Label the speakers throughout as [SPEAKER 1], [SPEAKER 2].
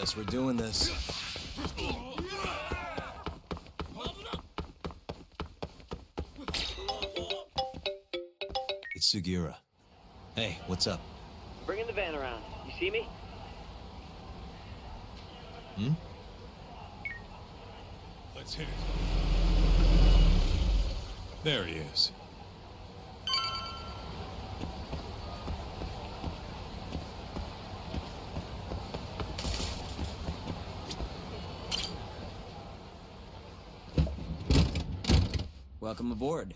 [SPEAKER 1] Guess we're doing this. It's Sugiura. Hey, what's up?
[SPEAKER 2] Bringing the van around. You see me?
[SPEAKER 1] Hmm?
[SPEAKER 3] Let's hit it. There he is.
[SPEAKER 4] Welcome aboard.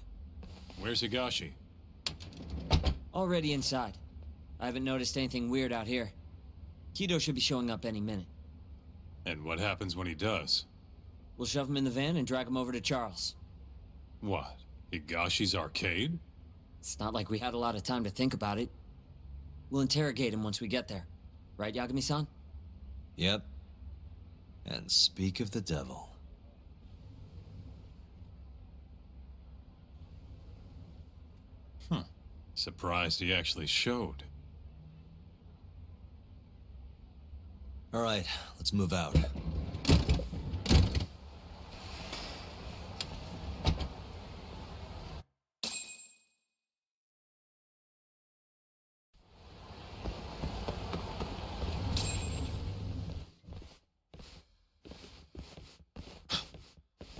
[SPEAKER 3] Where's Higashi?
[SPEAKER 4] Already inside. I haven't noticed anything weird out here. Kido should be showing up any minute.
[SPEAKER 3] And what happens when he does?
[SPEAKER 4] We'll shove him in the van and drag him over to Charles.
[SPEAKER 3] What? Higashi's arcade?
[SPEAKER 4] It's not like we had a lot of time to think about it. We'll interrogate him once we get there. Right, Yagami-san?
[SPEAKER 1] Yep. And speak of the devil.
[SPEAKER 3] Surprised he actually showed.
[SPEAKER 1] All right, let's move out.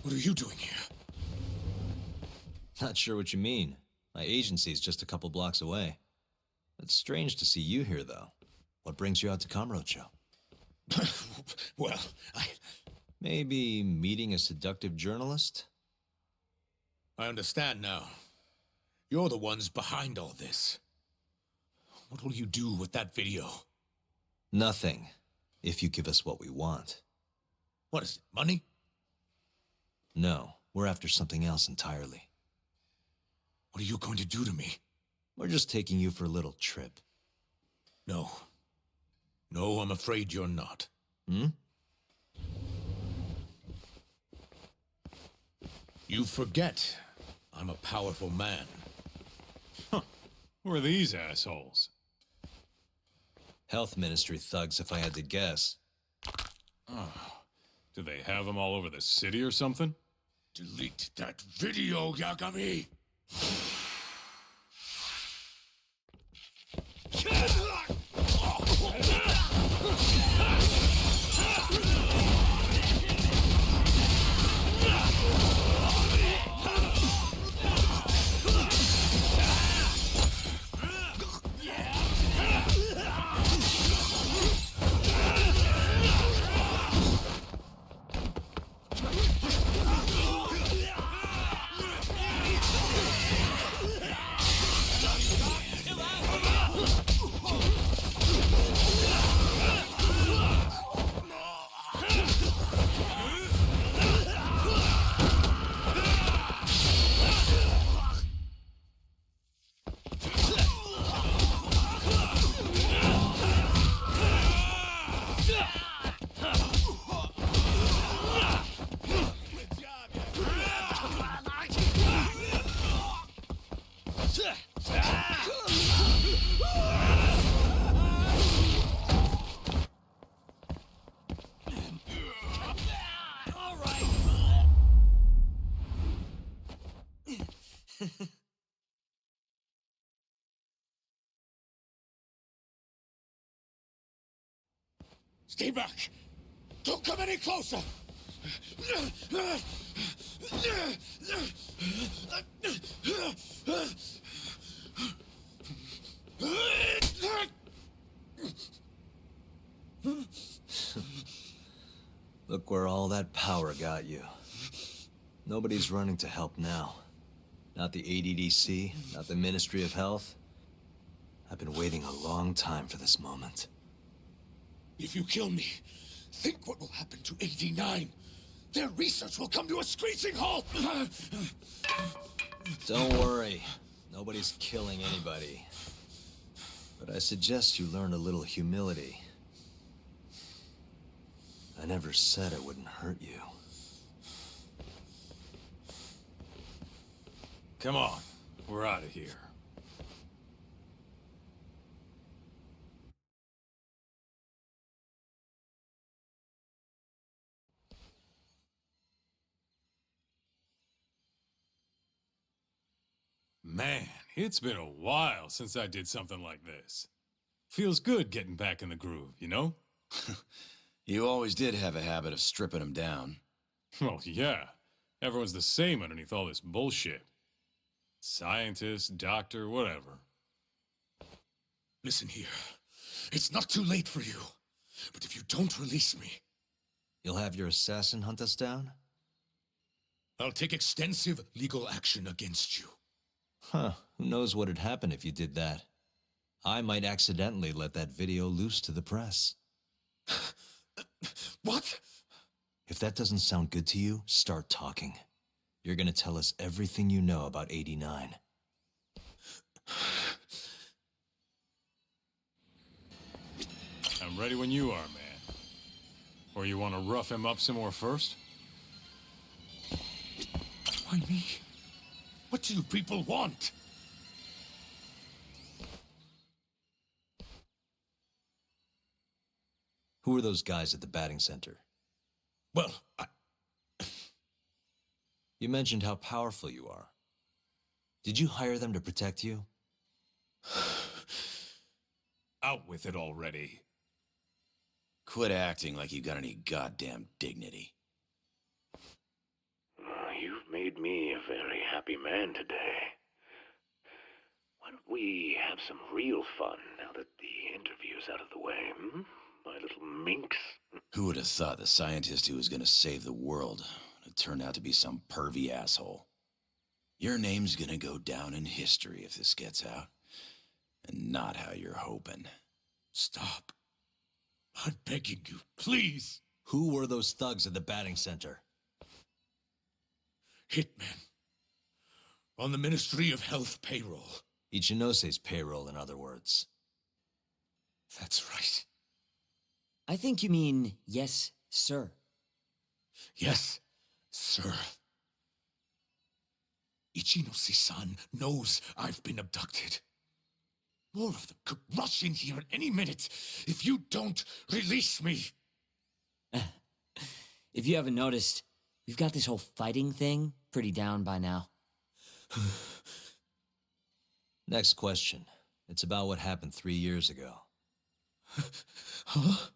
[SPEAKER 3] What are you doing here?
[SPEAKER 1] Not sure what you mean. My agency's just a couple blocks away. It's strange to see you here, though. What brings you out to Kamurocho?
[SPEAKER 3] Well,
[SPEAKER 1] Maybe meeting a seductive journalist?
[SPEAKER 5] I understand now. You're the ones behind all this. What will you do with that video?
[SPEAKER 1] Nothing, if you give us what we want.
[SPEAKER 5] What is it, money?
[SPEAKER 1] No, we're after something else entirely.
[SPEAKER 5] What are you going to do to me?
[SPEAKER 1] We're just taking you for a little trip.
[SPEAKER 5] No. No, I'm afraid you're not.
[SPEAKER 1] Hmm?
[SPEAKER 5] You forget I'm a powerful man.
[SPEAKER 3] Who are these assholes?
[SPEAKER 1] Health Ministry thugs, if I had to guess.
[SPEAKER 3] Do they have them all over the city or something?
[SPEAKER 5] Delete that video, Yagami! Stay back! Don't come any closer!
[SPEAKER 1] Look where all that power got you. Nobody's running to help now. Not the ADDC, not the Ministry of Health. I've been waiting a long time for this moment.
[SPEAKER 5] If you kill me, think what will happen to 89. Their research will come to a screeching halt!
[SPEAKER 1] Don't worry. Nobody's killing anybody. But I suggest you learn a little humility. I never said it wouldn't hurt you.
[SPEAKER 3] Come on, we're out of here. Man, it's been a while since I did something like this. Feels good getting back in the groove, you know?
[SPEAKER 6] You always did have a habit of stripping them down.
[SPEAKER 3] Well, yeah. Everyone's the same underneath all this bullshit. Scientist, doctor, whatever.
[SPEAKER 5] Listen here. It's not too late for you. But if you don't release me,
[SPEAKER 1] You'll have your assassin hunt us down?
[SPEAKER 5] I'll take extensive legal action against you.
[SPEAKER 1] Huh, who knows what'd happen if you did that? I might accidentally let that video loose to the press.
[SPEAKER 5] What?
[SPEAKER 1] If that doesn't sound good to you, start talking. You're gonna tell us everything you know about 89.
[SPEAKER 3] I'm ready when you are, man. Or you want to rough him up some more first?
[SPEAKER 5] Why me? What do you people want?
[SPEAKER 1] Who are those guys at the batting center?
[SPEAKER 5] Well,
[SPEAKER 1] You mentioned how powerful you are. Did you hire them to protect you?
[SPEAKER 3] Out with it already.
[SPEAKER 6] Quit acting like you got any goddamn dignity.
[SPEAKER 7] You've made me a very happy man today. Why don't we have some real fun now that the interview's out of the way, hmm? My little minx?
[SPEAKER 6] Who would have thought the scientist who was gonna save the world would turn out to be some pervy asshole? Your name's gonna go down in history if this gets out. And not how you're hoping.
[SPEAKER 5] Stop. I'm begging you, please.
[SPEAKER 1] Who were those thugs at the batting center?
[SPEAKER 5] Hitmen. On the Ministry of Health payroll.
[SPEAKER 1] Ichinose's payroll, in other words.
[SPEAKER 5] That's right.
[SPEAKER 4] I think you mean yes, sir.
[SPEAKER 5] Yes, sir. Ichinose-san knows I've been abducted. More of them could rush in here at any minute if you don't release me.
[SPEAKER 4] If you haven't noticed, we've got this whole fighting thing pretty down by now.
[SPEAKER 1] Next question. It's about what happened 3 years ago.
[SPEAKER 5] Huh?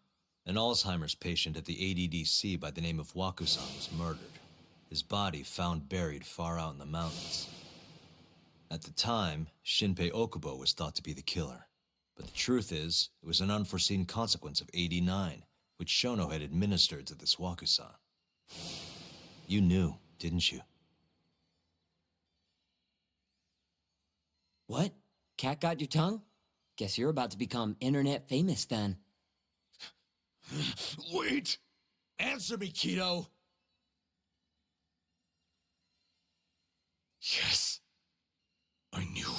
[SPEAKER 1] An Alzheimer's patient at the ADDC by the name of Wakusan was murdered. His body found buried far out in the mountains. At the time, Shinpei Okubo was thought to be the killer. But the truth is, it was an unforeseen consequence of 89, which Shono had administered to this Wakusan. You knew, didn't you?
[SPEAKER 4] What? Cat got your tongue? Guess you're about to become internet famous then.
[SPEAKER 5] Wait! Answer me, Kido! Yes. I knew.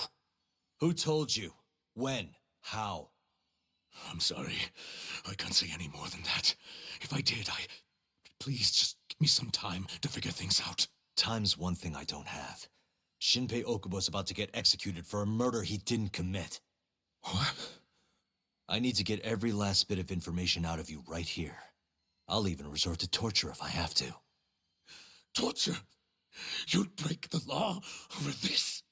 [SPEAKER 1] Who told you? When? How?
[SPEAKER 5] I'm sorry. I can't say any more than that. If I did, please just give me some time to figure things out.
[SPEAKER 1] Time's one thing I don't have. Shinpei Okubo's about to get executed for a murder he didn't commit.
[SPEAKER 5] What?
[SPEAKER 1] I need to get every last bit of information out of you right here. I'll even resort to torture if I have to.
[SPEAKER 5] Torture? You'd break the law over this?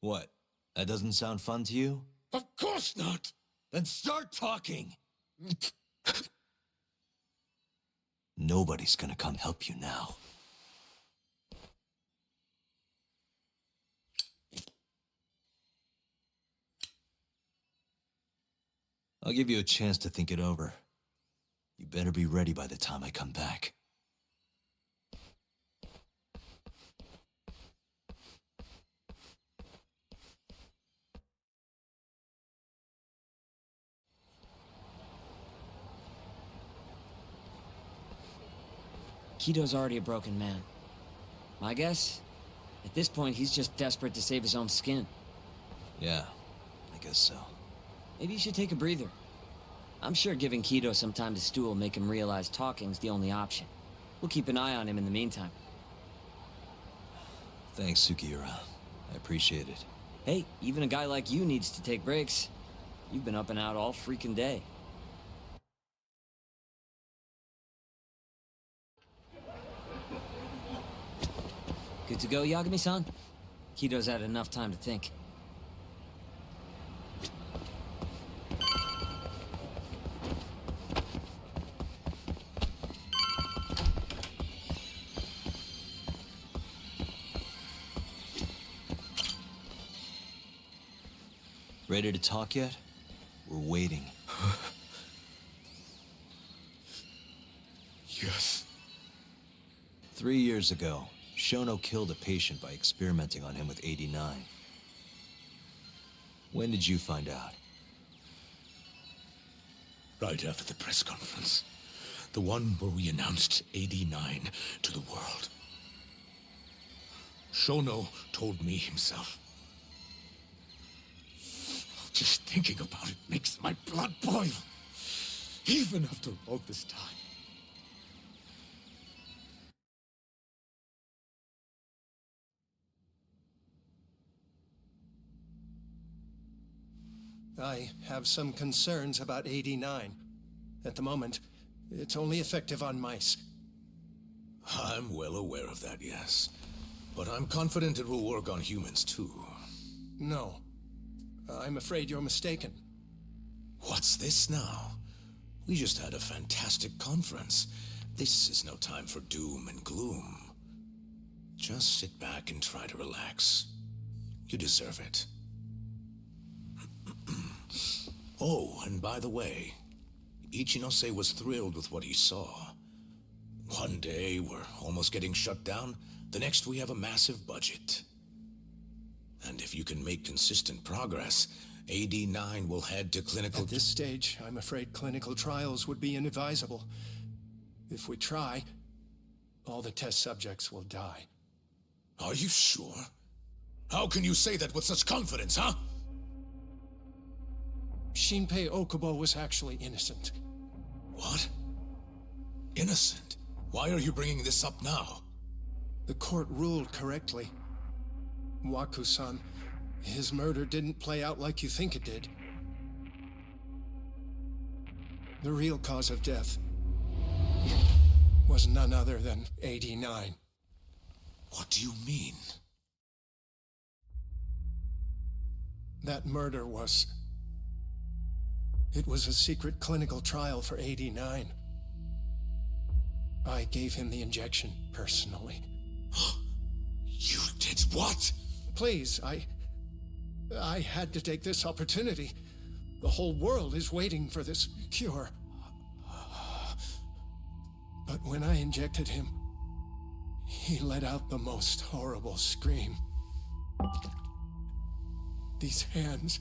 [SPEAKER 1] What? That doesn't sound fun to you?
[SPEAKER 5] Of course not!
[SPEAKER 1] Then start talking! Nobody's gonna come help you now. I'll give you a chance to think it over. You better be ready by the time I come back.
[SPEAKER 4] Kido's already a broken man. My guess? At this point, he's just desperate to save his own skin.
[SPEAKER 1] Yeah, I guess so.
[SPEAKER 4] Maybe you should take a breather. I'm sure giving Kido some time to stew will make him realize talking's the only option. We'll keep an eye on him in the meantime.
[SPEAKER 1] Thanks, Sugiura. I appreciate it.
[SPEAKER 4] Hey, even a guy like you needs to take breaks. You've been up and out all freaking day. Good to go, Yagami-san? Kido's had enough time to think.
[SPEAKER 1] Ready to talk yet? We're waiting.
[SPEAKER 5] Yes.
[SPEAKER 1] 3 years ago, Shono killed a patient by experimenting on him with 89. When did you find out?
[SPEAKER 5] Right after the press conference. The one where we announced 89 to the world. Shono told me himself. Just thinking about it makes my blood boil. Even after all this time.
[SPEAKER 8] I have some concerns about 89. At the moment, it's only effective on mice.
[SPEAKER 5] I'm well aware of that, yes. But I'm confident it will work on humans, too.
[SPEAKER 8] No. I'm afraid you're mistaken.
[SPEAKER 5] What's this now? We just had a fantastic conference. This is no time for doom and gloom. Just sit back and try to relax. You deserve it. Oh, and by the way, Ichinose was thrilled with what he saw. One day, we're almost getting shut down. The next, we have a massive budget. And if you can make consistent progress, AD9 will head to clinical...
[SPEAKER 8] At this stage, I'm afraid clinical trials would be inadvisable. If we try, all the test subjects will die.
[SPEAKER 5] Are you sure? How can you say that with such confidence, huh?
[SPEAKER 8] Shinpei Okubo was actually innocent.
[SPEAKER 5] What? Innocent? Why are you bringing this up now?
[SPEAKER 8] The court ruled correctly. Waku-san, his murder didn't play out like you think it did. The real cause of death was none other than 89.
[SPEAKER 5] What do you mean?
[SPEAKER 8] That murder was... It was a secret clinical trial for 89. I gave him the injection, personally.
[SPEAKER 5] You did what?
[SPEAKER 8] Please, I had to take this opportunity. The whole world is waiting for this cure. But when I injected him, he let out the most horrible scream. These hands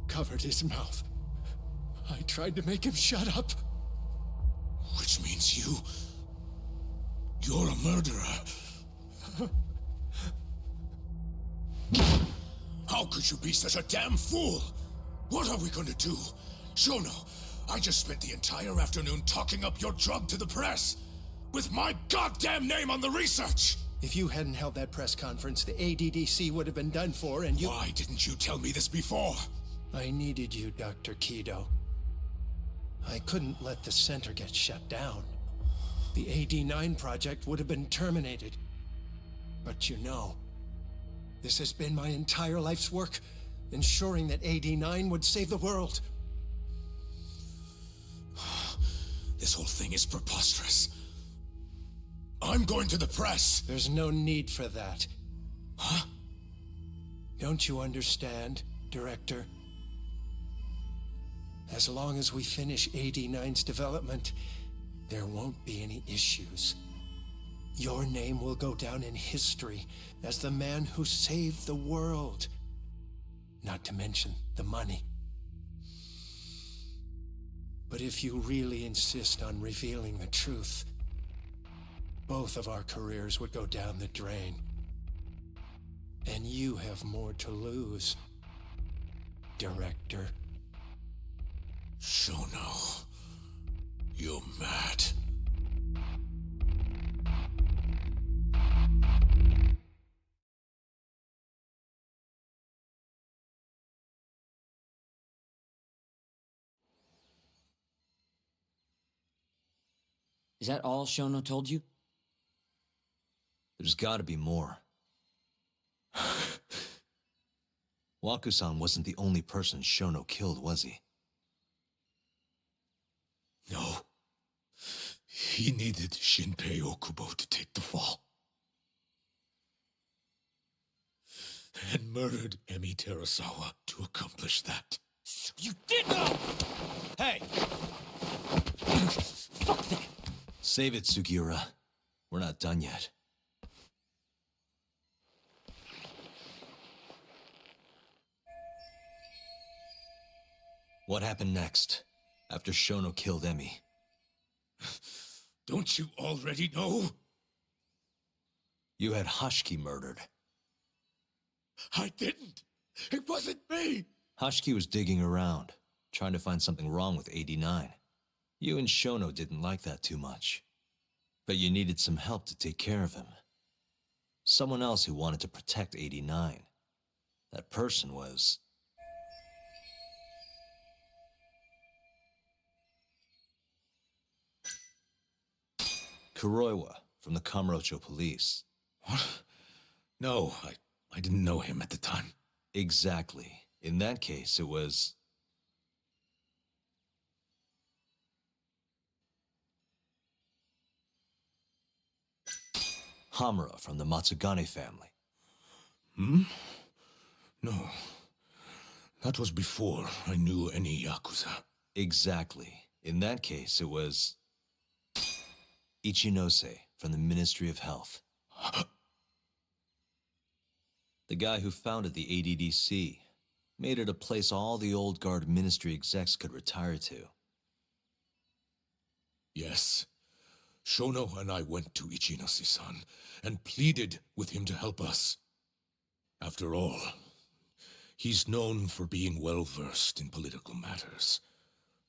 [SPEAKER 8] covered his mouth. I tried to make him shut up.
[SPEAKER 5] Which means you're a murderer. How could you be such a damn fool? What are we gonna do? Shono, I just spent the entire afternoon talking up your drug to the press, with my goddamn name on the research!
[SPEAKER 8] If you hadn't held that press conference, the ADDC would have been done for, and you...
[SPEAKER 5] Why didn't you tell me this before?
[SPEAKER 8] I needed you, Dr. Kido. I couldn't let the center get shut down. The AD9 project would have been terminated. But you know, this has been my entire life's work, ensuring that AD9 would save the world.
[SPEAKER 5] This whole thing is preposterous. I'm going to the press!
[SPEAKER 8] There's no need for that.
[SPEAKER 5] Huh?
[SPEAKER 8] Don't you understand, Director? As long as we finish AD9's development, there won't be any issues. Your name will go down in history as the man who saved the world. Not to mention the money. But if you really insist on revealing the truth, both of our careers would go down the drain. And you have more to lose, Director.
[SPEAKER 5] Shono, you're mad.
[SPEAKER 4] Is that all Shono told you?
[SPEAKER 1] There's gotta be more. Wakusan wasn't the only person Shono killed, was he?
[SPEAKER 5] No. He needed Shinpei Okubo to take the fall. And murdered Emi Terasawa to accomplish that.
[SPEAKER 4] So you did know! Hey! Fuck that!
[SPEAKER 1] Save it, Sugiura. We're not done yet. What happened next, after Shono killed Emi?
[SPEAKER 5] Don't you already know?
[SPEAKER 1] You had Hashiki murdered.
[SPEAKER 5] I didn't. It wasn't me.
[SPEAKER 1] Hashiki was digging around, trying to find something wrong with 89. You and Shono didn't like that too much. But you needed some help to take care of him. Someone else who wanted to protect 89. That person was... Kuroiwa, from the Kamurocho police.
[SPEAKER 5] What? No, I didn't know him at the time.
[SPEAKER 1] Exactly. In that case, it was... Hamura from the Matsugane family.
[SPEAKER 5] Hmm? No. That was before I knew any Yakuza.
[SPEAKER 1] Exactly. In that case, it was... Ichinose from the Ministry of Health. The guy who founded the ADDC, made it a place all the old guard ministry execs could retire to.
[SPEAKER 5] Yes. Shono and I went to Ichinose-san and pleaded with him to help us. After all, he's known for being well-versed in political matters,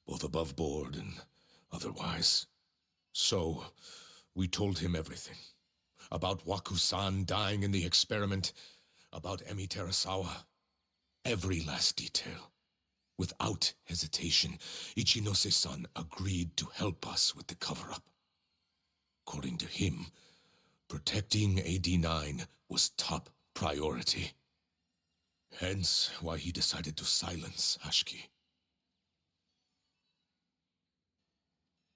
[SPEAKER 5] both above board and otherwise. So, we told him everything. About Wakusan dying in the experiment, about Emi Terasawa. Every last detail. Without hesitation, Ichinose-san agreed to help us with the cover-up. According to him, protecting AD9 was top priority. Hence why he decided to silence Hashiki.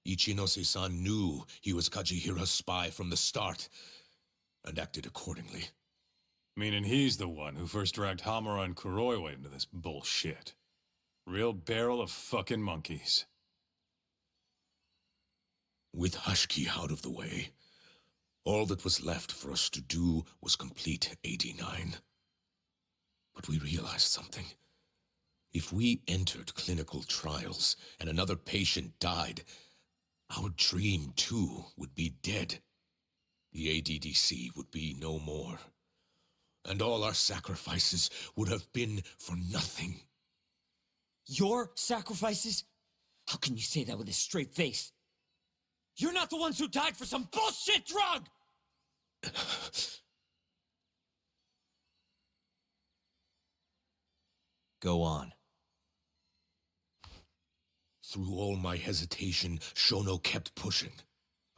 [SPEAKER 5] Ichinose-san knew he was Kajihira's spy from the start, and acted accordingly.
[SPEAKER 3] Meaning he's the one who first dragged Hamura and Kuroiwa into this bullshit. Real barrel of fucking monkeys.
[SPEAKER 5] With Hashiki out of the way, all that was left for us to do was complete AD9. But we realized something. If we entered clinical trials and another patient died, our dream, too, would be dead. The ADDC would be no more. And all our sacrifices would have been for nothing.
[SPEAKER 4] Your sacrifices? How can you say that with a straight face? You're not the ones who died for some bullshit drug!
[SPEAKER 1] Go on.
[SPEAKER 5] Through all my hesitation, Shono kept pushing.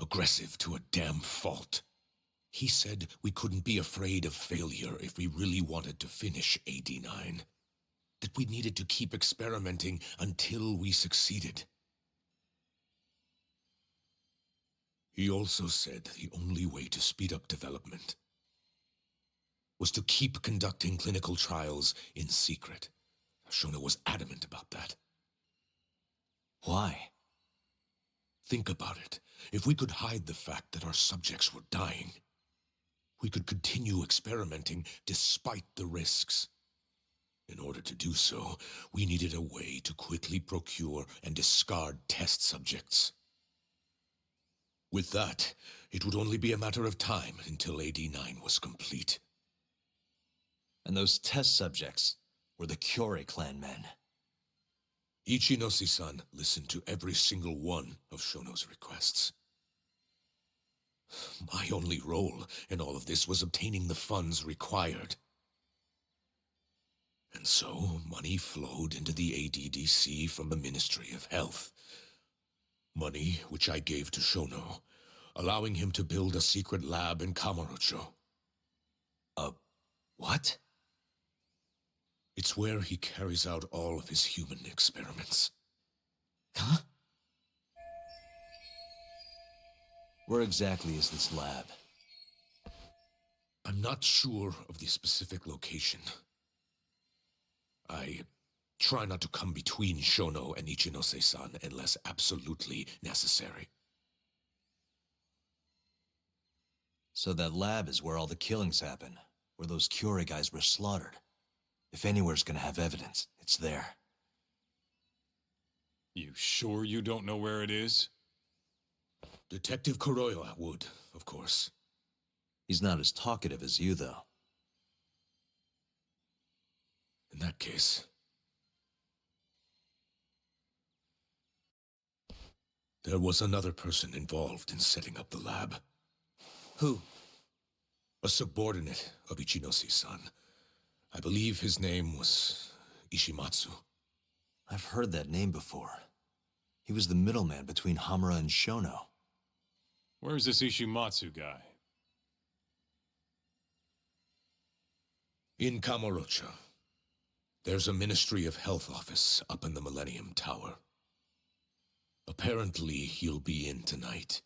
[SPEAKER 5] Aggressive to a damn fault. He said we couldn't be afraid of failure if we really wanted to finish AD9. That we needed to keep experimenting until we succeeded. He also said the only way to speed up development was to keep conducting clinical trials in secret. Shono was adamant about that.
[SPEAKER 1] Why?
[SPEAKER 5] Think about it. If we could hide the fact that our subjects were dying, we could continue experimenting despite the risks. In order to do so, we needed a way to quickly procure and discard test subjects. With that, it would only be a matter of time until AD9 was complete.
[SPEAKER 1] And those test subjects were the Kyorei clan men.
[SPEAKER 5] Ichinose-san listened to every single one of Shono's requests. My only role in all of this was obtaining the funds required. And so, money flowed into the ADDC from the Ministry of Health. Money which I gave to Shono, allowing him to build a secret lab in Kamurocho.
[SPEAKER 1] What?
[SPEAKER 5] It's where he carries out all of his human experiments.
[SPEAKER 4] Huh?
[SPEAKER 1] Where exactly is this lab?
[SPEAKER 5] I'm not sure of the specific location. I try not to come between Shono and Ichinose-san unless absolutely necessary.
[SPEAKER 1] So that lab is where all the killings happen, where those Curie guys were slaughtered. If anywhere's gonna have evidence, it's there.
[SPEAKER 3] You sure you don't know where it is?
[SPEAKER 5] Detective Kuroiwa would, of course.
[SPEAKER 1] He's not as talkative as you, though.
[SPEAKER 5] In that case... there was another person involved in setting up the lab.
[SPEAKER 4] Who?
[SPEAKER 5] A subordinate of Ichinose-san. I believe his name was Ishimatsu.
[SPEAKER 1] I've heard that name before. He was the middleman between Hamura and Shono.
[SPEAKER 3] Where's this Ishimatsu guy?
[SPEAKER 5] In Kamurocho. There's a Ministry of Health office up in the Millennium Tower. Apparently, he'll be in tonight.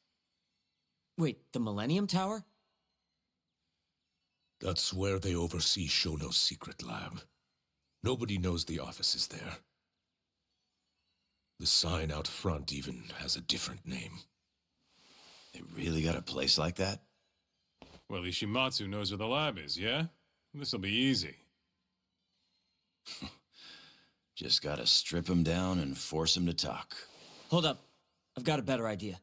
[SPEAKER 4] Wait, the Millennium Tower?
[SPEAKER 5] That's where they oversee Shono's secret lab. Nobody knows the office is there. The sign out front even has a different name.
[SPEAKER 6] They really got a place like that?
[SPEAKER 3] Well, Ishimatsu knows where the lab is, yeah? This'll be easy.
[SPEAKER 6] Just gotta strip him down and force him to talk.
[SPEAKER 4] Hold up. I've got a better idea.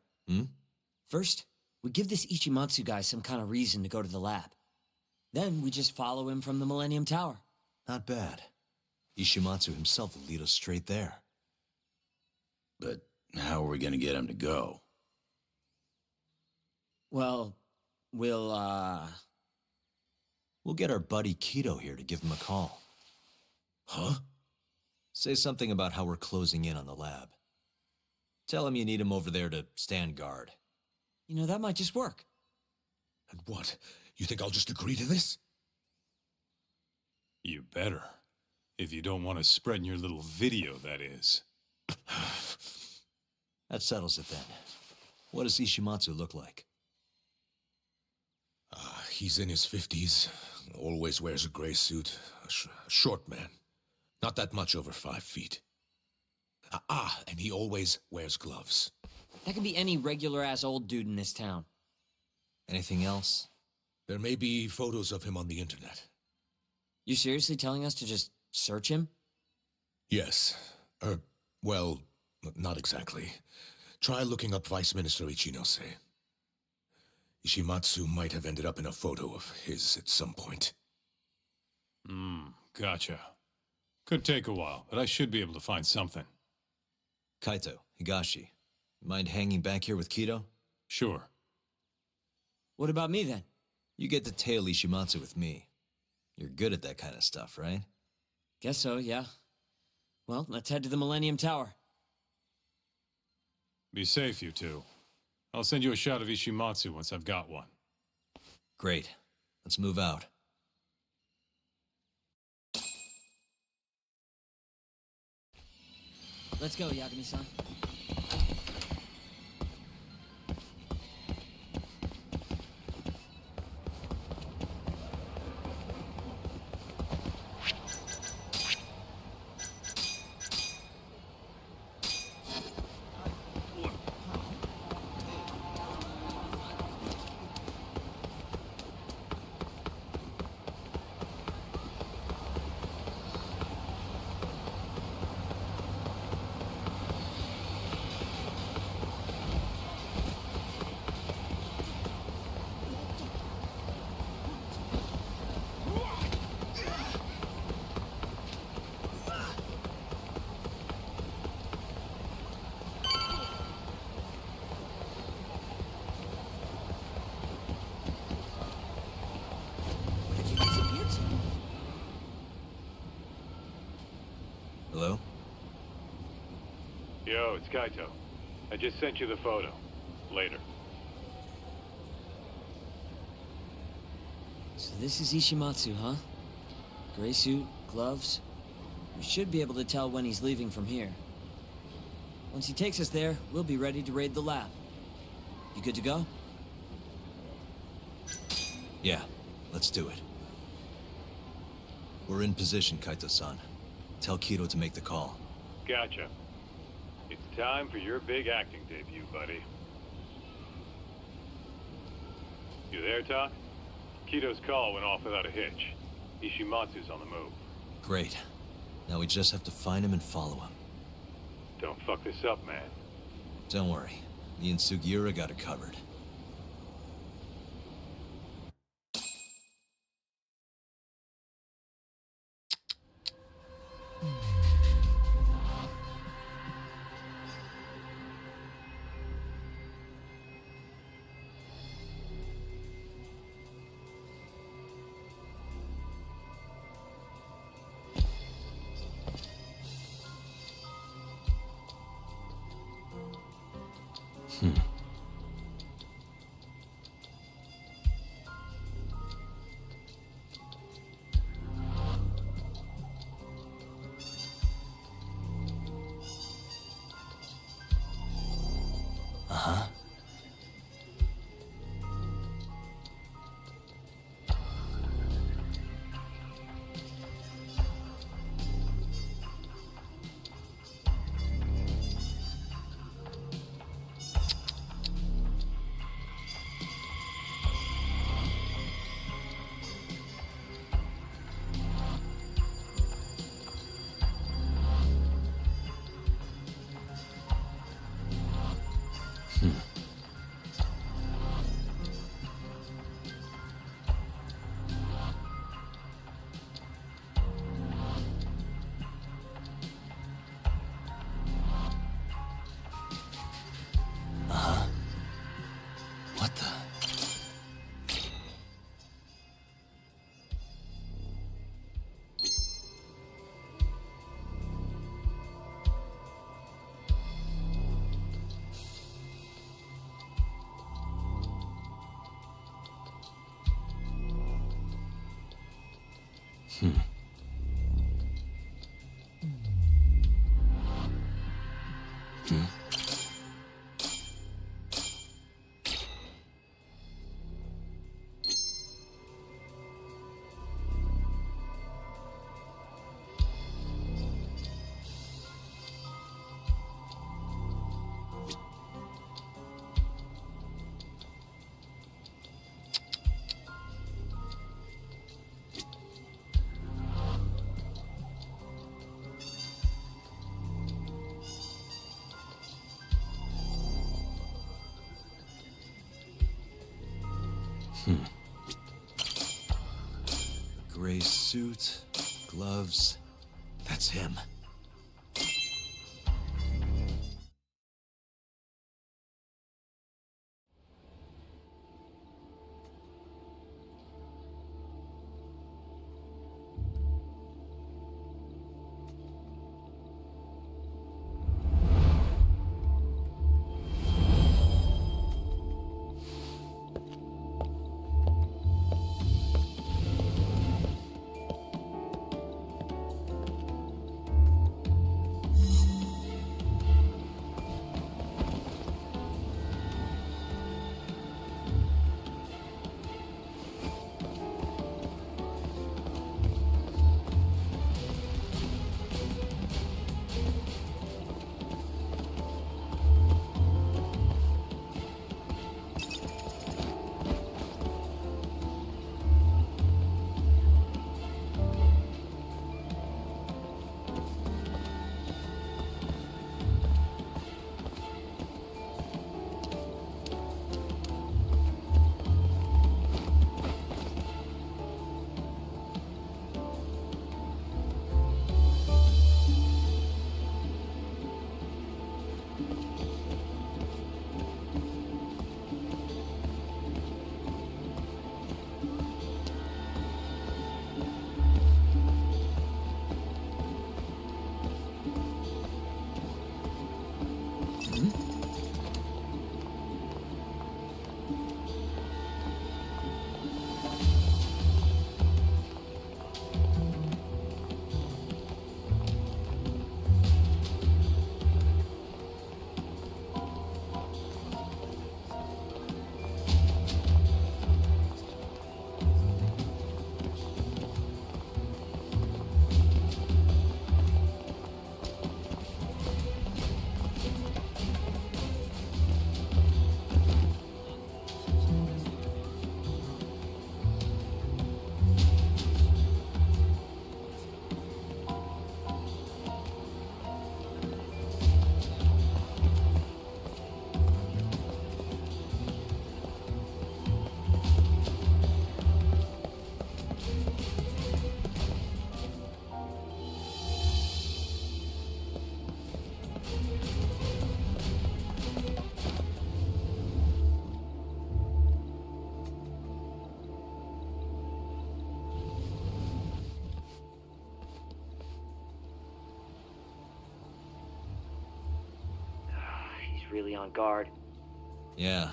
[SPEAKER 4] First, we give this Ichimatsu guy some kind of reason to go to the lab. Then we just follow him from the Millennium Tower.
[SPEAKER 1] Not bad. Ishimatsu himself will lead us straight there.
[SPEAKER 6] But how are we gonna get him to go?
[SPEAKER 4] Well, we'll
[SPEAKER 1] get our buddy Kido here to give him a call.
[SPEAKER 5] Huh?
[SPEAKER 1] Say something about how we're closing in on the lab. Tell him you need him over there to stand guard.
[SPEAKER 4] You know, that might just work.
[SPEAKER 5] And what? You think I'll just agree to this?
[SPEAKER 3] You better. If you don't want to spread in your little video, that is.
[SPEAKER 1] That settles it then. What does Ishimatsu look like?
[SPEAKER 5] He's in his 50s. Always wears a gray suit. A short man. Not that much over 5 feet. And he always wears gloves.
[SPEAKER 4] That could be any regular-ass old dude in this town.
[SPEAKER 1] Anything else?
[SPEAKER 5] There may be photos of him on the internet.
[SPEAKER 4] You seriously telling us to just search him?
[SPEAKER 5] Yes. Well, not exactly. Try looking up Vice Minister Ichinose. Ishimatsu might have ended up in a photo of his at some point.
[SPEAKER 3] Gotcha. Could take a while, but I should be able to find something.
[SPEAKER 1] Kaito, Higashi, mind hanging back here with Kido?
[SPEAKER 3] Sure.
[SPEAKER 4] What about me, then?
[SPEAKER 1] You get to tail Ishimatsu with me. You're good at that kind of stuff, right?
[SPEAKER 4] Guess so, yeah. Well, let's head to the Millennium Tower.
[SPEAKER 3] Be safe, you two. I'll send you a shot of Ishimatsu once I've got one.
[SPEAKER 1] Great. Let's move out.
[SPEAKER 4] Let's go, Yagami-san.
[SPEAKER 1] Hello?
[SPEAKER 3] Yo, it's Kaito. I just sent you the photo. Later.
[SPEAKER 4] So this is Ishimatsu, huh? Gray suit, gloves, We should be able to tell when he's leaving from here. Once he takes us there, we'll be ready to raid the lab. You good to go?
[SPEAKER 1] Yeah, let's do it. We're in position, Kaito-san. Tell Kido to make the call.
[SPEAKER 3] Gotcha. It's time for your big acting debut, buddy. You there, Tak? Kido's call went off without a hitch. Ishimatsu's on the move.
[SPEAKER 1] Great. Now we just have to find him and follow him.
[SPEAKER 3] Don't fuck this up, man.
[SPEAKER 1] Don't worry. Me and Sugiura got it covered. What the? Gray suit, gloves. That's him.
[SPEAKER 2] really on guard.
[SPEAKER 1] Yeah.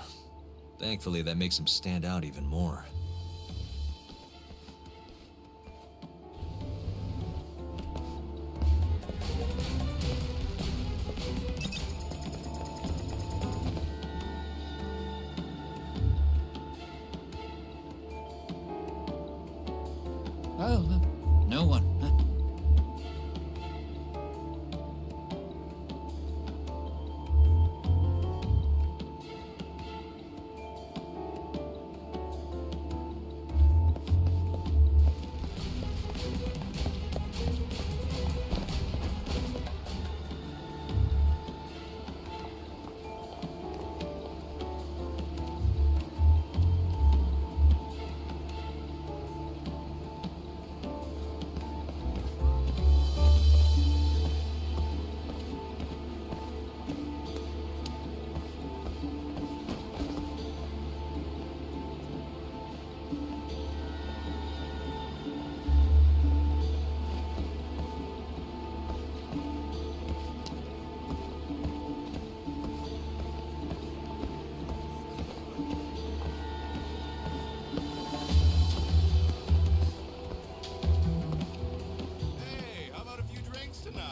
[SPEAKER 1] Thankfully, that makes him stand out even more.
[SPEAKER 9] Oh, no one. Huh?
[SPEAKER 5] Hey, how about a few drinks tonight?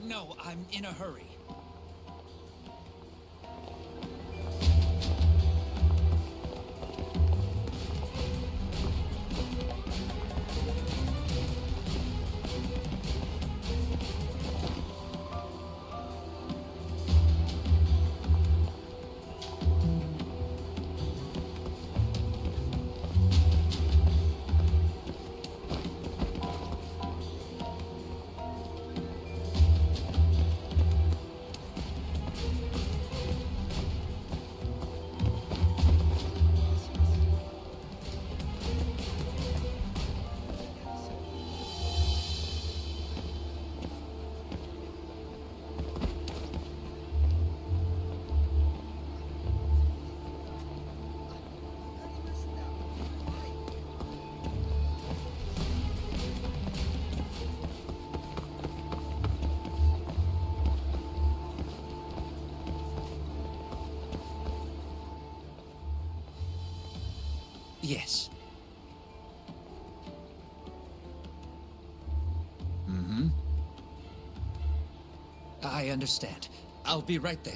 [SPEAKER 9] No, I'm in a hurry. Yes. Mm-hmm. I understand. I'll be right there.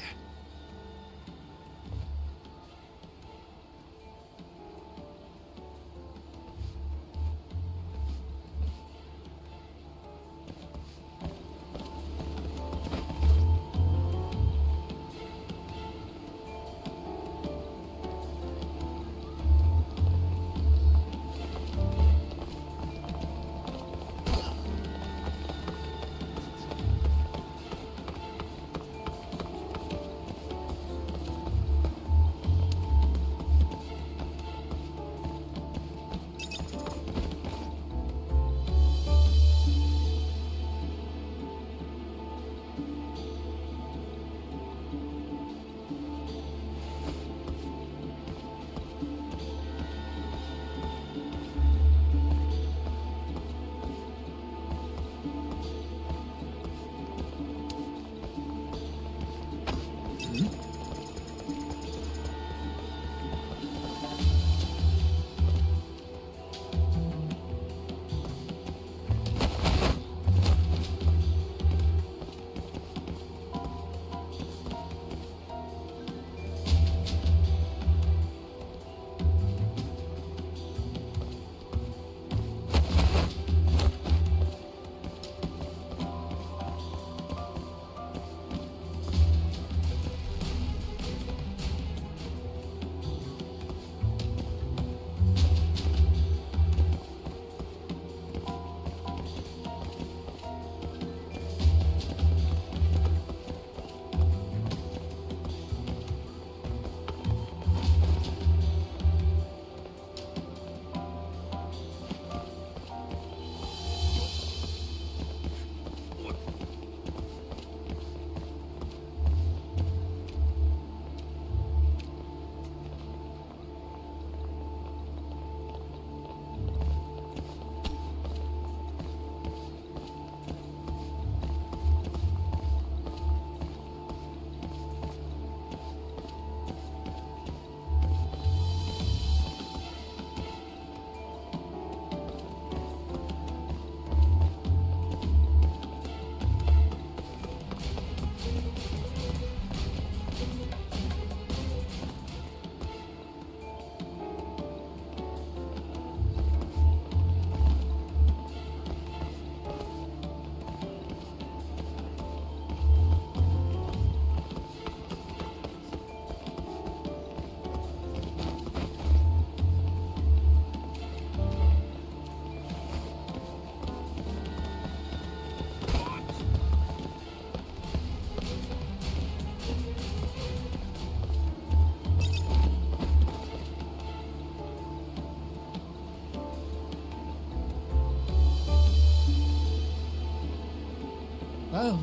[SPEAKER 9] Oh,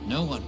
[SPEAKER 9] no one.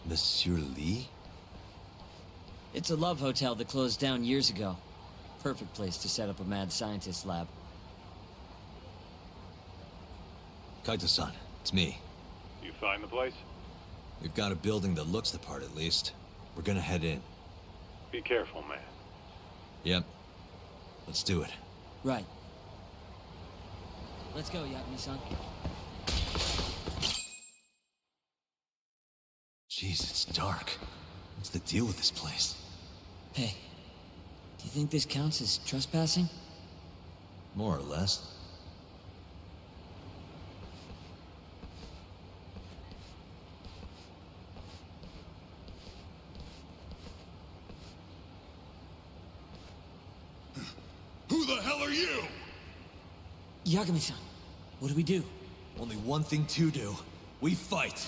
[SPEAKER 1] Monsieur Lee?
[SPEAKER 4] It's a love hotel that closed down years ago. Perfect place to set up a mad scientist lab.
[SPEAKER 1] Kaito-san, it's me.
[SPEAKER 3] You find the place?
[SPEAKER 1] We've got a building that looks the part, at least. We're gonna head in.
[SPEAKER 3] Be careful, man.
[SPEAKER 1] Yep. Let's do it.
[SPEAKER 4] Right. Let's go, Yagami-san.
[SPEAKER 1] Jeez, it's dark. What's the deal with this place?
[SPEAKER 4] Hey, do you think this counts as trespassing?
[SPEAKER 1] More or less.
[SPEAKER 5] Who the hell are you?
[SPEAKER 4] Yagami-san, what do we do?
[SPEAKER 1] Only one thing to do. We fight.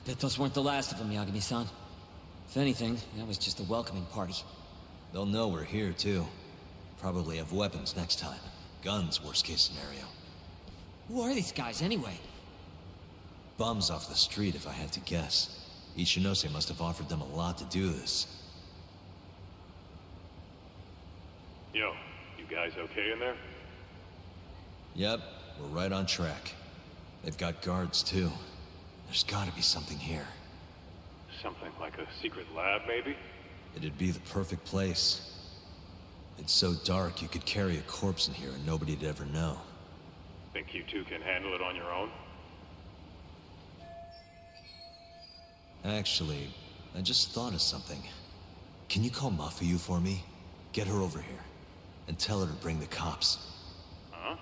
[SPEAKER 4] Bet those weren't the last of them, Yagami-san. If anything, that was just a welcoming party.
[SPEAKER 1] They'll know we're here, too. Probably have weapons next time. Guns, worst case scenario.
[SPEAKER 4] Who are these guys, anyway?
[SPEAKER 1] Bums off the street, if I had to guess. Ichinose must have offered them a lot to do this.
[SPEAKER 3] Yo, you guys okay in there?
[SPEAKER 1] Yep, we're right on track. They've got guards, too. There's gotta be something here.
[SPEAKER 3] Something like a secret lab, maybe?
[SPEAKER 1] It'd be the perfect place. It's so dark you could carry a corpse in here and nobody'd ever know.
[SPEAKER 3] Think you two can handle it on your own?
[SPEAKER 1] Actually, I just thought of something. Can you call Mafuyu for me? Get her over here. And tell her to bring the cops.
[SPEAKER 3] Huh?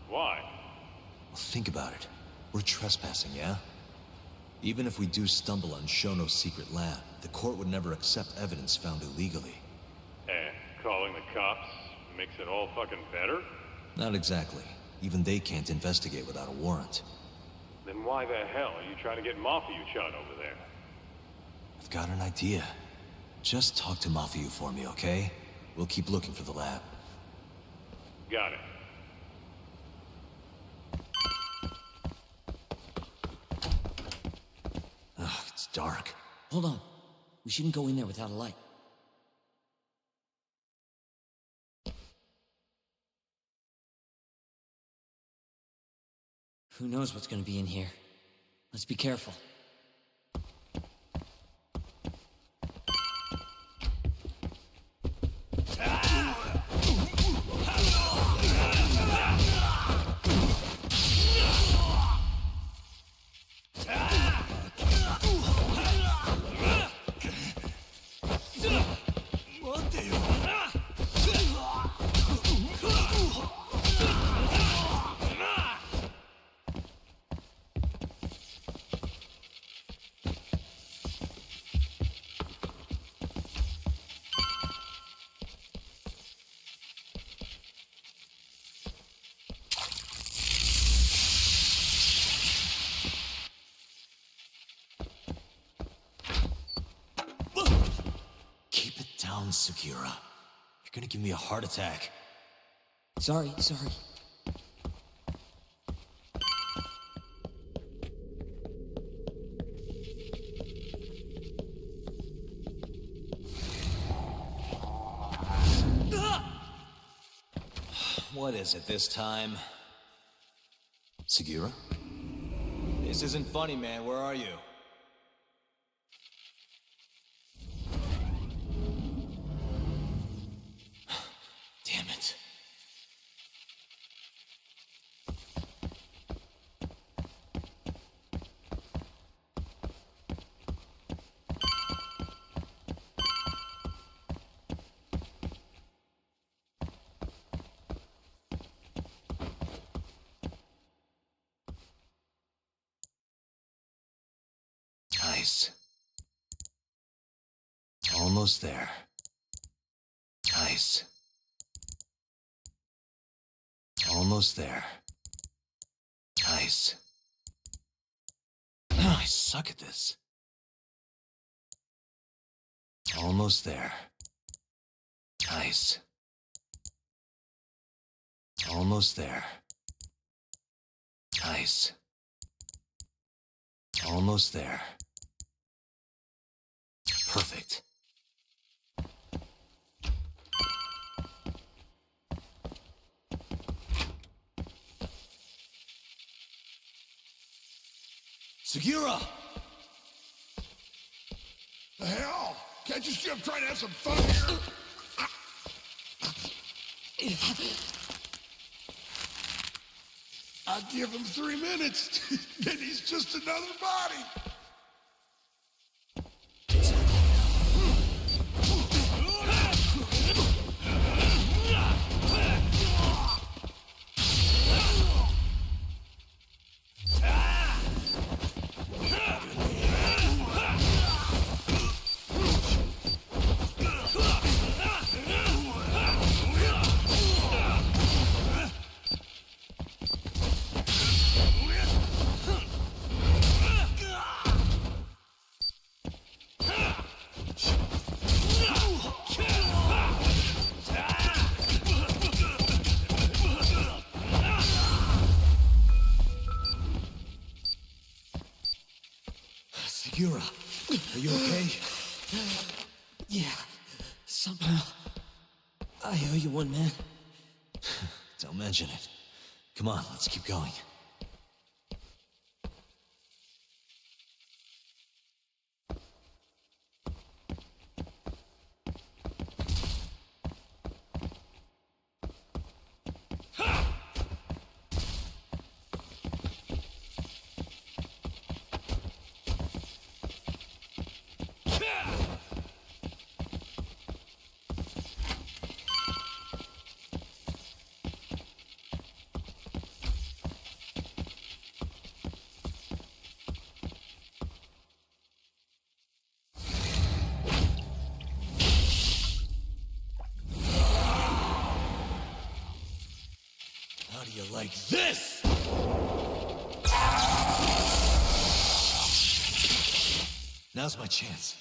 [SPEAKER 3] Why?
[SPEAKER 1] Well, think about it. We're trespassing, yeah? Even if we do stumble on Shono's secret lab, the court would never accept evidence found illegally.
[SPEAKER 3] And calling the cops makes it all fucking better?
[SPEAKER 1] Not exactly. Even they can't investigate without a warrant.
[SPEAKER 3] Then why the hell are you trying to get Mafuyu shot over there?
[SPEAKER 1] I've got an idea. Just talk to Mafuyu for me, okay? We'll keep looking for the lab.
[SPEAKER 3] Got it.
[SPEAKER 1] Ugh, it's dark.
[SPEAKER 4] Hold on. We shouldn't go in there without a light. Who knows what's gonna be in here? Let's be careful.
[SPEAKER 1] Sugiura. You're gonna give me a heart attack.
[SPEAKER 4] Sorry.
[SPEAKER 1] What is it this time? Sugiura? This isn't funny, man. Where are you? Damn it. Nice. Almost there. Nice. Almost there. Nice. I suck at this. Almost there. Nice. Almost there. Nice. Almost there. Perfect. Sugiura!
[SPEAKER 5] The hell? Can't you see I'm trying to have some fun here? I give him 3 minutes, then he's just another body.
[SPEAKER 1] Sugiura, are you okay?
[SPEAKER 4] Yeah, somehow. I owe you one, man.
[SPEAKER 1] Don't mention it. Come on, let's keep going. like this! Now's my chance.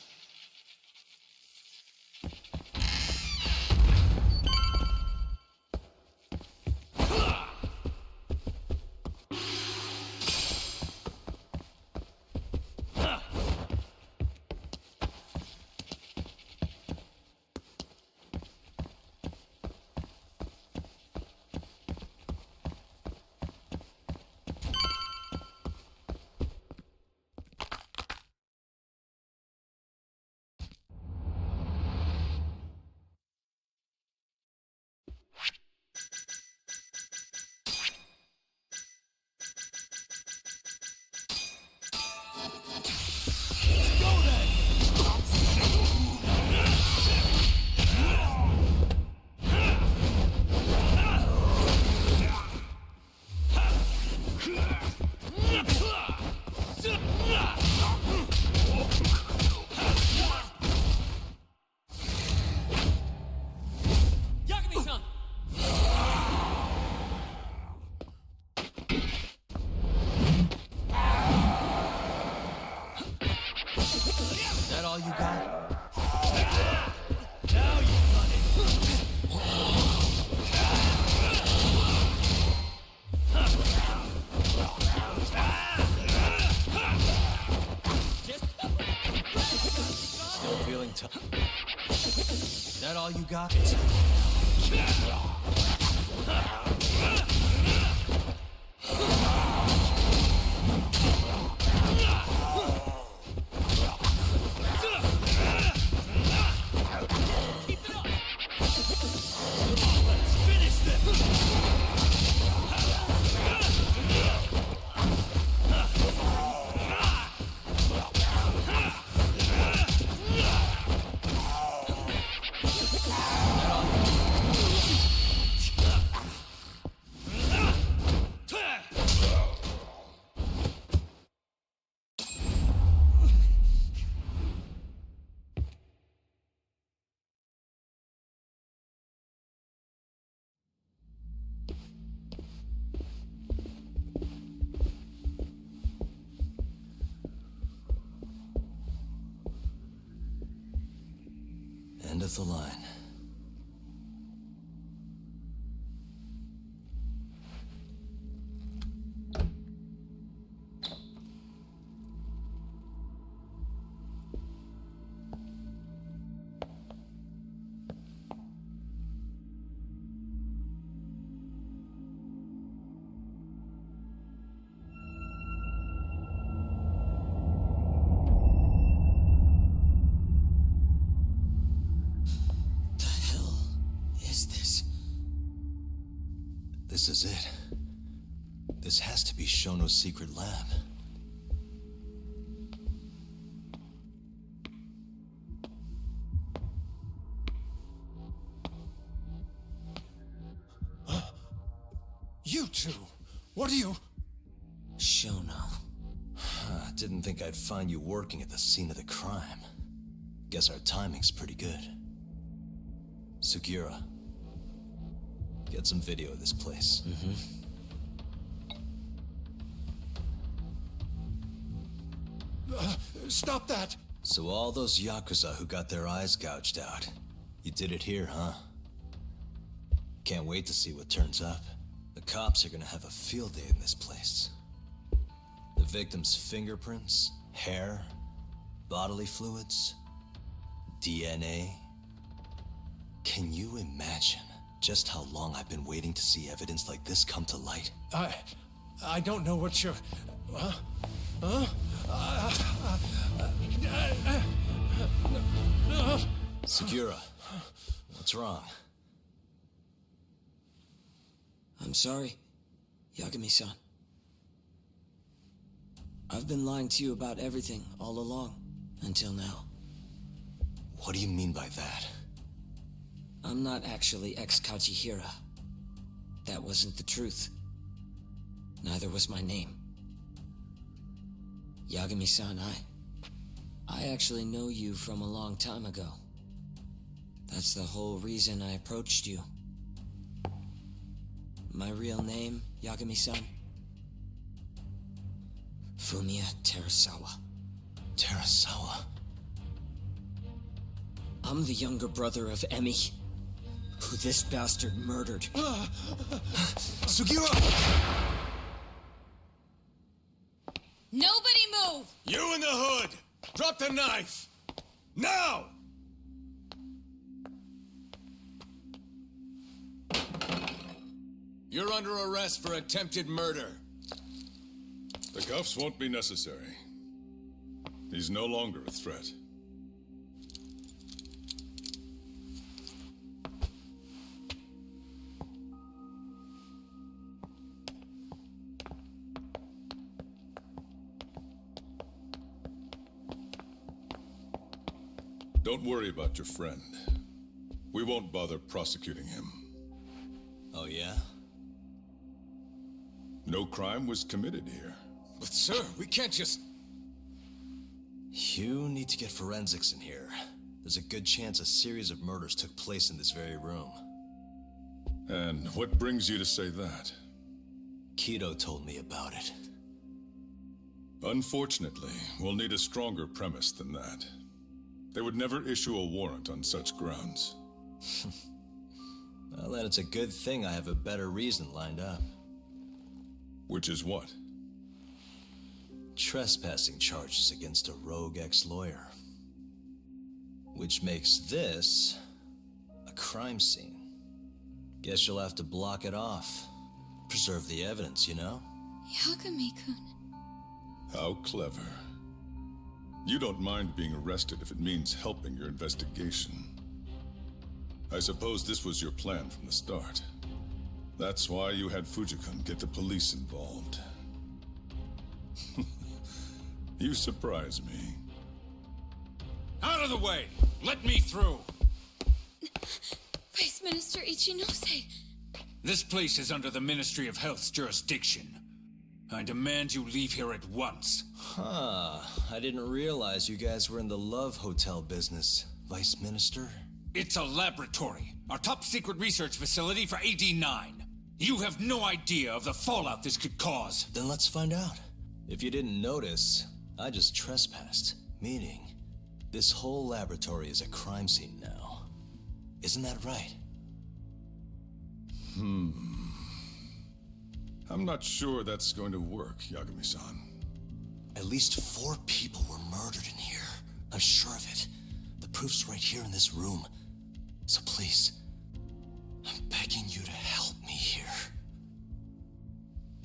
[SPEAKER 4] Yagami-san!
[SPEAKER 1] Is that all you got? Still feeling tough. Is that all you got? End of the line. This is it. This has to be Shono's secret lab.
[SPEAKER 8] You two! What are you...
[SPEAKER 4] Shono.
[SPEAKER 1] Didn't think I'd find you working at the scene of the crime. Guess our timing's pretty good. Sugiura, get some video of this place.
[SPEAKER 8] Stop that!
[SPEAKER 1] So all those Yakuza who got their eyes gouged out, you did it here, huh? Can't wait to see what turns up. The cops are gonna have a field day in this place. The victim's fingerprints, hair, bodily fluids, DNA. Can you imagine just how long I've been waiting to see evidence like this come to light?
[SPEAKER 8] I don't know what you're...
[SPEAKER 1] Sugiura, what's wrong?
[SPEAKER 4] I'm sorry, Yagami-san. I've been lying to you about everything all along, until now.
[SPEAKER 1] What do you mean by that?
[SPEAKER 4] I'm not actually ex-Kajihira. That wasn't the truth. Neither was my name. Yagami-san, I actually know you from a long time ago. That's the whole reason I approached you. My real name, Yagami-san? Fumiya Terasawa.
[SPEAKER 1] Terasawa?
[SPEAKER 4] I'm the younger brother of Emi, who this bastard murdered.
[SPEAKER 1] Sugiura!
[SPEAKER 10] Nobody move!
[SPEAKER 3] You in the hood! Drop the knife! Now!
[SPEAKER 11] You're under arrest for attempted murder.
[SPEAKER 3] The cuffs won't be necessary. He's no longer a threat. Don't worry about your friend. We won't bother prosecuting him.
[SPEAKER 1] Oh, yeah?
[SPEAKER 3] No crime was committed here.
[SPEAKER 11] But sir, we can't just...
[SPEAKER 1] You need to get forensics in here. There's a good chance a series of murders took place in this very room.
[SPEAKER 3] And what brings you to say that?
[SPEAKER 1] Kido told me about it.
[SPEAKER 3] Unfortunately, we'll need a stronger premise than that. They would never issue a warrant on such grounds.
[SPEAKER 1] Well, then it's a good thing I have a better reason lined up.
[SPEAKER 3] Which is what?
[SPEAKER 1] Trespassing charges against a rogue ex-lawyer. Which makes this a crime scene. Guess you'll have to block it off. Preserve the evidence, you know?
[SPEAKER 10] Yagami-kun.
[SPEAKER 3] How clever. You don't mind being arrested if it means helping your investigation. I suppose this was your plan from the start. That's why you had Fujikun get the police involved. You surprise me.
[SPEAKER 11] Out of the way! Let me through!
[SPEAKER 10] Vice Minister Ichinose.
[SPEAKER 11] This place is under the Ministry of Health's jurisdiction. I demand you leave here at once.
[SPEAKER 1] Huh. I didn't realize you guys were in the Love Hotel business, Vice Minister.
[SPEAKER 11] It's a laboratory. Our top secret research facility for AD-9. You have no idea of the fallout this could cause.
[SPEAKER 1] Then let's find out. If you didn't notice, I just trespassed. Meaning, this whole laboratory is a crime scene now. Isn't that right?
[SPEAKER 3] I'm not sure that's going to work, Yagami-san.
[SPEAKER 1] At least 4 people were murdered in here. I'm sure of it. The proof's right here in this room. So please, I'm begging you to help me here.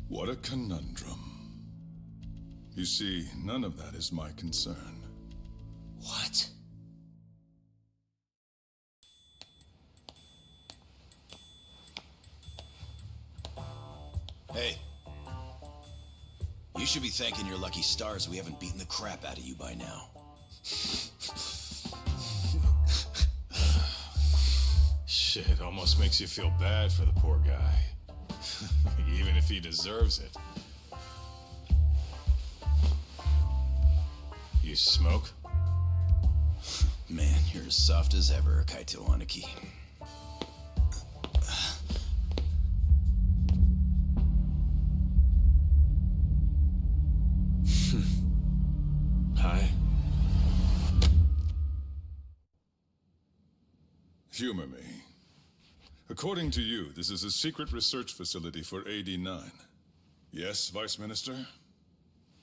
[SPEAKER 3] What a conundrum. You see, none of that is my concern.
[SPEAKER 1] What?
[SPEAKER 6] Hey. You should be thanking your lucky stars we haven't beaten the crap out of you by now.
[SPEAKER 3] Shit, almost makes you feel bad for the poor guy. Even if he deserves it. You smoke?
[SPEAKER 6] Man, you're as soft as ever, Kaito Aniki.
[SPEAKER 3] Hi. Humor me. According to you, this is a secret research facility for AD-9. Yes, Vice Minister?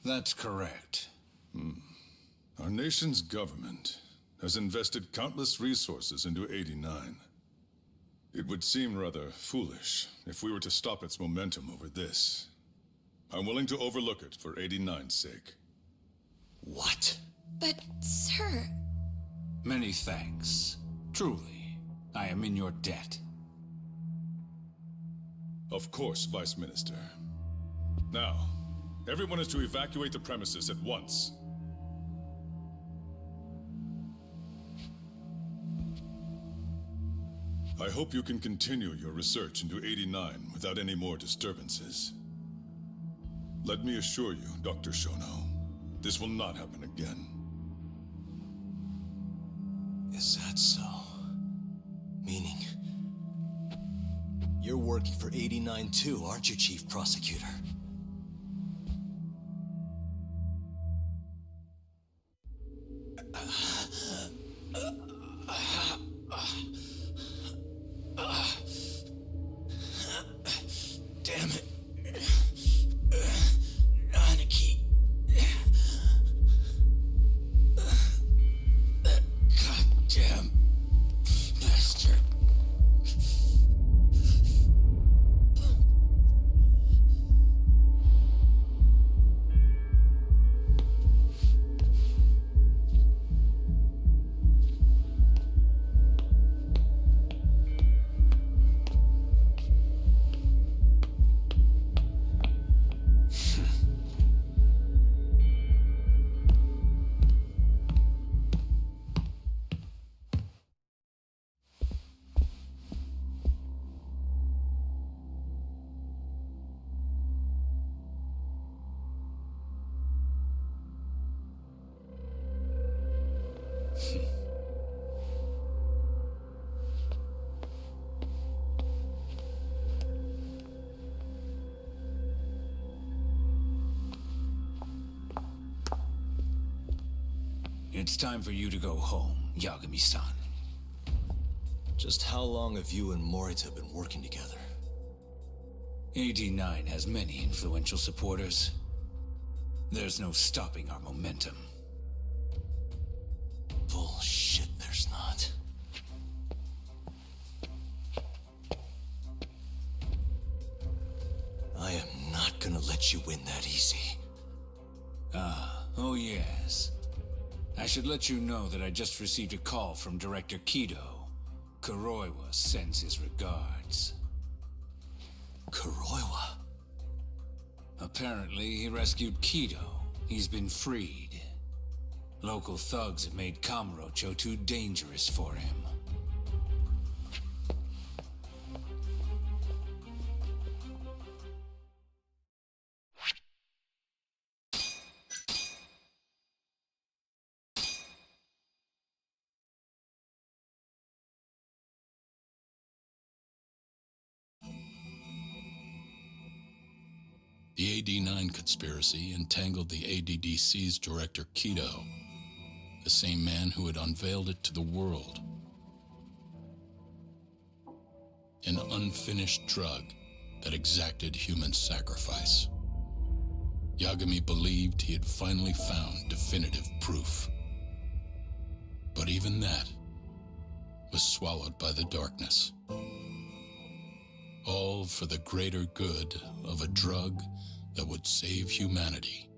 [SPEAKER 11] That's correct.
[SPEAKER 3] Our nation's government has invested countless resources into AD-9. It would seem rather foolish if we were to stop its momentum over this. I'm willing to overlook it for AD-9's sake.
[SPEAKER 1] What?
[SPEAKER 10] But, sir...
[SPEAKER 11] Many thanks. Truly, I am in your debt.
[SPEAKER 3] Of course, Vice Minister. Now, everyone is to evacuate the premises at once. I hope you can continue your research into AD-9 without any more disturbances. Let me assure you, Dr. Shono, this will not happen again.
[SPEAKER 1] Is that so? Meaning, You're working for 89 too, aren't you, Chief Prosecutor?
[SPEAKER 5] Damn it. Anarchy. That goddamn bastard.
[SPEAKER 11] It's time for you to go home, Yagami-san.
[SPEAKER 1] Just how long have you and Morita been working together?
[SPEAKER 11] AD9 has many influential supporters. There's no stopping our momentum.
[SPEAKER 1] Bullshit, there's not. I am not gonna let you win that easy.
[SPEAKER 11] Oh yes. I should let you know that I just received a call from Director Kido. Kuroiwa sends his regards.
[SPEAKER 1] Kuroiwa?
[SPEAKER 11] Apparently, he rescued Kido. He's been freed. Local thugs have made Kamurocho too dangerous for him.
[SPEAKER 5] The AD9 conspiracy entangled the ADDC's director Kido, the same man who had unveiled it to the world. An unfinished drug that exacted human sacrifice. Yagami believed he had finally found definitive proof. But even that was swallowed by the darkness. All for the greater good of a drug that would save humanity.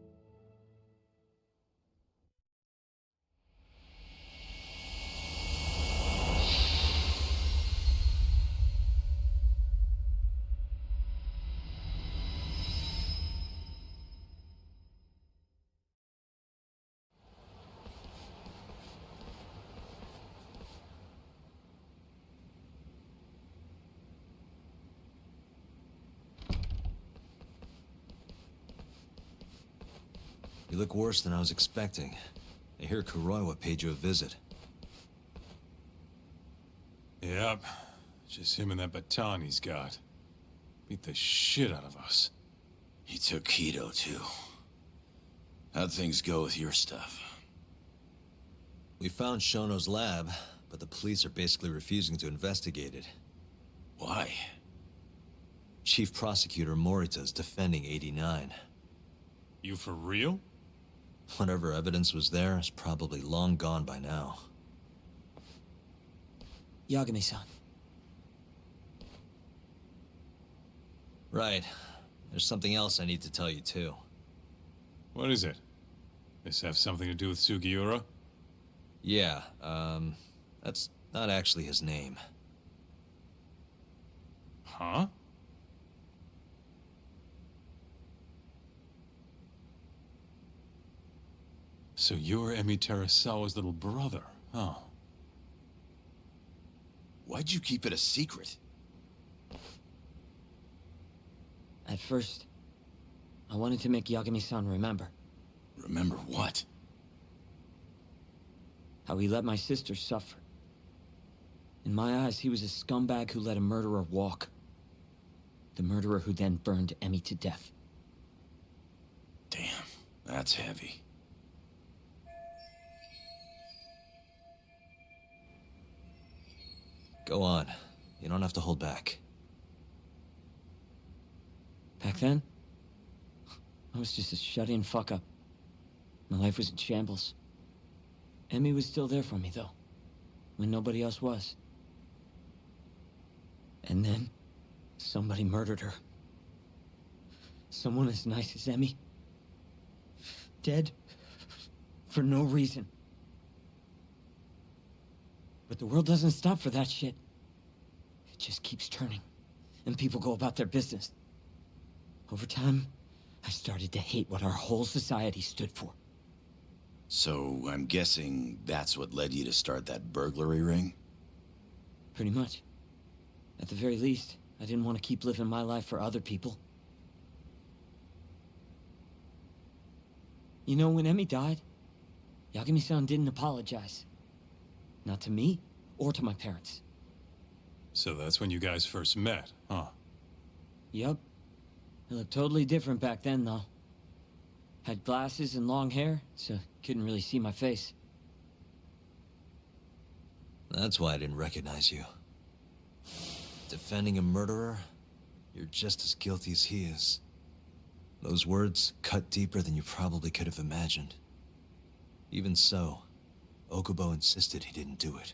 [SPEAKER 1] You look worse than I was expecting. I hear Kuroiwa paid you a visit.
[SPEAKER 12] Yep. Just him and that baton he's got. Beat the shit out of us.
[SPEAKER 6] He took Kido, too. How'd things go with your stuff?
[SPEAKER 1] We found Shono's lab, but the police are basically refusing to investigate it.
[SPEAKER 6] Why?
[SPEAKER 1] Chief Prosecutor Morita is defending 89.
[SPEAKER 12] You for real?
[SPEAKER 1] Whatever evidence was there is probably long gone by now.
[SPEAKER 4] Yagami-san.
[SPEAKER 1] Right. There's something else I need to tell you, too.
[SPEAKER 12] What is it? This have something to do with Sugiura?
[SPEAKER 1] Yeah, that's not actually his name.
[SPEAKER 12] Huh? So you're Emi Terasawa's little brother, huh?
[SPEAKER 6] Why'd you keep it a secret?
[SPEAKER 4] At first, I wanted to make Yagami-san remember.
[SPEAKER 6] Remember what?
[SPEAKER 4] How he let my sister suffer. In my eyes, he was a scumbag who let a murderer walk. The murderer who then burned Emmy to death.
[SPEAKER 6] Damn, that's heavy.
[SPEAKER 1] Go on. You don't have to hold back.
[SPEAKER 4] Back then, I was just a shut-in fuck-up. My life was in shambles. Emmy was still there for me, though, when nobody else was. And then, somebody murdered her. Someone as nice as Emmy. Dead. For no reason. But the world doesn't stop for that shit. It just keeps turning. And people go about their business. Over time, I started to hate what our whole society stood for.
[SPEAKER 6] So, I'm guessing that's what led you to start that burglary ring?
[SPEAKER 4] Pretty much. At the very least, I didn't want to keep living my life for other people. You know, when Emmy died, Yagami-san didn't apologize. Not to me, or to my parents.
[SPEAKER 12] So that's when you guys first met, huh?
[SPEAKER 4] Yup. It looked totally different back then, though. Had glasses and long hair, so couldn't really see my face.
[SPEAKER 1] That's why I didn't recognize you. Defending a murderer, you're just as guilty as he is. Those words cut deeper than you probably could have imagined. Even so, Okubo insisted he didn't do it.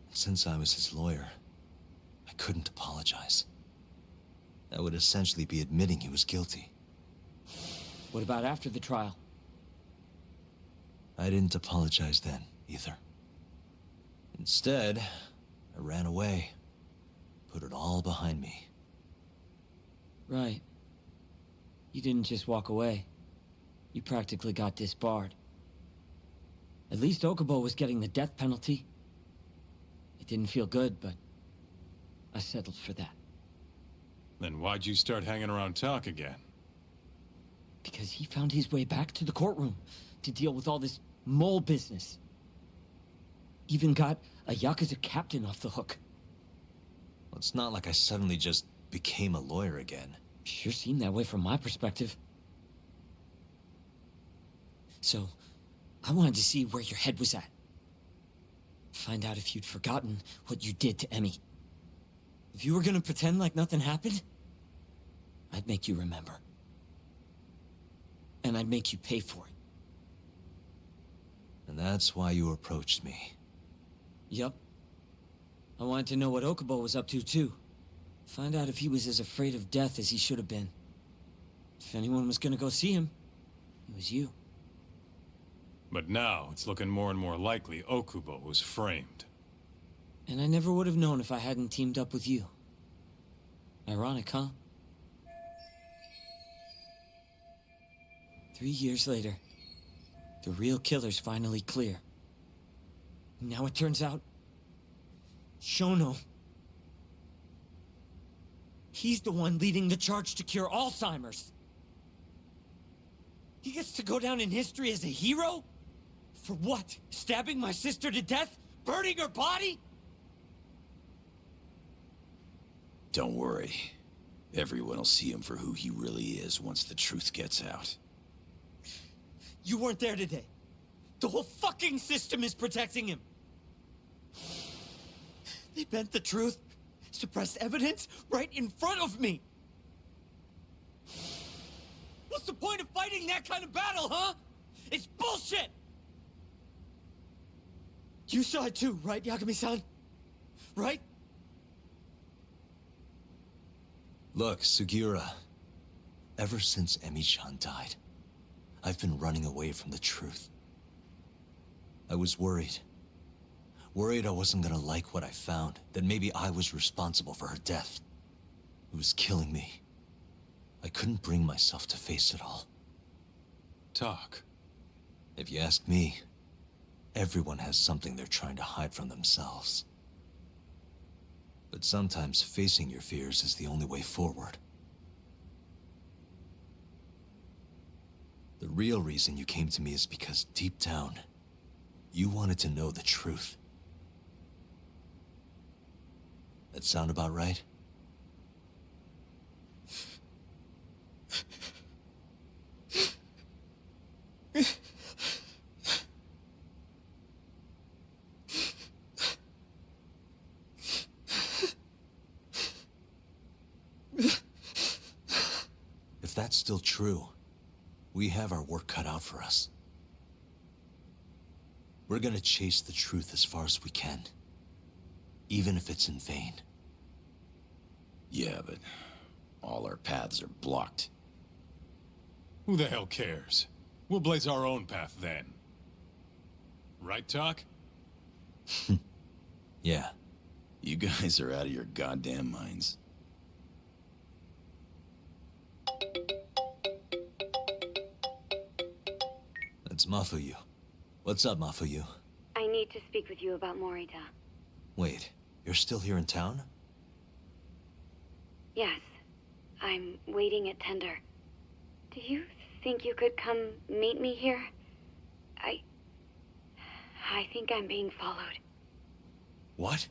[SPEAKER 1] And since I was his lawyer, I couldn't apologize. That would essentially be admitting he was guilty.
[SPEAKER 4] What about after the trial?
[SPEAKER 1] I didn't apologize then, either. Instead, I ran away. Put it all behind me.
[SPEAKER 4] Right. You didn't just walk away. You practically got disbarred. At least Okubo was getting the death penalty. It didn't feel good, but I settled for that.
[SPEAKER 12] Then why'd you start hanging around talk again?
[SPEAKER 4] Because he found his way back to the courtroom to deal with all this mole business. Even got a Yakuza captain off the hook.
[SPEAKER 1] Well, it's not like I suddenly just became a lawyer again.
[SPEAKER 4] Sure seemed that way from my perspective. So, I wanted to see where your head was at. Find out if you'd forgotten what you did to Emmy. If you were gonna pretend like nothing happened, I'd make you remember. And I'd make you pay for it.
[SPEAKER 1] And that's why you approached me.
[SPEAKER 4] Yup. I wanted to know what Okubo was up to, too. Find out if he was as afraid of death as he should have been. If anyone was gonna go see him, it was you.
[SPEAKER 12] But now, it's looking more and more likely Okubo was framed.
[SPEAKER 4] And I never would have known if I hadn't teamed up with you. Ironic, huh? 3 years later, the real killer's finally clear. Now it turns out, Shono, he's the one leading the charge to cure Alzheimer's. He gets to go down in history as a hero? For what? Stabbing my sister to death? Burning her body?
[SPEAKER 6] Don't worry. Everyone will see him for who he really is once the truth gets out.
[SPEAKER 4] You weren't there today. The whole fucking system is protecting him. They bent the truth, suppressed evidence right in front of me. What's the point of fighting that kind of battle, huh? It's bullshit! You saw it too, right, Yagami-san? Right?
[SPEAKER 1] Look, Sugiura. Ever since Emmy-chan died, I've been running away from the truth. I was worried. Worried I wasn't gonna like what I found, that maybe I was responsible for her death. It was killing me. I couldn't bring myself to face it all.
[SPEAKER 12] Talk.
[SPEAKER 1] If you ask me, everyone has something they're trying to hide from themselves. But sometimes facing your fears is the only way forward. The real reason you came to me is because deep down, you wanted to know the truth. That sound about right? If that's still true, we have our work cut out for us. We're gonna chase the truth as far as we can, even if it's in vain.
[SPEAKER 6] Yeah, but all our paths are blocked.
[SPEAKER 12] Who the hell cares? We'll blaze our own path then. Right, Talk?
[SPEAKER 1] Yeah.
[SPEAKER 6] You guys are out of your goddamn minds.
[SPEAKER 1] That's Mafuyu. What's up, Mafuyu?
[SPEAKER 13] I need to speak with you about Morita.
[SPEAKER 1] Wait, you're still here in town?
[SPEAKER 13] Yes. I'm waiting at Tender. Do you think you could come meet me here? I think I'm being followed.
[SPEAKER 1] What?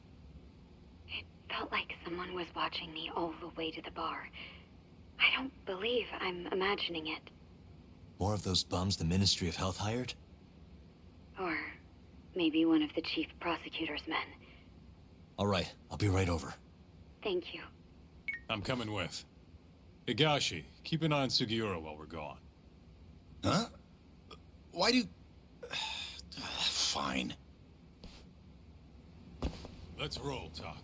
[SPEAKER 13] It felt like someone was watching me all the way to the bar. I don't believe I'm imagining it.
[SPEAKER 1] More of those bums the Ministry of Health hired?
[SPEAKER 13] Or maybe one of the chief prosecutor's men.
[SPEAKER 1] All right, I'll be right over.
[SPEAKER 13] Thank you.
[SPEAKER 12] I'm coming with. Higashi, keep an eye on Sugiura while we're gone.
[SPEAKER 6] Huh? Why do... Fine.
[SPEAKER 12] Let's roll, Talk.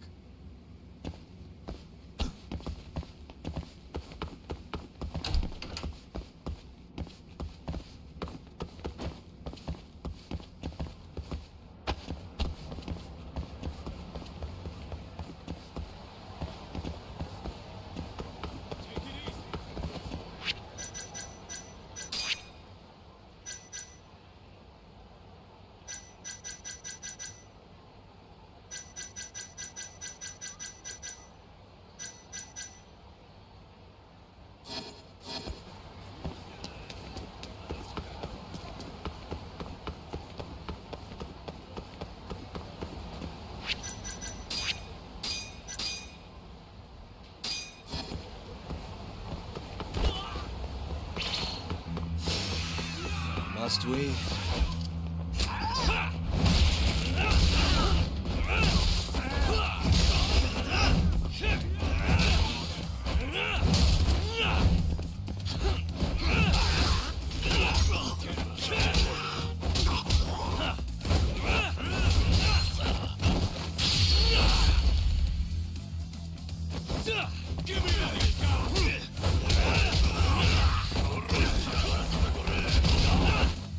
[SPEAKER 1] Must we?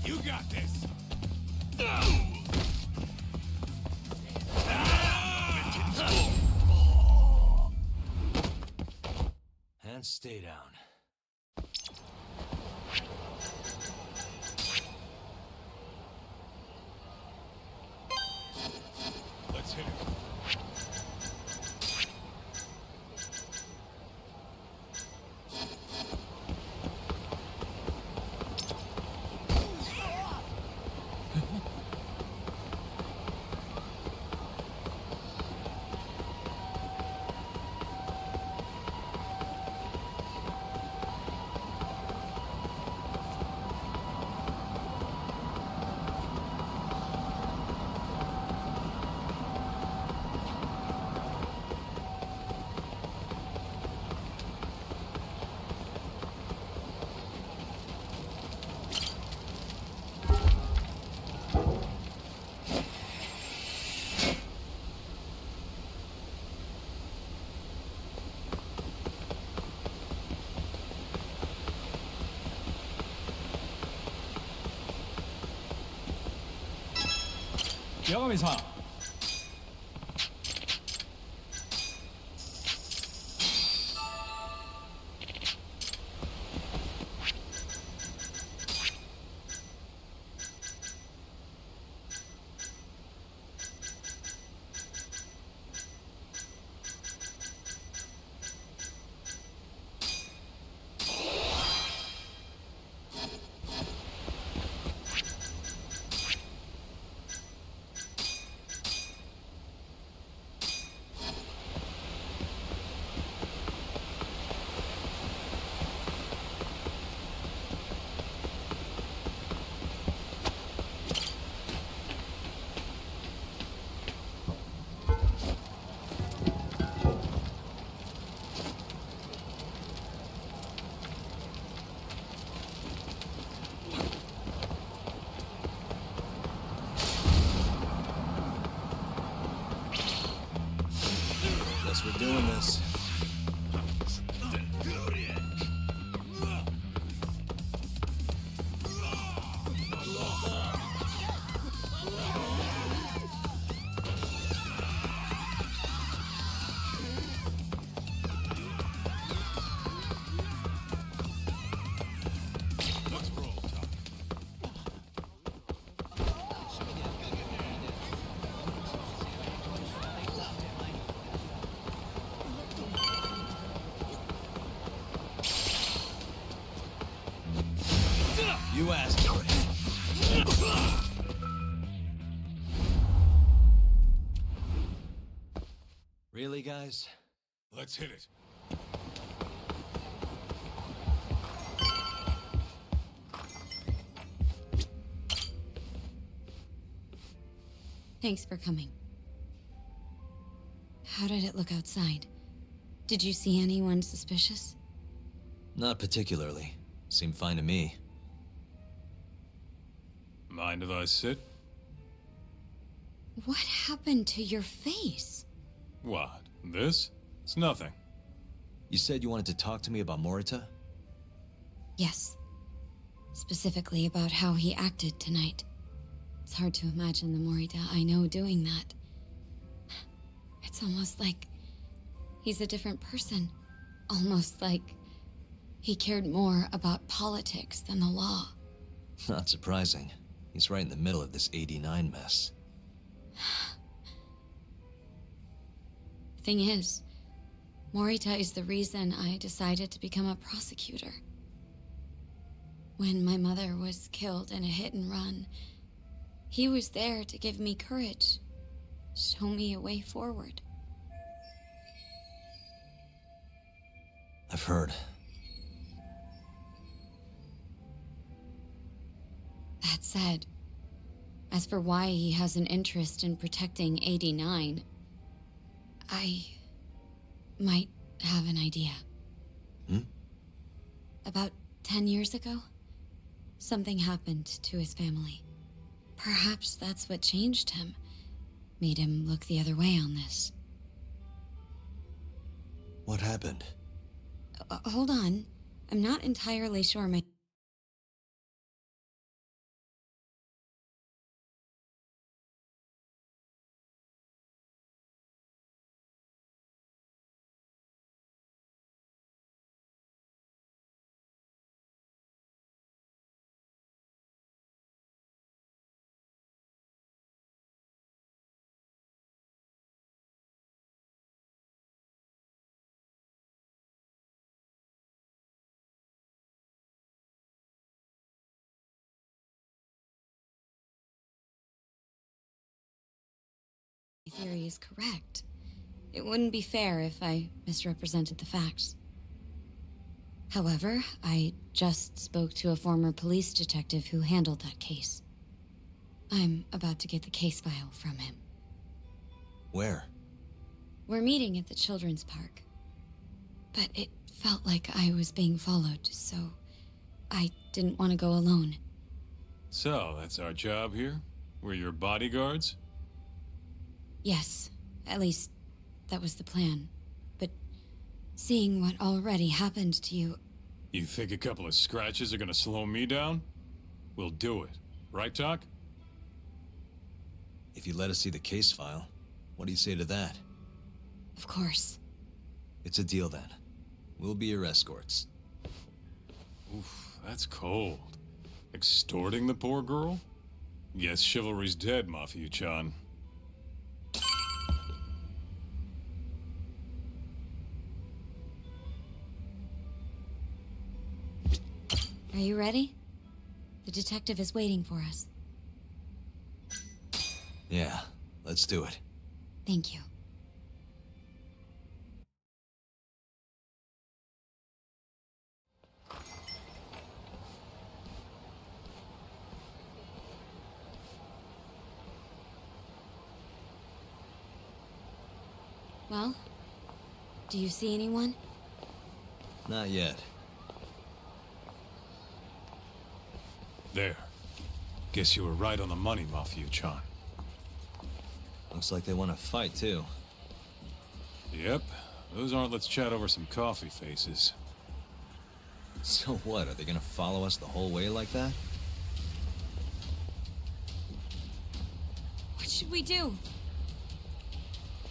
[SPEAKER 12] You got this!
[SPEAKER 1] And stay down.
[SPEAKER 12] Let's hit it.
[SPEAKER 14] Yagami-san.
[SPEAKER 1] Guess we're doing this. You asked for it. Really, guys?
[SPEAKER 12] Let's hit it.
[SPEAKER 10] Thanks for coming. How did it look outside? Did you see anyone suspicious?
[SPEAKER 1] Not particularly. Seemed fine to me.
[SPEAKER 12] Mind if I sit?
[SPEAKER 10] What happened to your face?
[SPEAKER 12] What? This? It's nothing.
[SPEAKER 1] You said you wanted to talk to me about Morita?
[SPEAKER 10] Yes. Specifically about how he acted tonight. It's hard to imagine the Morita I know doing that. It's almost like he's a different person. Almost like he cared more about politics than the law.
[SPEAKER 1] Not surprising. He's right in the middle of this 89 mess.
[SPEAKER 10] Thing is, Morita is the reason I decided to become a prosecutor. When my mother was killed in a hit and run, he was there to give me courage, show me a way forward.
[SPEAKER 1] I've heard.
[SPEAKER 10] That said, as for why he has an interest in protecting 89, I might have an idea. About 10 years ago, something happened to his family. Perhaps that's what changed him, made him look the other way on this.
[SPEAKER 1] What happened?
[SPEAKER 10] Hold on. I'm not entirely sure my... theory is correct. It wouldn't be fair if I misrepresented the facts. However, I just spoke to a former police detective who handled that case. I'm about to get the case file from him.
[SPEAKER 1] Where?
[SPEAKER 10] We're meeting at the children's park. But it felt like I was being followed, so I didn't want to go alone.
[SPEAKER 12] So, that's our job here? We're your bodyguards?
[SPEAKER 10] Yes, at least that was the plan. But seeing what already happened to you...
[SPEAKER 12] You think a couple of scratches are gonna slow me down? We'll do it. Right, Doc?
[SPEAKER 1] If you let us see the case file, what do you say to that?
[SPEAKER 10] Of course.
[SPEAKER 1] It's a deal then. We'll be your escorts.
[SPEAKER 12] Oof, that's cold. Extorting the poor girl? Guess chivalry's dead, Mafia-chan.
[SPEAKER 10] Are you ready? The detective is waiting for us.
[SPEAKER 1] Yeah, let's do it.
[SPEAKER 10] Thank you. Well, do you see anyone?
[SPEAKER 1] Not yet.
[SPEAKER 12] There. Guess you were right on the money, Mafia-chan.
[SPEAKER 1] Looks like they want to fight, too.
[SPEAKER 12] Yep. Those aren't let's chat over some coffee faces.
[SPEAKER 1] So what, are they gonna follow us the whole way like that?
[SPEAKER 10] What should we do?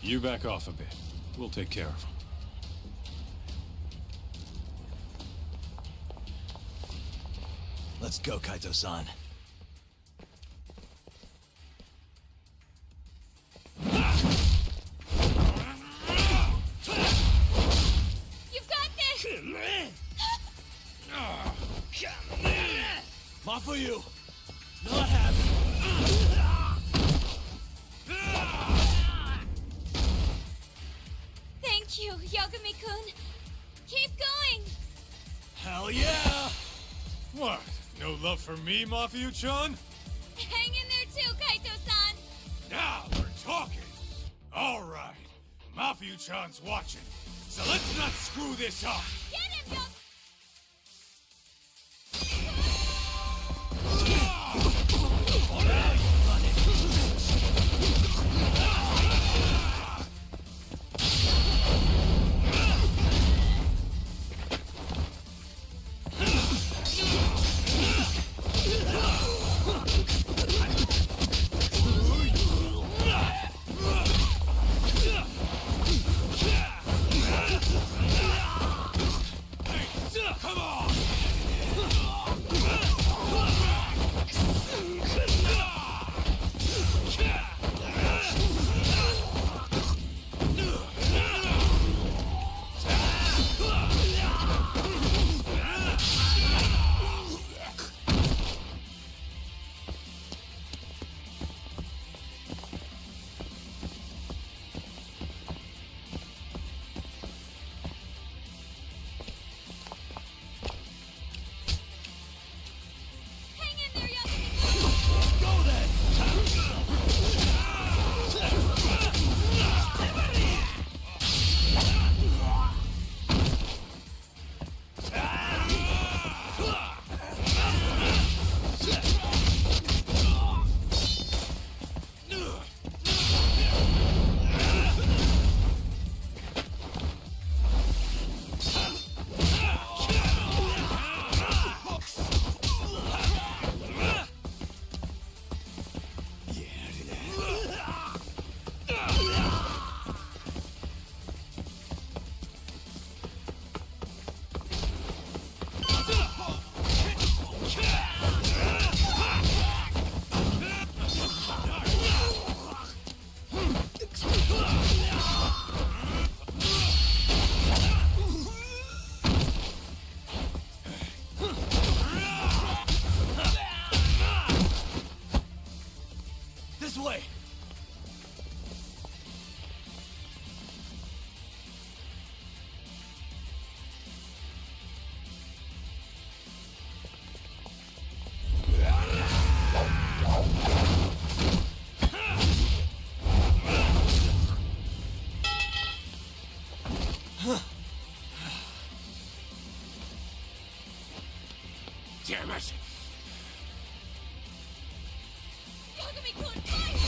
[SPEAKER 12] You back off a bit. We'll take care of them.
[SPEAKER 1] Let's go, Kaito-san.
[SPEAKER 10] You've got this!
[SPEAKER 1] Mafuyu! Not happy!
[SPEAKER 10] Thank you, Yagami-kun. Keep going!
[SPEAKER 1] Hell yeah!
[SPEAKER 12] What? No love for me, Mafuyu-chan?
[SPEAKER 10] Hang in there too, Kaito-san!
[SPEAKER 12] Now we're talking! Alright, Mafuyu-chan's watching, so let's not screw this up!
[SPEAKER 10] Get him, Yag...
[SPEAKER 12] Come on!
[SPEAKER 10] Hang in there, Yagami-kun!
[SPEAKER 1] Go then! This way!
[SPEAKER 12] Damn it!
[SPEAKER 10] Yagami-kun, fight!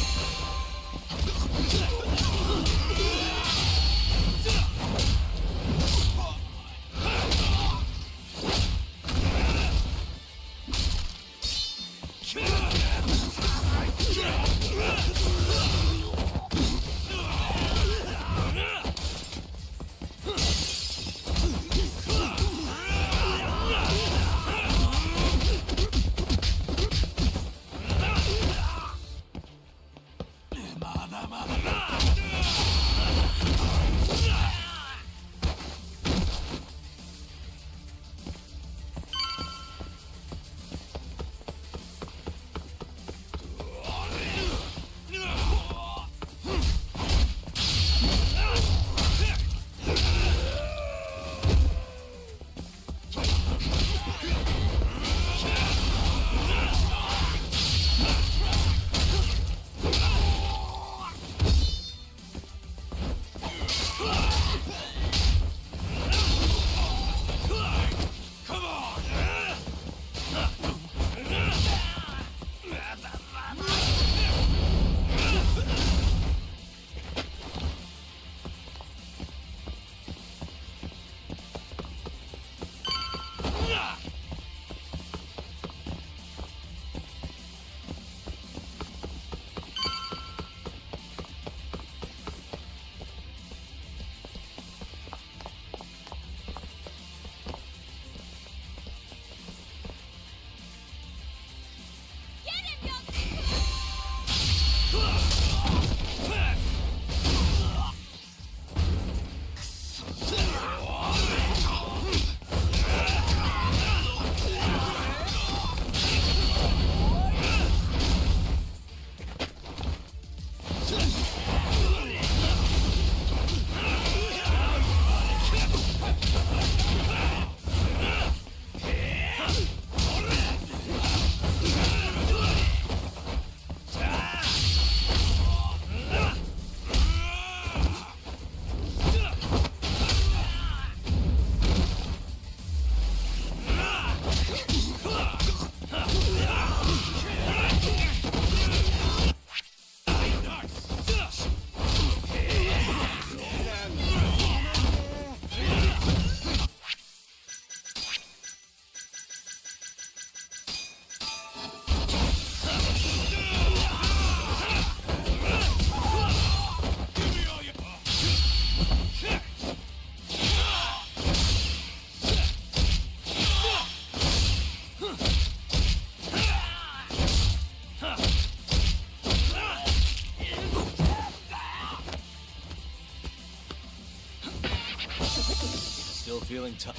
[SPEAKER 1] Still feeling tough.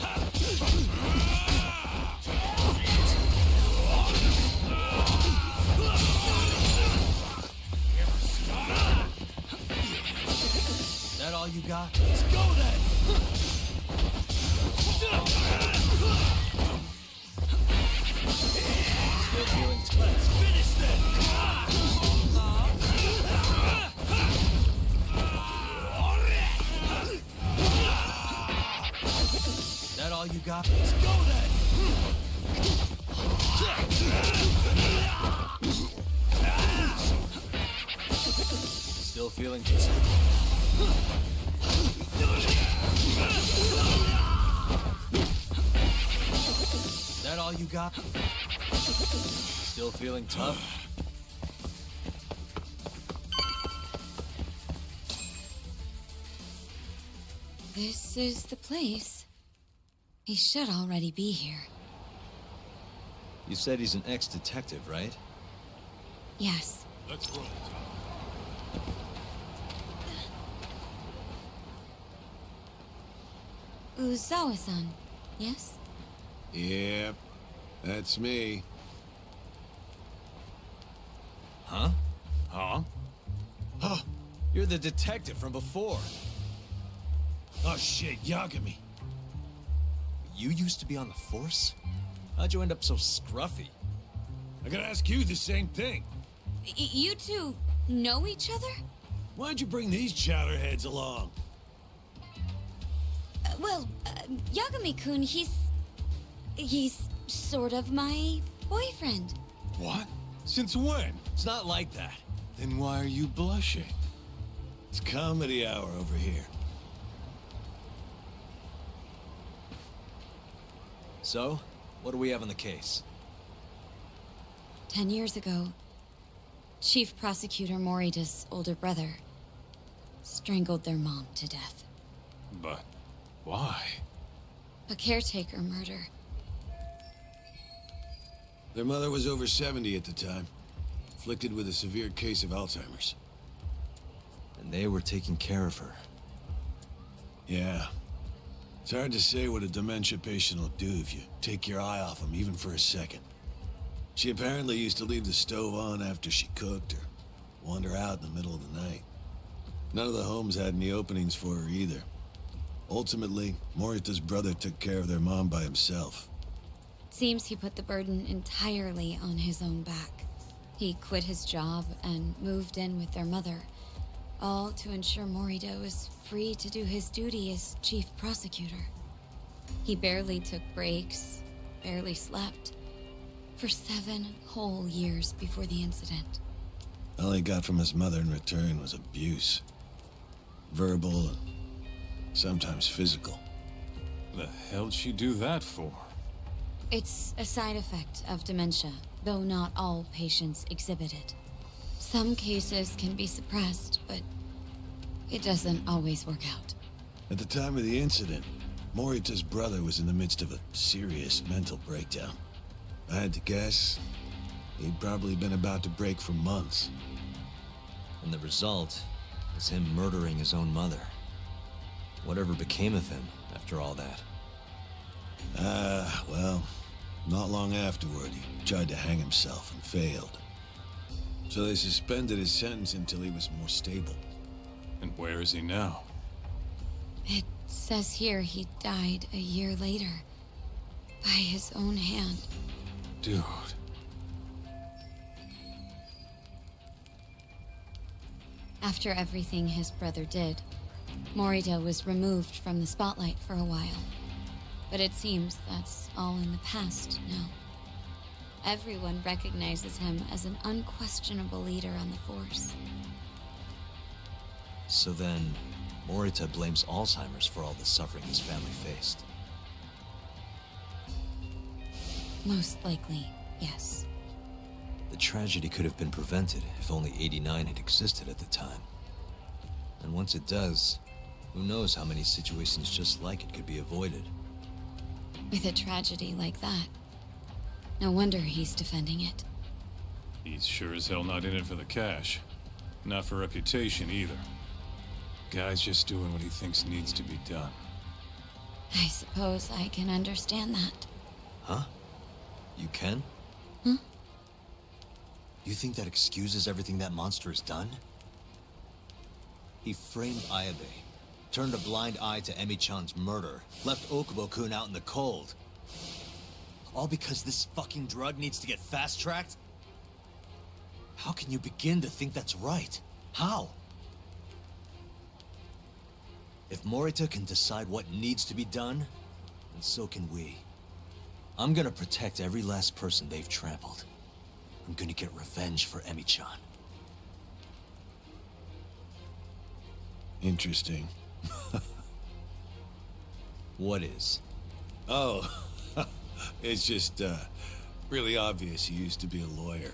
[SPEAKER 1] That all you got? Let's go then! Still feeling tough. Let's finish this! That all you got? Let's go then! Still feeling just. That all you got? Still feeling tough?
[SPEAKER 10] This is the place. He should already be here.
[SPEAKER 1] You said he's an ex-detective, right?
[SPEAKER 10] Yes.
[SPEAKER 12] Let's roll, Tom.
[SPEAKER 10] Uzawa-san, yes?
[SPEAKER 14] Yep, that's me.
[SPEAKER 1] Huh?
[SPEAKER 12] Huh?
[SPEAKER 1] Huh? You're the detective from before.
[SPEAKER 14] Oh shit, Yagami.
[SPEAKER 1] You used to be on the force? How'd you end up so scruffy?
[SPEAKER 14] I gotta ask you the same thing.
[SPEAKER 10] You two know each other?
[SPEAKER 14] Why'd you bring these chowderheads along?
[SPEAKER 10] Yagami-kun, he's sort of my boyfriend.
[SPEAKER 12] What? Since when?
[SPEAKER 1] It's not like that.
[SPEAKER 12] Then why are you blushing?
[SPEAKER 14] It's comedy hour over here.
[SPEAKER 1] So, what do we have on the case?
[SPEAKER 10] 10 years ago, Chief Prosecutor Morita's older brother strangled their mom to death.
[SPEAKER 12] But why?
[SPEAKER 10] A caretaker murder.
[SPEAKER 14] Their mother was over 70 at the time, afflicted with a severe case of Alzheimer's.
[SPEAKER 1] And they were taking care of her.
[SPEAKER 14] Yeah. It's hard to say what a dementia patient will do if you take your eye off them, even for a second. She apparently used to leave the stove on after she cooked, or wander out in the middle of the night. None of the homes had any openings for her either. Ultimately, Morita's brother took care of their mom by himself.
[SPEAKER 10] Seems he put the burden entirely on his own back. He quit his job and moved in with their mother, all to ensure Morita was free to do his duty as chief prosecutor. He barely took breaks, barely slept, for 7 whole years before the incident.
[SPEAKER 14] All he got from his mother in return was abuse. Verbal and sometimes physical.
[SPEAKER 12] The hell'd she do that for?
[SPEAKER 10] It's a side effect of dementia, though not all patients exhibit it. Some cases can be suppressed, but it doesn't always work out.
[SPEAKER 14] At the time of the incident, Morita's brother was in the midst of a serious mental breakdown. I had to guess, he'd probably been about to break for months.
[SPEAKER 1] And the result is him murdering his own mother. Whatever became of him after all that?
[SPEAKER 14] Well, not long afterward, he tried to hang himself and failed. So they suspended his sentence until he was more stable.
[SPEAKER 12] And where is he now?
[SPEAKER 10] It says here he died a year later, by his own hand.
[SPEAKER 12] Dude.
[SPEAKER 10] After everything his brother did, Morita was removed from the spotlight for a while. But it seems that's all in the past now. Everyone recognizes him as an unquestionable leader on the force.
[SPEAKER 1] So then, Morita blames Alzheimer's for all the suffering his family faced.
[SPEAKER 10] Most likely, yes.
[SPEAKER 1] The tragedy could have been prevented if only 89 had existed at the time. And once it does, who knows how many situations just like it could be avoided.
[SPEAKER 10] With a tragedy like that, no wonder he's defending it.
[SPEAKER 12] He's sure as hell not in it for the cash. Not for reputation, either. Guy's just doing what he thinks needs to be done.
[SPEAKER 10] I suppose I can understand that.
[SPEAKER 1] Huh? You can?
[SPEAKER 10] Hmm?
[SPEAKER 1] You think that excuses everything that monster has done? He framed Ayabe, turned a blind eye to Emi-chan's murder, left Okubo-kun out in the cold. All because this fucking drug needs to get fast-tracked? How can you begin to think that's right? How? If Morita can decide what needs to be done, then so can we. I'm gonna protect every last person they've trampled. I'm gonna get revenge for Emi-chan.
[SPEAKER 14] Interesting.
[SPEAKER 1] What is?
[SPEAKER 14] Oh, it's just, really obvious you used to be a lawyer.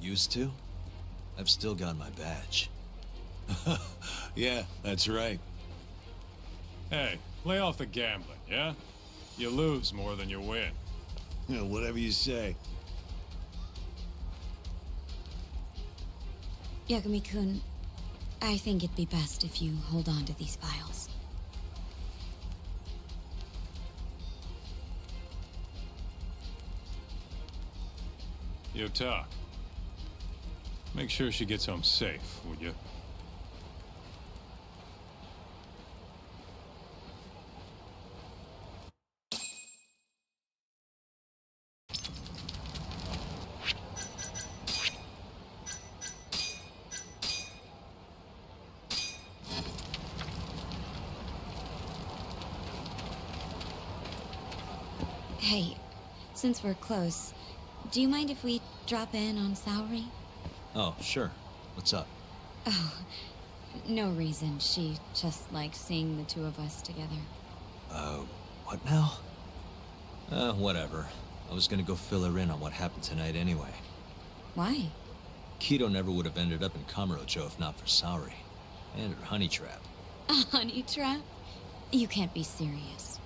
[SPEAKER 1] Used to? I've still got my badge.
[SPEAKER 14] Yeah, that's right.
[SPEAKER 12] Hey, lay off the gambling, yeah? You lose more than you win.
[SPEAKER 14] You know, whatever you say.
[SPEAKER 10] Yagami-kun, I think it'd be best if you hold on to these files.
[SPEAKER 12] Yota. Make sure she gets home safe, would you?
[SPEAKER 10] Hey, since we're close, do you mind if we drop in on Saori?
[SPEAKER 1] Oh, sure. What's up?
[SPEAKER 10] Oh, no reason. She just likes seeing the two of us together.
[SPEAKER 1] What now? Whatever. I was gonna go fill her in on what happened tonight anyway.
[SPEAKER 10] Why?
[SPEAKER 1] Kido never would have ended up in Kamurocho if not for Saori. And her honey trap.
[SPEAKER 10] A honey trap? You can't be serious.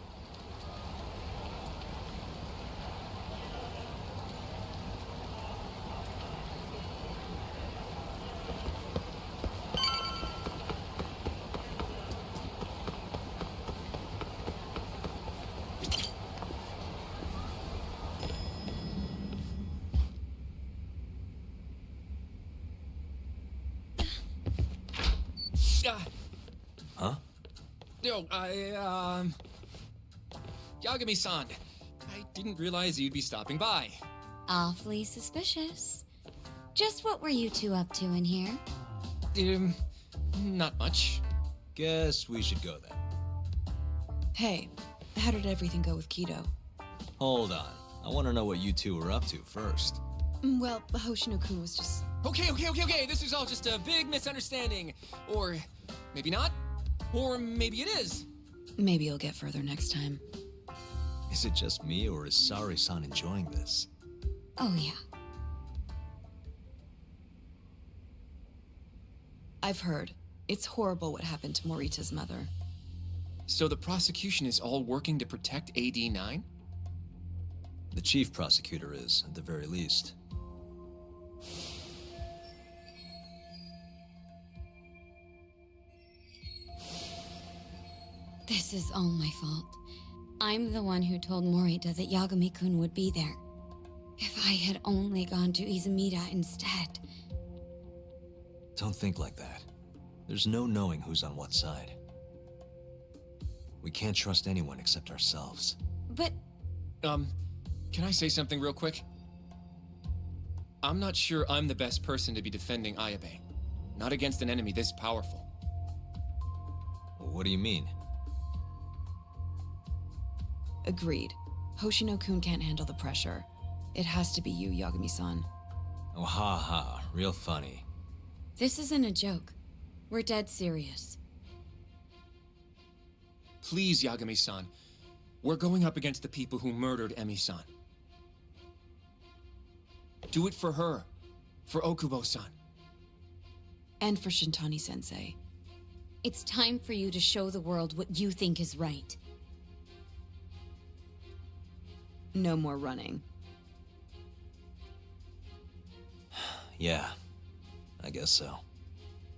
[SPEAKER 1] Huh?
[SPEAKER 15] Yo, Yagami-san. I didn't realize you'd be stopping by.
[SPEAKER 10] Awfully suspicious. Just what were you two up to in here?
[SPEAKER 15] Not much.
[SPEAKER 1] Guess we should go then.
[SPEAKER 16] Hey, how did everything go with Kido?
[SPEAKER 1] Hold on. I want to know what you two were up to first.
[SPEAKER 16] Well, Hoshino-kun was just...
[SPEAKER 15] Okay. This is all just a big misunderstanding. Or maybe not. Or maybe it is.
[SPEAKER 16] Maybe you'll get further next time.
[SPEAKER 1] Is it just me, or is Saori-san enjoying this?
[SPEAKER 10] Oh, yeah.
[SPEAKER 16] I've heard. It's horrible what happened to Morita's mother.
[SPEAKER 15] So the prosecution is all working to protect AD-9?
[SPEAKER 1] The chief prosecutor is, at the very least.
[SPEAKER 10] This is all my fault. I'm the one who told Morita that Yagami-kun would be there. If I had only gone to Izumida instead.
[SPEAKER 1] Don't think like that. There's no knowing who's on what side. We can't trust anyone except ourselves.
[SPEAKER 10] But...
[SPEAKER 15] Can I say something real quick? I'm not sure I'm the best person to be defending Ayabe. Not against an enemy this powerful.
[SPEAKER 1] What do you mean?
[SPEAKER 16] Agreed. Hoshino-kun can't handle the pressure. It has to be you, Yagami-san.
[SPEAKER 1] Oh, ha ha. Real funny.
[SPEAKER 10] This isn't a joke. We're dead serious.
[SPEAKER 15] Please, Yagami-san. We're going up against the people who murdered Emi-san. Do it for her. For Okubo-san.
[SPEAKER 16] And for Shintani-sensei.
[SPEAKER 10] It's time for you to show the world what you think is right.
[SPEAKER 16] No more running.
[SPEAKER 1] Yeah, I guess so.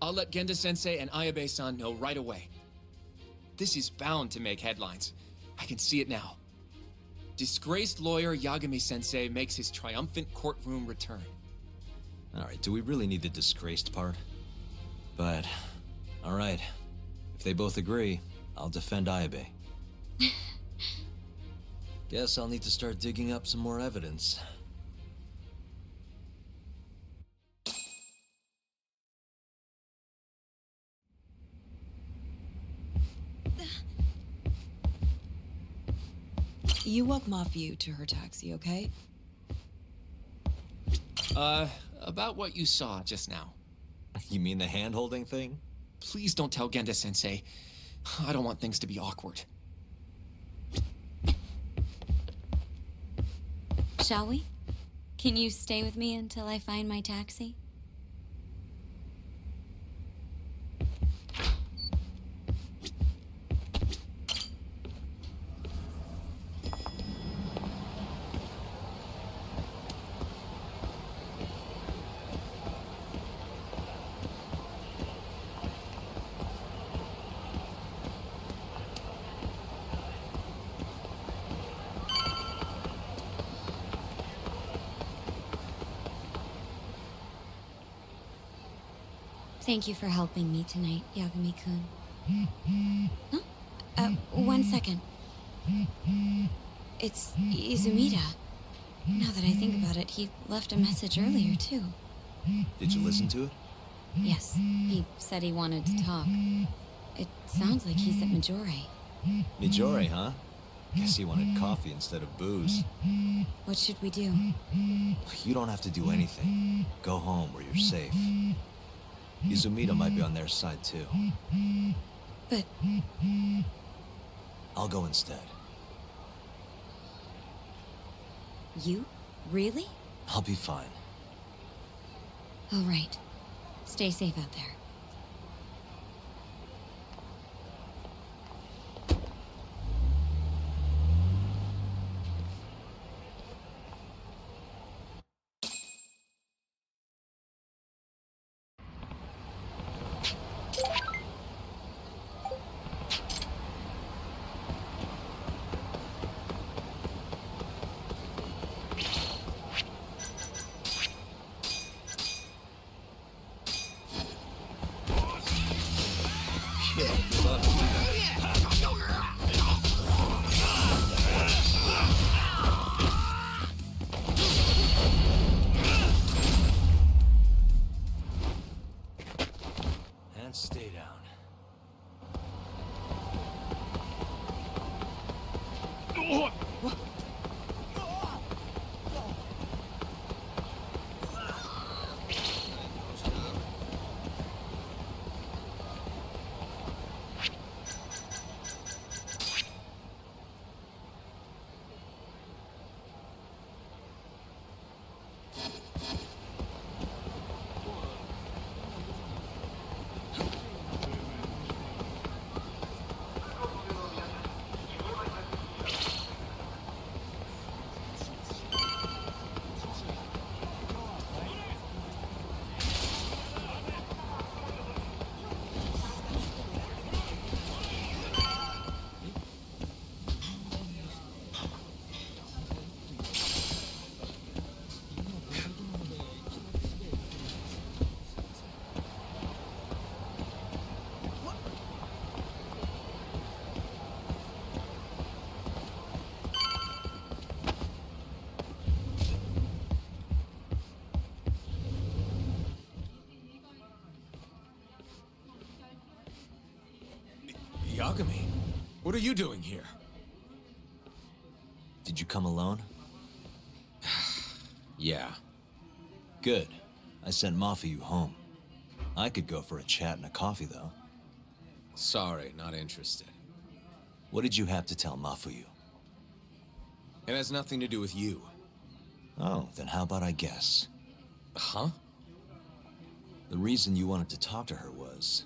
[SPEAKER 15] I'll let Genda-sensei and Ayabe-san know right away. This is bound to make headlines. I can see it now. Disgraced lawyer Yagami-sensei makes his triumphant courtroom return.
[SPEAKER 1] Alright, do we really need the disgraced part? But, alright. If they both agree, I'll defend Ayabe. Guess I'll need to start digging up some more evidence.
[SPEAKER 16] You walk Mafiu to her taxi, okay?
[SPEAKER 15] About what you saw just now.
[SPEAKER 1] You mean the hand-holding thing?
[SPEAKER 15] Please don't tell Genda-sensei. I don't want things to be awkward.
[SPEAKER 10] Shall we? Can you stay with me until I find my taxi? Thank you for helping me tonight, Yagami-kun. Huh? One second. It's Izumida. Now that I think about it, he left a message earlier, too.
[SPEAKER 1] Did you listen to it?
[SPEAKER 10] Yes, he said he wanted to talk. It sounds like he's at Majore.
[SPEAKER 1] Mijori, huh? Guess he wanted coffee instead of booze.
[SPEAKER 10] What should we do?
[SPEAKER 1] You don't have to do anything. Go home where you're safe. Izumida might be on their side, too.
[SPEAKER 10] But...
[SPEAKER 1] I'll go instead.
[SPEAKER 10] You? Really?
[SPEAKER 1] I'll be fine.
[SPEAKER 10] All right. Stay safe out there.
[SPEAKER 1] And stay down.
[SPEAKER 5] Yagami, what are you doing here?
[SPEAKER 1] Did you come alone?
[SPEAKER 5] Yeah.
[SPEAKER 1] Good. I sent Mafiu home. I could go for a chat and a coffee, though.
[SPEAKER 5] Sorry, not interested.
[SPEAKER 1] What did you have to tell Mafuyu?
[SPEAKER 5] It has nothing to do with you.
[SPEAKER 1] Oh, then how about I guess?
[SPEAKER 5] Huh?
[SPEAKER 1] The reason you wanted to talk to her was...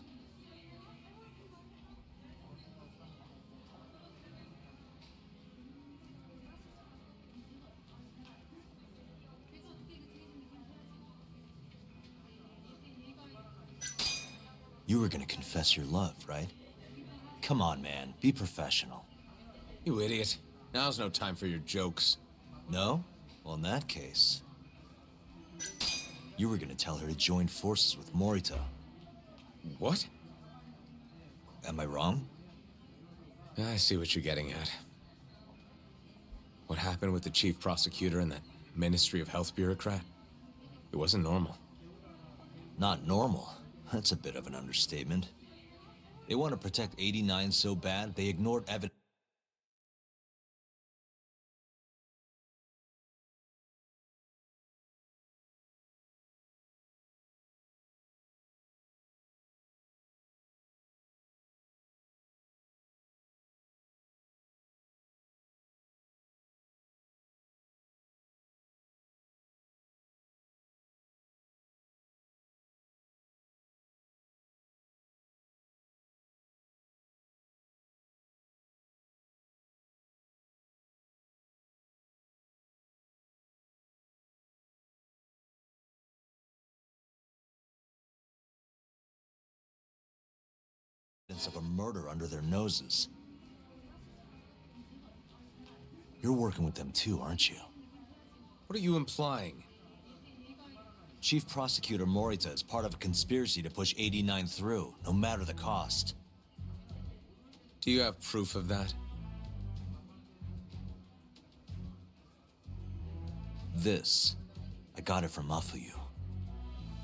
[SPEAKER 1] You were gonna confess your love, right? Come on, man. Be professional.
[SPEAKER 17] You idiot. Now's no time for your jokes.
[SPEAKER 1] No? Well, in that case... You were gonna tell her to join forces with Morita.
[SPEAKER 17] What?
[SPEAKER 1] Am I wrong?
[SPEAKER 17] I see what you're getting at. What happened with the chief prosecutor and that Ministry of Health bureaucrat? It wasn't normal.
[SPEAKER 1] Not normal. That's a bit of an understatement. They want to protect 89 so bad, they ignored evidence of a murder under their noses. You're working with them too, aren't you?
[SPEAKER 17] What are you implying?
[SPEAKER 1] Chief Prosecutor Morita is part of a conspiracy to push 89 through, no matter the cost.
[SPEAKER 17] Do you have proof of that?
[SPEAKER 1] This. I got it from Mafuyu.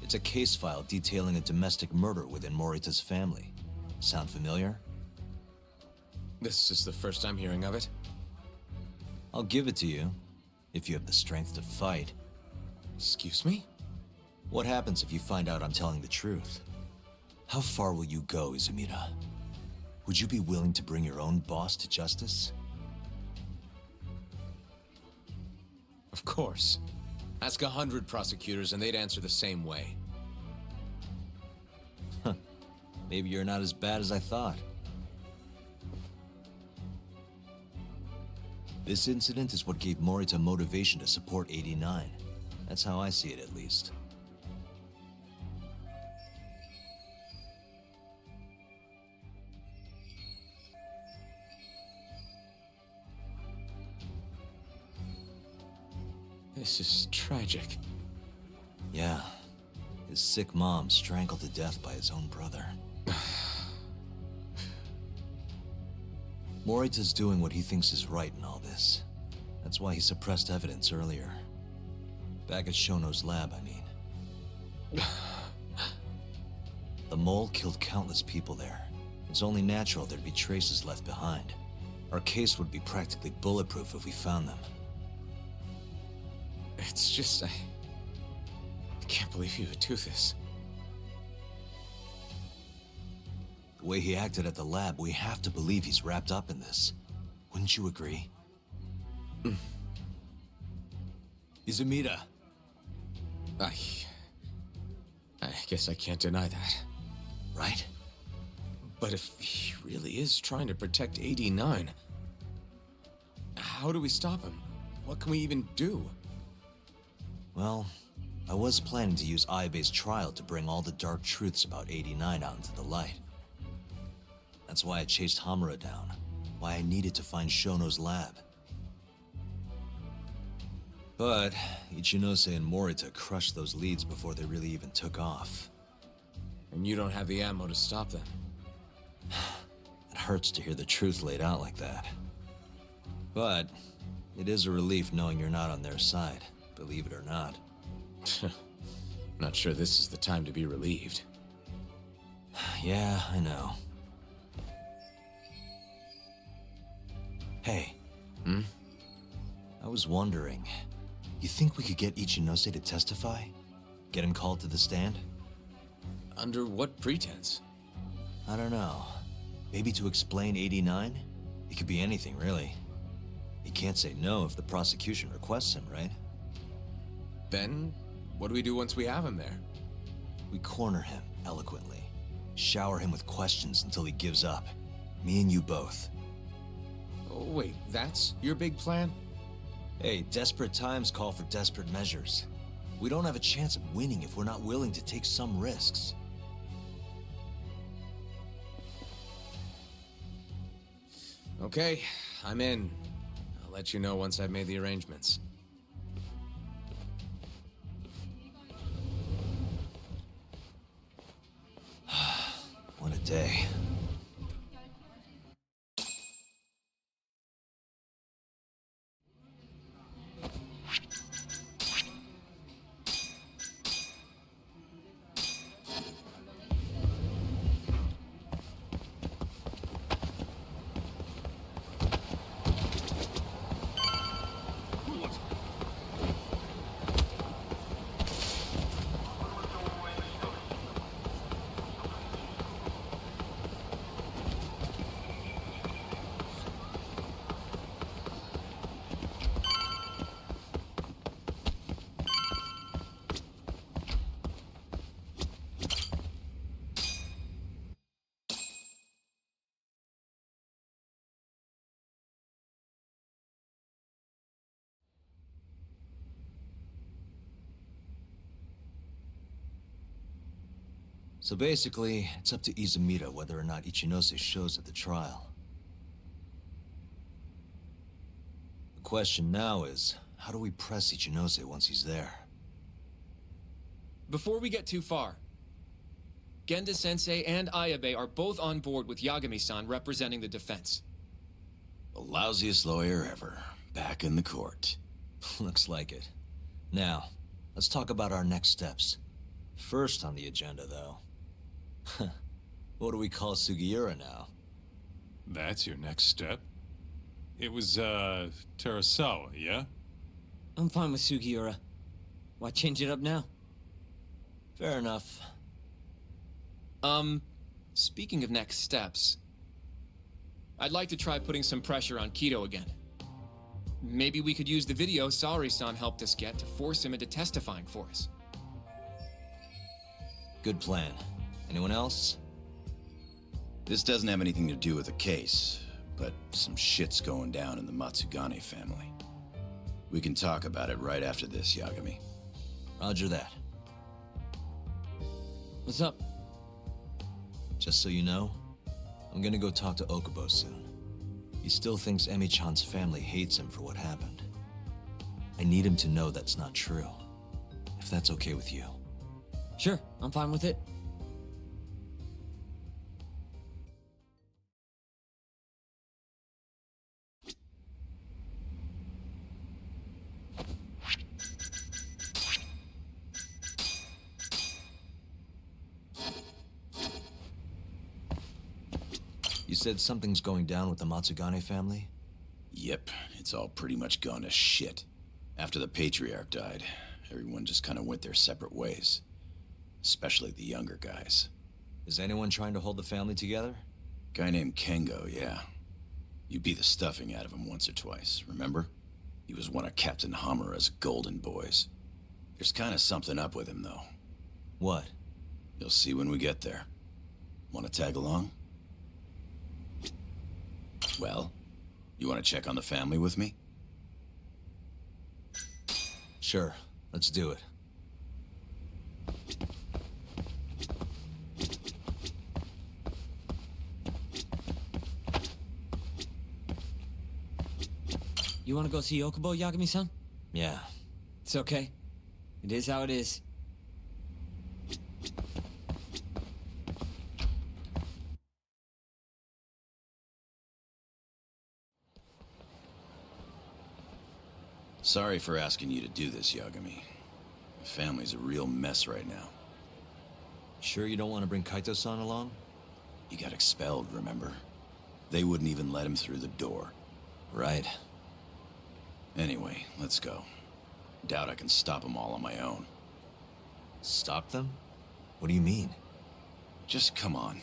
[SPEAKER 1] It's a case file detailing a domestic murder within Morita's family. Sound familiar?
[SPEAKER 17] This is the first I'm hearing of it.
[SPEAKER 1] I'll give it to you, if you have the strength to fight.
[SPEAKER 17] Excuse me?
[SPEAKER 1] What happens if you find out I'm telling the truth? How far will you go, Izumida? Would you be willing to bring your own boss to justice?
[SPEAKER 17] Of course. Ask 100 prosecutors and they'd answer the same way.
[SPEAKER 1] Maybe you're not as bad as I thought. This incident is what gave Morita motivation to support 89. That's how I see it, at least.
[SPEAKER 17] This is tragic.
[SPEAKER 1] Yeah. His sick mom strangled to death by his own brother. Morita's doing what he thinks is right in all this. That's why he suppressed evidence earlier. Back at Shono's lab, I mean. The mole killed countless people there. It's only natural there'd be traces left behind. Our case would be practically bulletproof if we found them.
[SPEAKER 17] It's just, I can't believe you would do this.
[SPEAKER 1] The way he acted at the lab, we have to believe he's wrapped up in this. Wouldn't you agree? Izumida.
[SPEAKER 17] I guess I can't deny that.
[SPEAKER 1] Right?
[SPEAKER 17] But if he really is trying to protect 89, how do we stop him? What can we even do?
[SPEAKER 1] Well, I was planning to use Ayabe's trial to bring all the dark truths about 89 out into the light. That's why I chased Hamura down, why I needed to find Shono's lab. But Ichinose and Morita crushed those leads before they really even took off.
[SPEAKER 17] And you don't have the ammo to stop them.
[SPEAKER 1] It hurts to hear the truth laid out like that. But it is a relief knowing you're not on their side, believe it or not.
[SPEAKER 17] Not sure this is the time to be relieved.
[SPEAKER 1] Yeah, I know. Hey. I was wondering, you think we could get Ichinose to testify? Get him called to the stand?
[SPEAKER 17] Under what pretense?
[SPEAKER 1] I don't know. Maybe to explain 89? It could be anything, really. He can't say no if the prosecution requests him, right?
[SPEAKER 17] Then, what do we do once we have him there?
[SPEAKER 1] We corner him, eloquently. Shower him with questions until he gives up. Me and you both.
[SPEAKER 17] Oh, wait, that's your big plan?
[SPEAKER 1] Hey, desperate times call for desperate measures. We don't have a chance of winning if we're not willing to take some risks.
[SPEAKER 17] Okay, I'm in. I'll let you know once I've made the arrangements.
[SPEAKER 1] What a day. So basically, it's up to Izumida whether or not Ichinose shows at the trial. The question now is, how do we press Ichinose once he's there?
[SPEAKER 15] Before we get too far, Genda-sensei and Ayabe are both on board with Yagami-san representing the defense.
[SPEAKER 6] The lousiest lawyer ever, back in the court.
[SPEAKER 1] Looks like it. Now, let's talk about our next steps. First on the agenda, though. What do we call Sugiura now?
[SPEAKER 12] That's your next step? It was, Terasawa, yeah?
[SPEAKER 4] I'm fine with Sugiura. Why change it up now?
[SPEAKER 1] Fair enough.
[SPEAKER 15] Speaking of next steps, I'd like to try putting some pressure on Kido again. Maybe we could use the video Saori-san helped us get to force him into testifying for us.
[SPEAKER 1] Good plan. Anyone else?
[SPEAKER 6] This doesn't have anything to do with the case, but some shit's going down in the Matsugane family. We can talk about it right after this, Yagami.
[SPEAKER 1] Roger that.
[SPEAKER 4] What's up?
[SPEAKER 1] Just so you know, I'm gonna go talk to Okubo soon. He still thinks Emi-chan's family hates him for what happened. I need him to know that's not true. If that's okay with you.
[SPEAKER 4] Sure, I'm fine with it.
[SPEAKER 1] You said something's going down with the Matsugane family?
[SPEAKER 6] Yep, it's all pretty much gone to shit. After the Patriarch died, everyone just kind of went their separate ways. Especially the younger guys.
[SPEAKER 1] Is anyone trying to hold the family together?
[SPEAKER 6] Guy named Kengo, yeah. You beat the stuffing out of him once or twice, remember? He was one of Captain Hamura's golden boys. There's kind of something up with him, though.
[SPEAKER 1] What?
[SPEAKER 6] You'll see when we get there. Want to tag along? Well, you want to check on the family with me?
[SPEAKER 1] Sure, let's do it.
[SPEAKER 4] You want to go see Okubo, Yagami-san?
[SPEAKER 1] Yeah.
[SPEAKER 4] It's okay. It is how it is.
[SPEAKER 6] Sorry for asking you to do this, Yagami. The family's a real mess right now.
[SPEAKER 1] Sure you don't want to bring Kaito-san along?
[SPEAKER 6] He got expelled, remember? They wouldn't even let him through the door.
[SPEAKER 1] Right.
[SPEAKER 6] Anyway, let's go. Doubt I can stop them all on my own.
[SPEAKER 1] Stop them? What do you mean?
[SPEAKER 6] Just come on.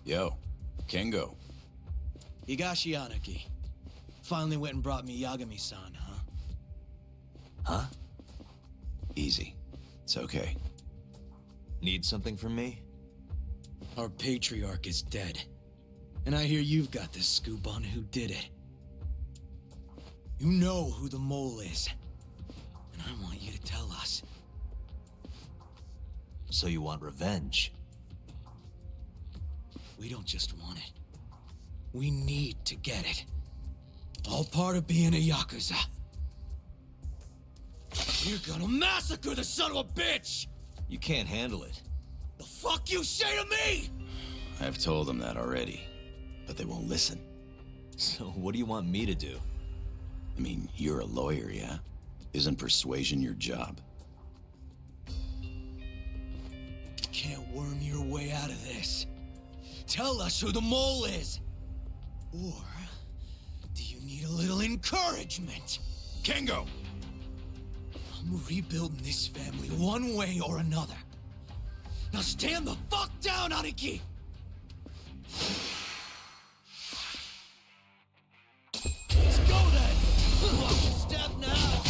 [SPEAKER 6] Yo, Kengo.
[SPEAKER 14] Higashi Anaki. Finally went and brought me Yagami-san, huh?
[SPEAKER 1] Huh?
[SPEAKER 6] Easy. It's okay.
[SPEAKER 1] Need something from me?
[SPEAKER 14] Our patriarch is dead. And I hear you've got the scoop on who did it. You know who the mole is. And I want you to tell us.
[SPEAKER 1] So you want revenge?
[SPEAKER 14] We don't just want it. We need to get it. All part of being a Yakuza. You're gonna massacre the son of a bitch!
[SPEAKER 1] You can't handle it.
[SPEAKER 14] The fuck you say to me?!
[SPEAKER 6] I've told them that already, but they won't listen.
[SPEAKER 1] So what do you want me to do?
[SPEAKER 6] I mean, you're a lawyer, yeah? Isn't persuasion your job?
[SPEAKER 14] Can't worm your way out of this. Tell us who the mole is! Or do you need a little encouragement?
[SPEAKER 6] Kengo!
[SPEAKER 14] I'm rebuilding this family one way or another. Now stand the fuck down, Aniki! Let's go then! Watch your step now!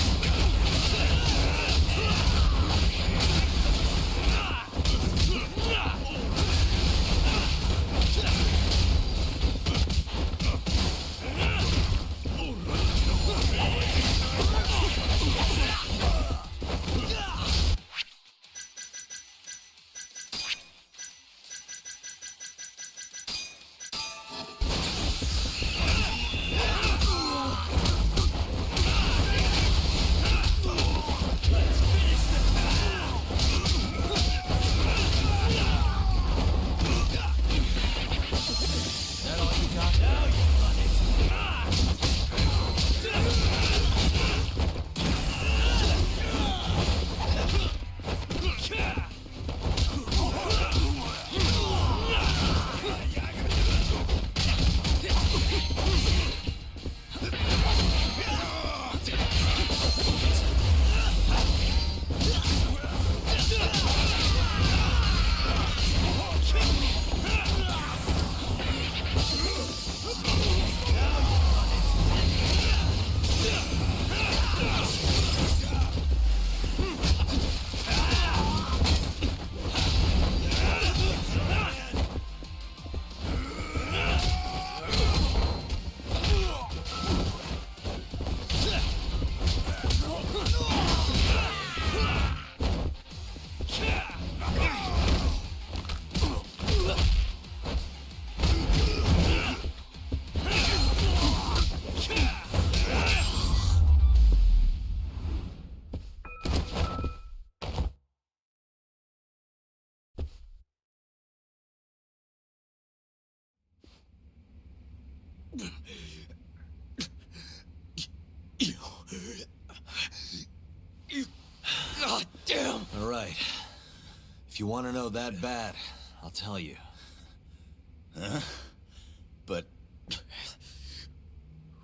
[SPEAKER 14] God damn!
[SPEAKER 1] All right. If you want to know that bad, I'll tell you.
[SPEAKER 6] Huh? But...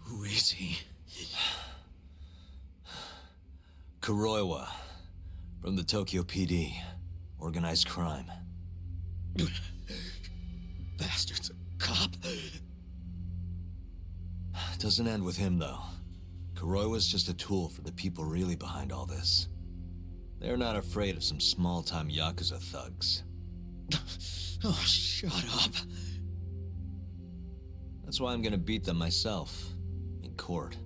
[SPEAKER 14] Who is he?
[SPEAKER 1] Kuroiwa, from the Tokyo PD. Organized crime.
[SPEAKER 14] Bastard's a cop.
[SPEAKER 1] Doesn't end with him, though. Kuroiwa's just a tool for the people really behind all this. They're not afraid of some small-time Yakuza thugs.
[SPEAKER 14] Oh, shut up.
[SPEAKER 1] That's why I'm gonna beat them myself. In court.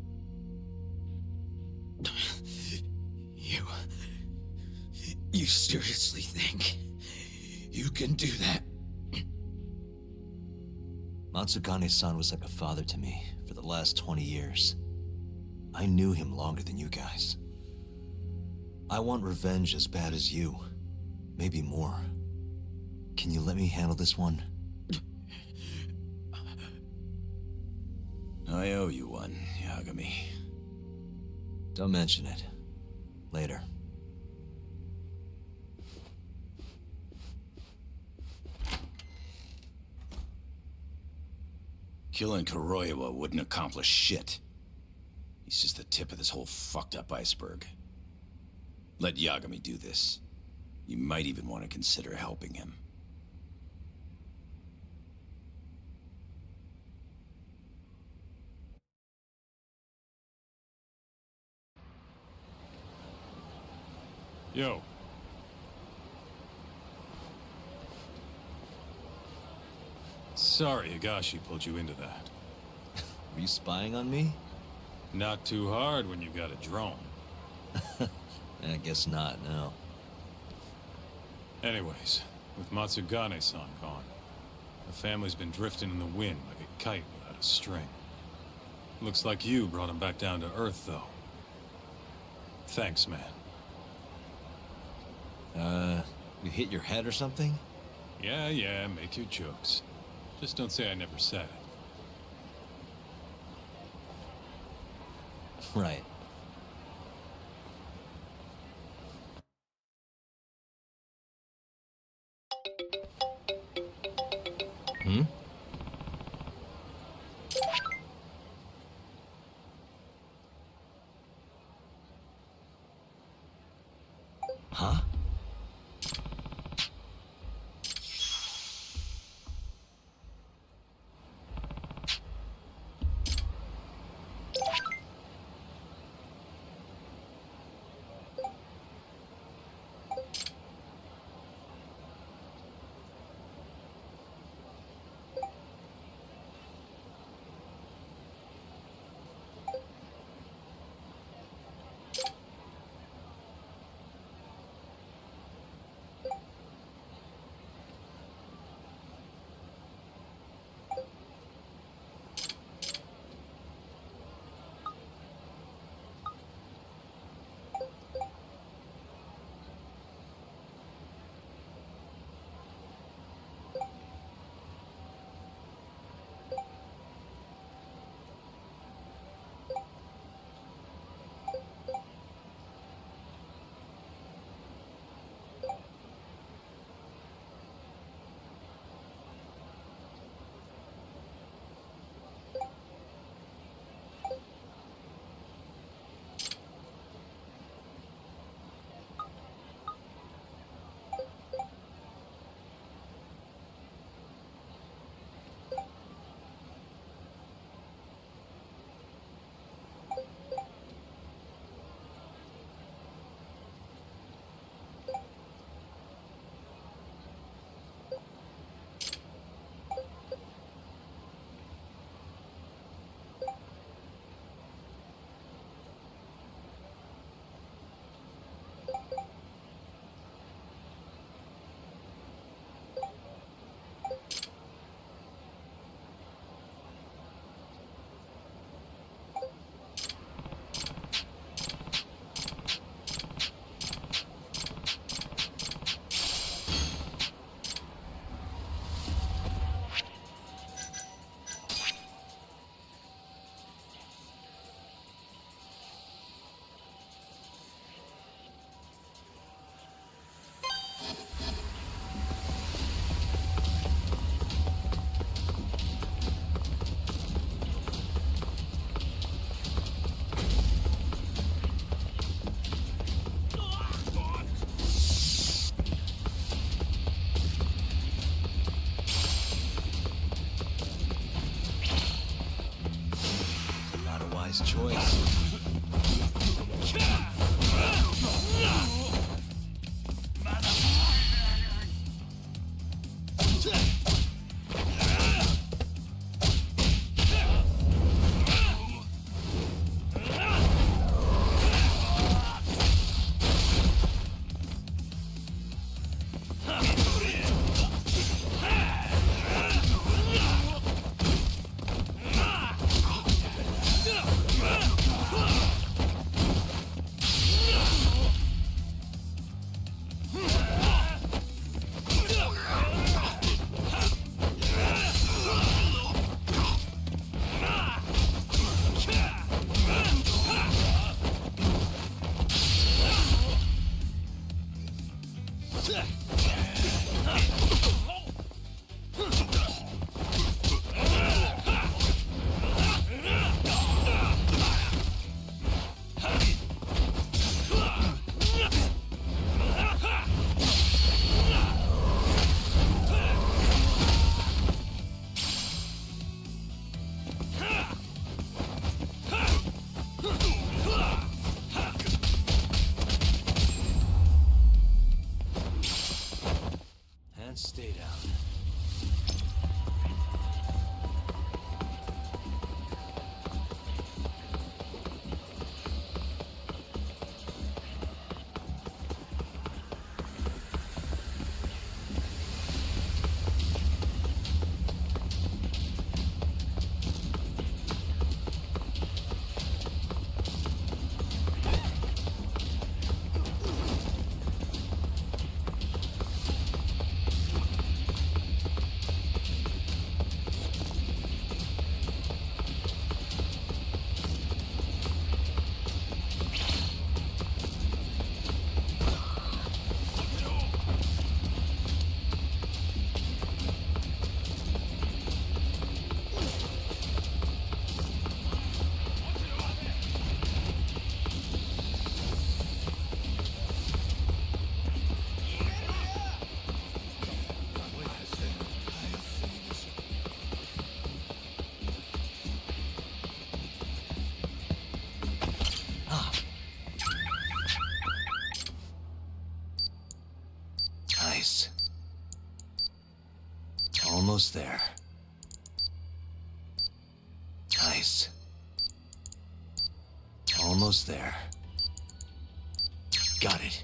[SPEAKER 14] You seriously think you can do that?
[SPEAKER 1] Matsukane-san was like a father to me for the last 20 years. I knew him longer than you guys. I want revenge as bad as you. Maybe more. Can you let me handle this one?
[SPEAKER 6] I owe you one, Yagami.
[SPEAKER 1] Don't mention it. Later.
[SPEAKER 6] Killing Kuroiwa wouldn't accomplish shit. He's just the tip of this whole fucked up iceberg. Let Yagami do this. You might even want to consider helping him.
[SPEAKER 12] Yo. Sorry Higashi pulled you into that.
[SPEAKER 1] Were you spying on me?
[SPEAKER 12] Not too hard when you got a drone.
[SPEAKER 1] I guess not, no.
[SPEAKER 12] Anyways, with Matsugane-san gone, the family's been drifting in the wind like a kite without a string. Looks like you brought him back down to Earth, though. Thanks, man.
[SPEAKER 1] You hit your head or something?
[SPEAKER 12] Yeah, make your jokes. Just don't say I never said it.
[SPEAKER 1] Right. Hmm? Huh? Choice.
[SPEAKER 14] down, stay down.
[SPEAKER 1] Nice. Almost there. Nice. Almost there. Got it.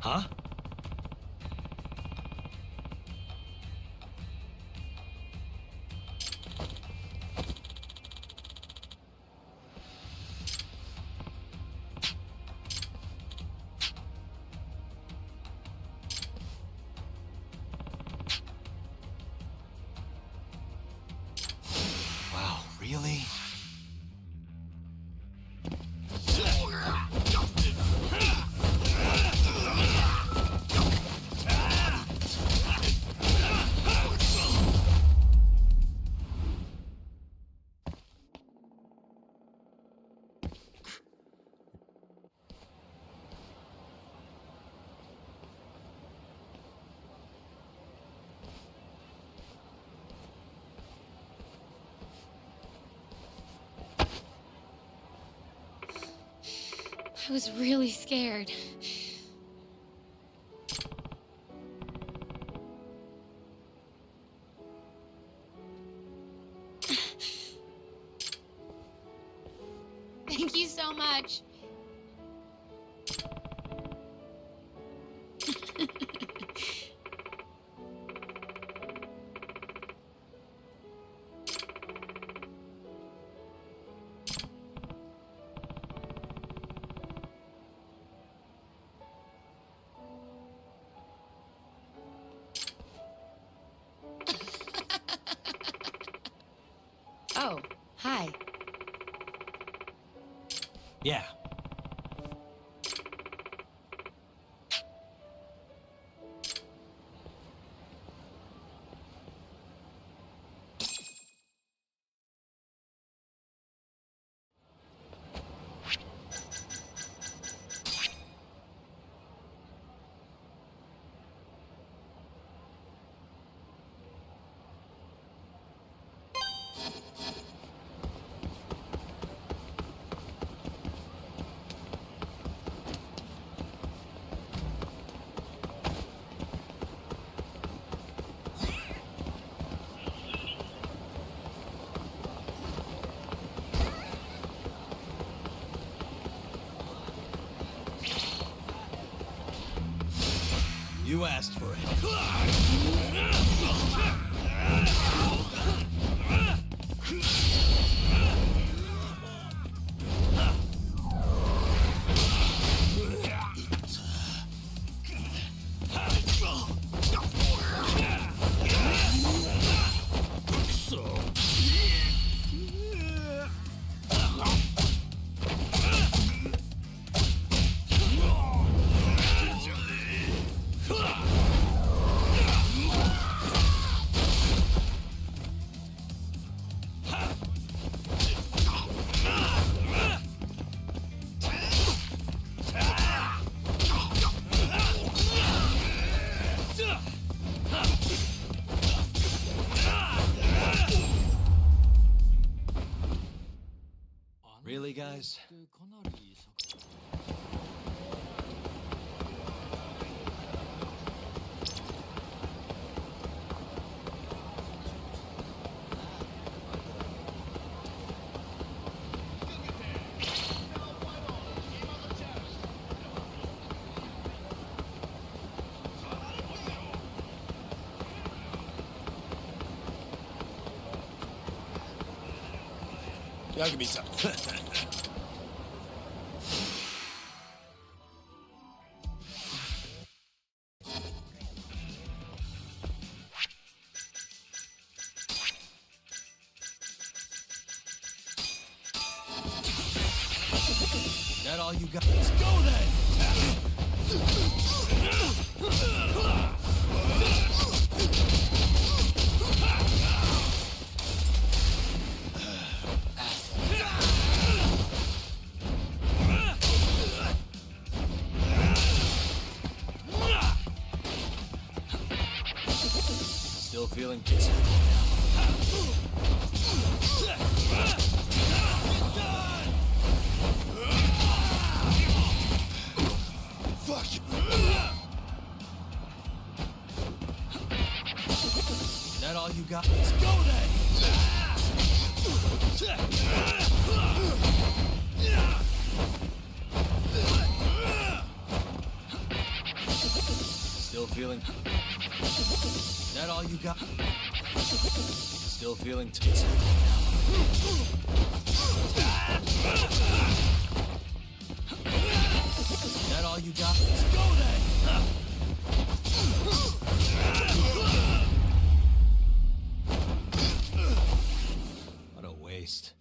[SPEAKER 1] Huh? Wow, really?
[SPEAKER 10] I was really scared. Thank you so much.
[SPEAKER 16] Oh, hi.
[SPEAKER 1] Yeah. You asked for it. Really, guys?
[SPEAKER 5] Yagami-san.
[SPEAKER 1] That all you got? Let's go then! Still feeling pissed.
[SPEAKER 5] Fuck you!
[SPEAKER 1] That all you got? Let's go then! Still feeling. That all you got? Still feeling tipsy. That all you got? Let's go then! What a waste.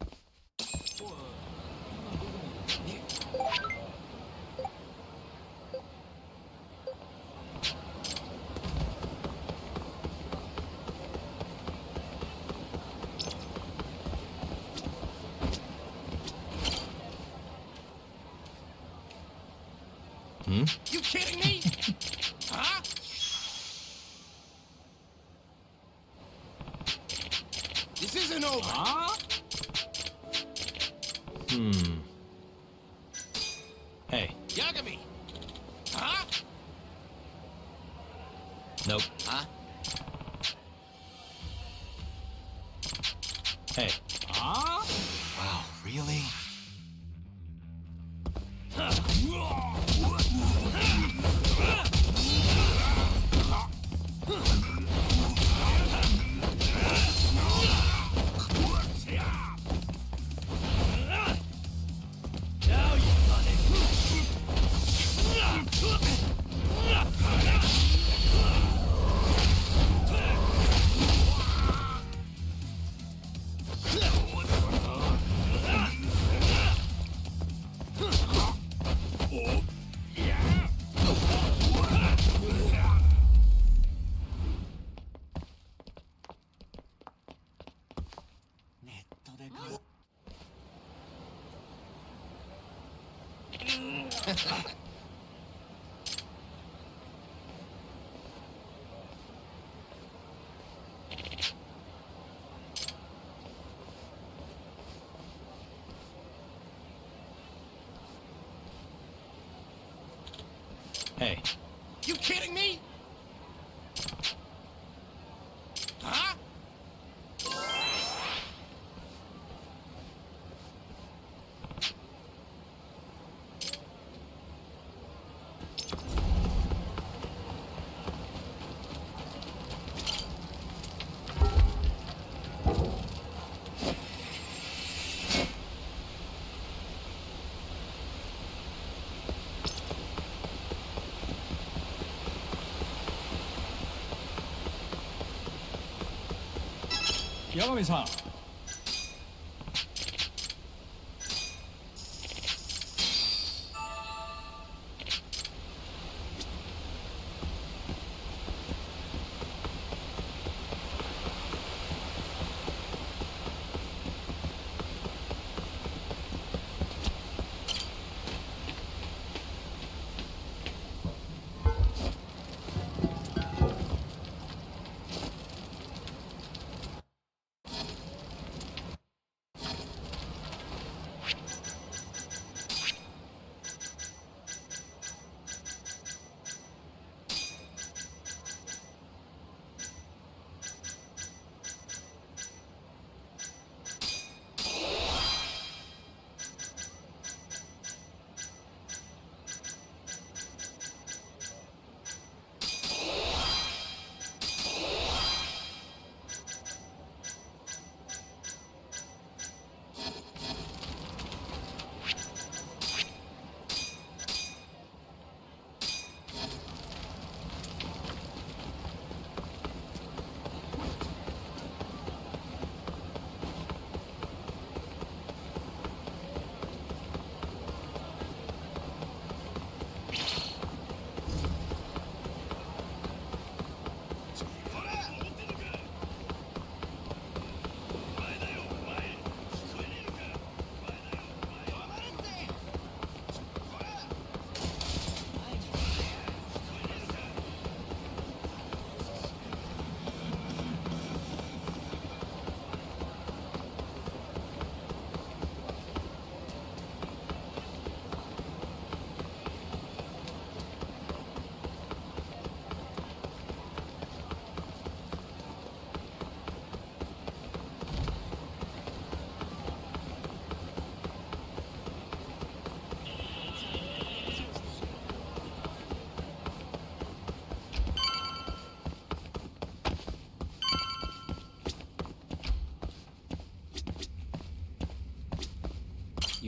[SPEAKER 5] You kidding me? Huh? This isn't over. Huh?
[SPEAKER 1] Hey.
[SPEAKER 5] Yagami. Huh?
[SPEAKER 1] Nope.
[SPEAKER 5] Huh?
[SPEAKER 1] Hey. Wow, really? Now you got it. Hey.
[SPEAKER 5] You kidding me? Huh?
[SPEAKER 18] Yagami-san.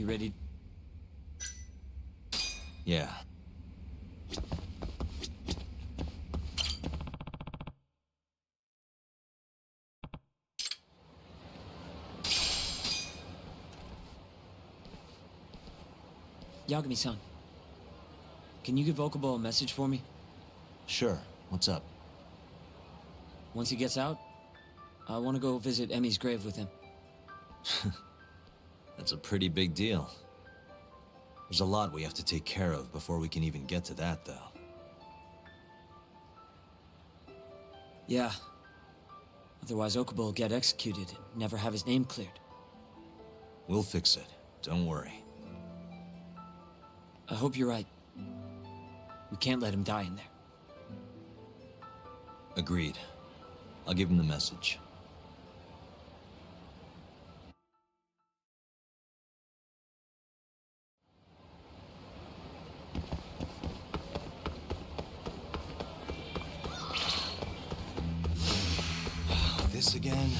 [SPEAKER 4] You ready?
[SPEAKER 1] Yeah.
[SPEAKER 4] Yagami-san, can you give Okubo a message for me?
[SPEAKER 1] Sure. What's up?
[SPEAKER 4] Once he gets out, I want to go visit Emi's grave with him.
[SPEAKER 1] That's a pretty big deal. There's a lot we have to take care of before we can even get to that, though.
[SPEAKER 4] Yeah. Otherwise, Okubo will get executed and never have his name cleared.
[SPEAKER 1] We'll fix it. Don't worry.
[SPEAKER 4] I hope you're right. We can't let him die in there.
[SPEAKER 1] Agreed. I'll give him the message. This again?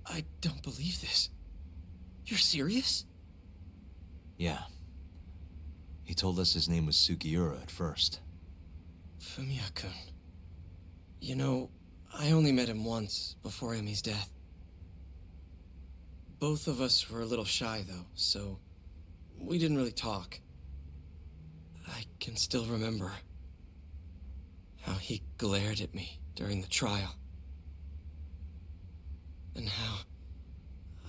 [SPEAKER 15] I don't believe this. You're serious?
[SPEAKER 1] Yeah. He told us his name was Sugiura at first.
[SPEAKER 15] Fumiya-kun. You know, I only met him once, before Emi's death. Both of us were a little shy, though, so we didn't really talk. I can still remember how he glared at me during the trial. And how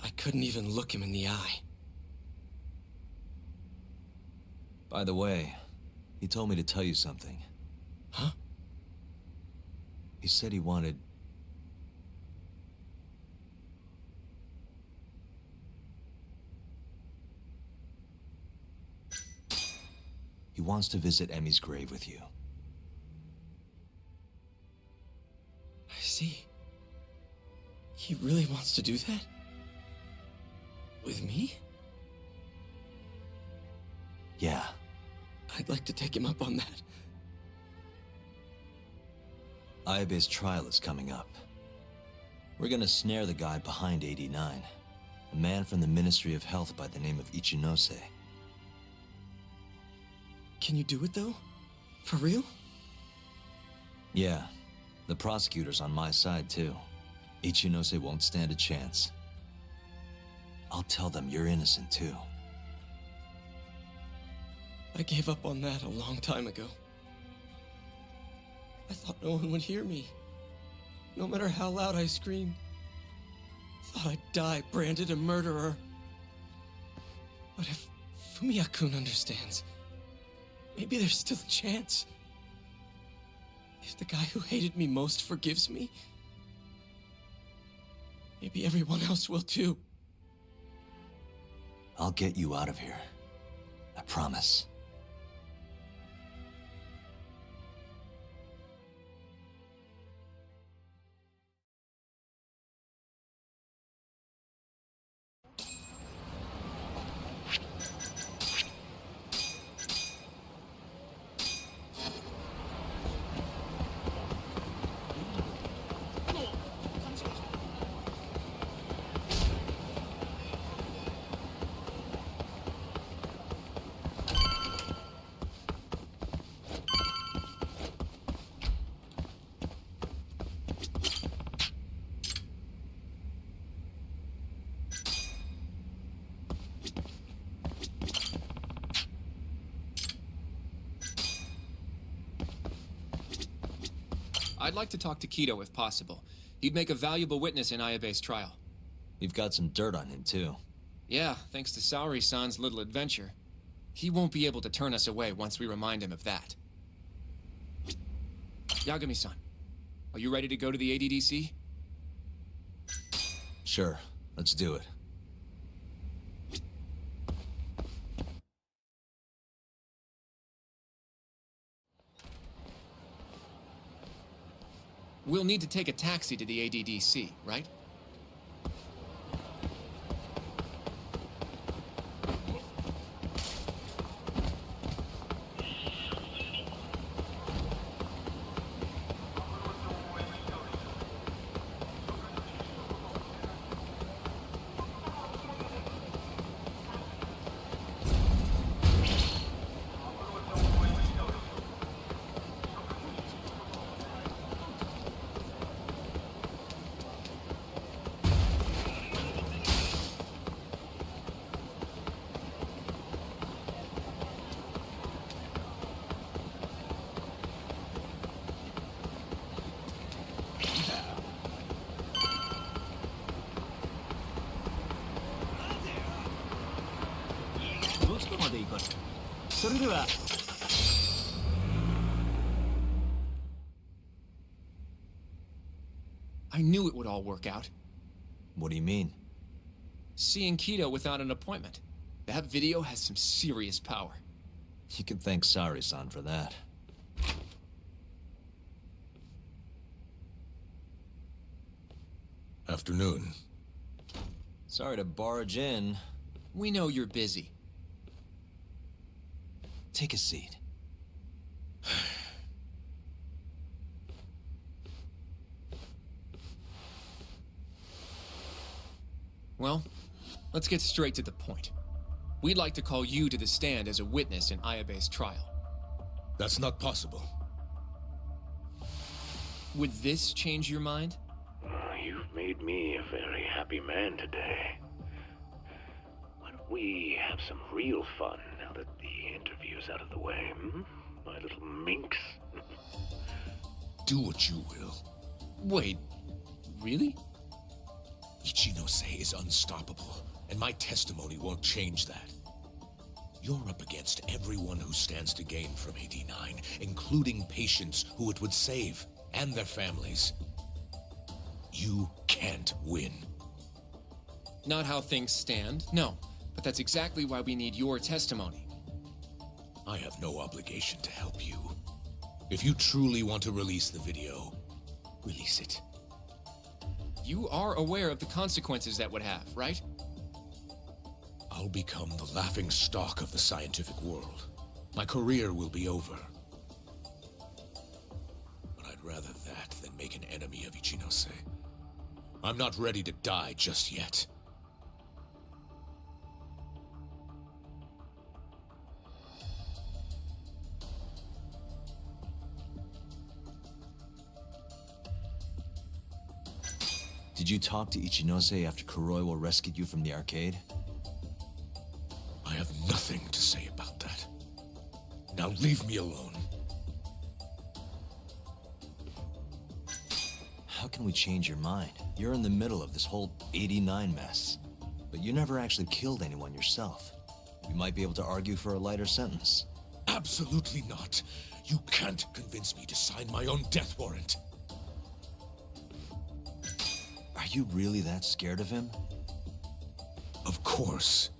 [SPEAKER 15] I couldn't even look him in the eye.
[SPEAKER 1] By the way, he told me to tell you something.
[SPEAKER 15] Huh?
[SPEAKER 1] He said he wanted... He wants to visit Emi's grave with you.
[SPEAKER 15] I see. He really wants to do that? With me?
[SPEAKER 1] Yeah.
[SPEAKER 15] I'd like to take him up on that.
[SPEAKER 1] Ayabe's trial is coming up. We're gonna snare the guy behind 89. A man from the Ministry of Health by the name of Ichinose.
[SPEAKER 15] Can you do it, though? For real?
[SPEAKER 1] Yeah. The prosecutor's on my side, too. Ichinose won't stand a chance. I'll tell them you're innocent, too.
[SPEAKER 15] I gave up on that a long time ago. I thought no one would hear me. No matter how loud I screamed. Thought I'd die branded a murderer. But if Fumiya-kun understands, maybe there's still a chance. If the guy who hated me most forgives me, maybe everyone else will too.
[SPEAKER 1] I'll get you out of here. I promise.
[SPEAKER 15] I'd like to talk to Kido if possible. He'd make a valuable witness in Ayabe's trial.
[SPEAKER 1] We've got some dirt on him, too.
[SPEAKER 15] Yeah, thanks to Saori-san's little adventure. He won't be able to turn us away once we remind him of that. Yagami-san, are you ready to go to the ADDC?
[SPEAKER 1] Sure. Let's do it.
[SPEAKER 15] We'll need to take a taxi to the ADDC, right? I knew it would all work out.
[SPEAKER 1] What do you mean?
[SPEAKER 15] Seeing Kido without an appointment. That video has some serious power.
[SPEAKER 1] You can thank Sari-san for that.
[SPEAKER 5] Afternoon.
[SPEAKER 1] Sorry to barge in.
[SPEAKER 15] We know you're busy.
[SPEAKER 1] Take a seat.
[SPEAKER 15] Well, let's get straight to the point. We'd like to call you to the stand as a witness in Ayabe's trial.
[SPEAKER 5] That's not possible.
[SPEAKER 15] Would this change your mind?
[SPEAKER 7] You've made me a very happy man today. Why don't we have some real fun now that the interview's out of the way, my little minx?
[SPEAKER 5] Do what you will.
[SPEAKER 15] Wait, really?
[SPEAKER 5] Ichinose is unstoppable, and my testimony won't change that. You're up against everyone who stands to gain from AD9, including patients who it would save, and their families. You can't win.
[SPEAKER 15] Not how things stand, no. But that's exactly why we need your testimony.
[SPEAKER 5] I have no obligation to help you. If you truly want to release the video, release it.
[SPEAKER 15] You are aware of the consequences that would have, right?
[SPEAKER 5] I'll become the laughing stock of the scientific world. My career will be over. But I'd rather that than make an enemy of Ichinose. I'm not ready to die just yet.
[SPEAKER 1] Did you talk to Ichinose after Kuroiwa rescued you from the arcade?
[SPEAKER 5] I have nothing to say about that. Now leave me alone.
[SPEAKER 1] How can we change your mind? You're in the middle of this whole 89 mess. But you never actually killed anyone yourself. We might be able to argue for a lighter sentence.
[SPEAKER 5] Absolutely not. You can't convince me to sign my own death warrant.
[SPEAKER 1] Are you really that scared of him?
[SPEAKER 5] Of course.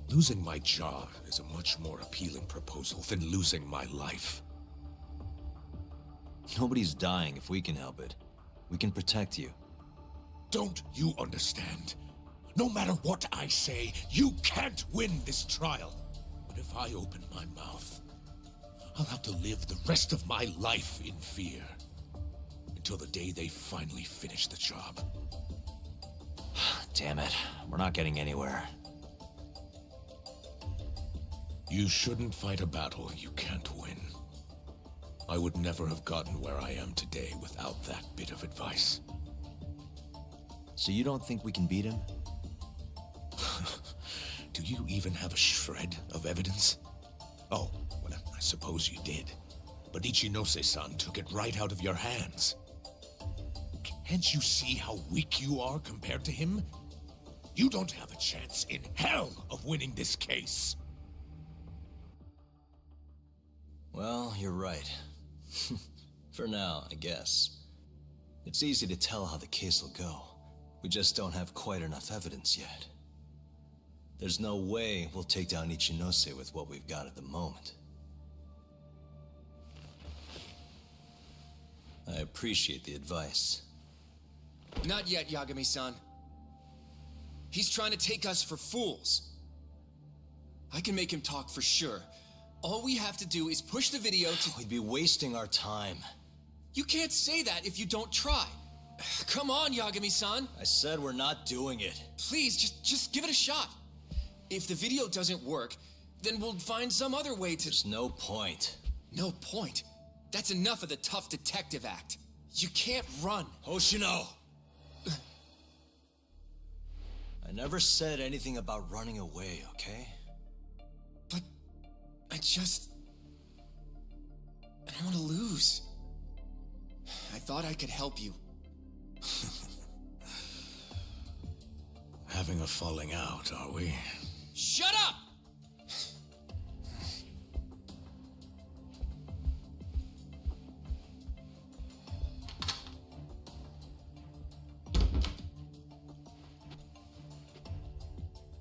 [SPEAKER 5] Losing my job is a much more appealing proposal than losing my life.
[SPEAKER 1] Nobody's dying if we can help it. We can protect you.
[SPEAKER 5] Don't you understand? No matter what I say, you can't win this trial. But if I open my mouth, I'll have to live the rest of my life in fear. Until the day they finally finish the job.
[SPEAKER 1] Damn it. We're not getting anywhere.
[SPEAKER 5] You shouldn't fight a battle you can't win. I would never have gotten where I am today without that bit of advice.
[SPEAKER 1] So you don't think we can beat him?
[SPEAKER 5] Do you even have a shred of evidence? Oh, well, I suppose you did. But Ichinose-san took it right out of your hands. Can't you see how weak you are compared to him? You don't have a chance in hell of winning this case.
[SPEAKER 1] Well, you're right. For now, I guess. It's easy to tell how the case will go. We just don't have quite enough evidence yet. There's no way we'll take down Ichinose with what we've got at the moment. I appreciate the advice.
[SPEAKER 15] Not yet, Yagami-san. He's trying to take us for fools. I can make him talk for sure. All we have to do is push the video to...
[SPEAKER 1] We'd be wasting our time.
[SPEAKER 15] You can't say that if you don't try. Come on, Yagami-san.
[SPEAKER 1] I said we're not doing it.
[SPEAKER 15] Please, just give it a shot. If the video doesn't work, then we'll find some other way to...
[SPEAKER 1] There's no point.
[SPEAKER 15] No point? That's enough of the tough detective act. You can't run.
[SPEAKER 1] Hoshino! I never said anything about running away, okay?
[SPEAKER 15] But I don't want to lose. I thought I could help you.
[SPEAKER 5] Having a falling out, are we?
[SPEAKER 15] Shut up!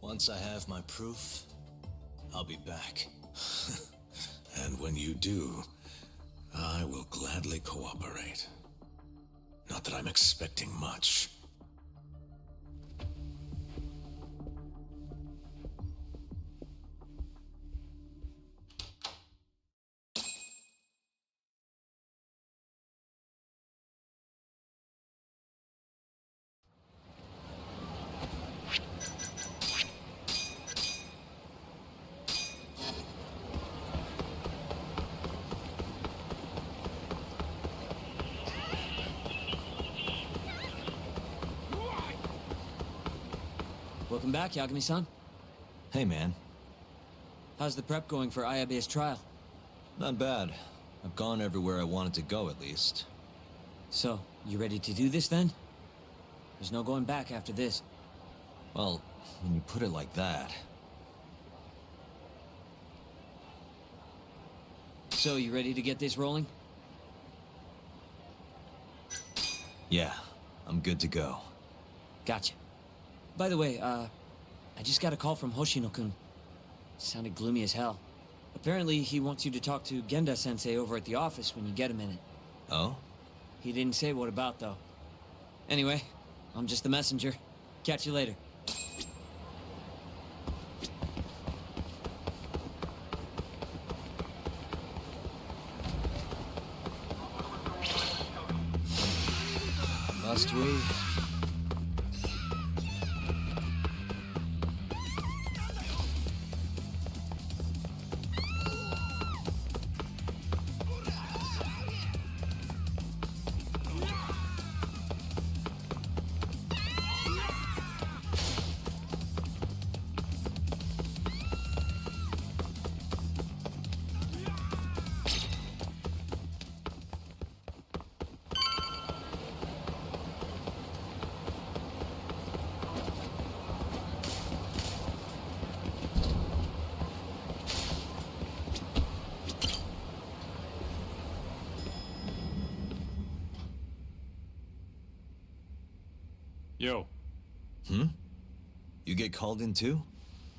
[SPEAKER 1] Once I have my proof, I'll be back.
[SPEAKER 5] And when you do, I will gladly cooperate. Not that I'm expecting much.
[SPEAKER 4] Welcome back, Yagami-san.
[SPEAKER 1] Hey, man.
[SPEAKER 4] How's the prep going for Ayabe's trial?
[SPEAKER 1] Not bad. I've gone everywhere I wanted to go, at least.
[SPEAKER 4] So, you ready to do this, then? There's no going back after this.
[SPEAKER 1] Well, when you put it like that...
[SPEAKER 4] So, you ready to get this rolling?
[SPEAKER 1] Yeah, I'm good to go.
[SPEAKER 4] Gotcha. By the way, I just got a call from Hoshino-kun. Sounded gloomy as hell. Apparently, he wants you to talk to Genda-sensei over at the office when you get a minute.
[SPEAKER 1] Oh?
[SPEAKER 4] He didn't say what about, though. Anyway, I'm just the messenger. Catch you later.
[SPEAKER 1] Must we?
[SPEAKER 12] Yo.
[SPEAKER 1] You get called in too?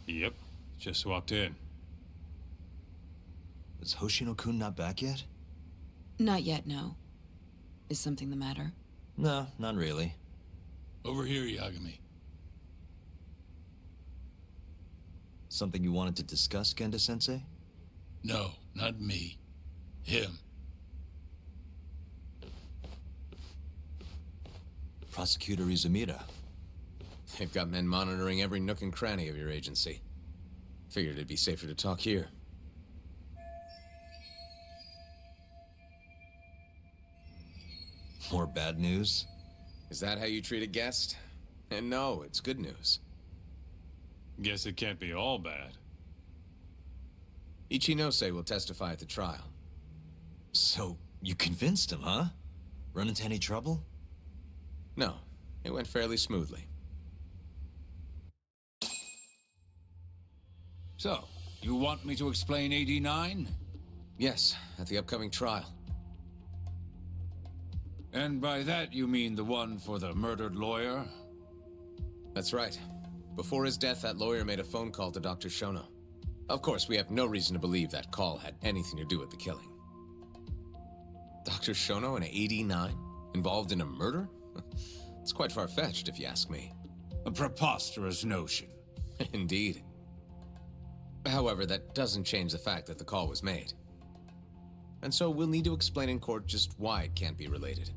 [SPEAKER 12] Yep. Just walked in.
[SPEAKER 1] Is Hoshino-kun not back yet?
[SPEAKER 16] Not yet, no. Is something the matter?
[SPEAKER 1] No, not really.
[SPEAKER 11] Over here, Yagami.
[SPEAKER 1] Something you wanted to discuss, Genda-sensei?
[SPEAKER 11] No, not me. Him.
[SPEAKER 1] Prosecutor Izumida.
[SPEAKER 17] They've got men monitoring every nook and cranny of your agency. Figured it'd be safer to talk here.
[SPEAKER 1] More bad news?
[SPEAKER 17] Is that how you treat a guest? And no, it's good news.
[SPEAKER 12] Guess it can't be all bad.
[SPEAKER 17] Ichinose will testify at the trial.
[SPEAKER 1] So, you convinced him, huh? Run into any trouble?
[SPEAKER 17] No, it went fairly smoothly.
[SPEAKER 11] So, you want me to explain 89?
[SPEAKER 17] Yes, at the upcoming trial.
[SPEAKER 11] And by that you mean the one for the murdered lawyer?
[SPEAKER 17] That's right. Before his death, that lawyer made a phone call to Dr. Shono. Of course, we have no reason to believe that call had anything to do with the killing. Dr. Shono in 89? Involved in a murder? It's quite far-fetched, if you ask me.
[SPEAKER 11] A preposterous notion.
[SPEAKER 17] Indeed. However, that doesn't change the fact that the call was made. And so we'll need to explain in court just why it can't be related.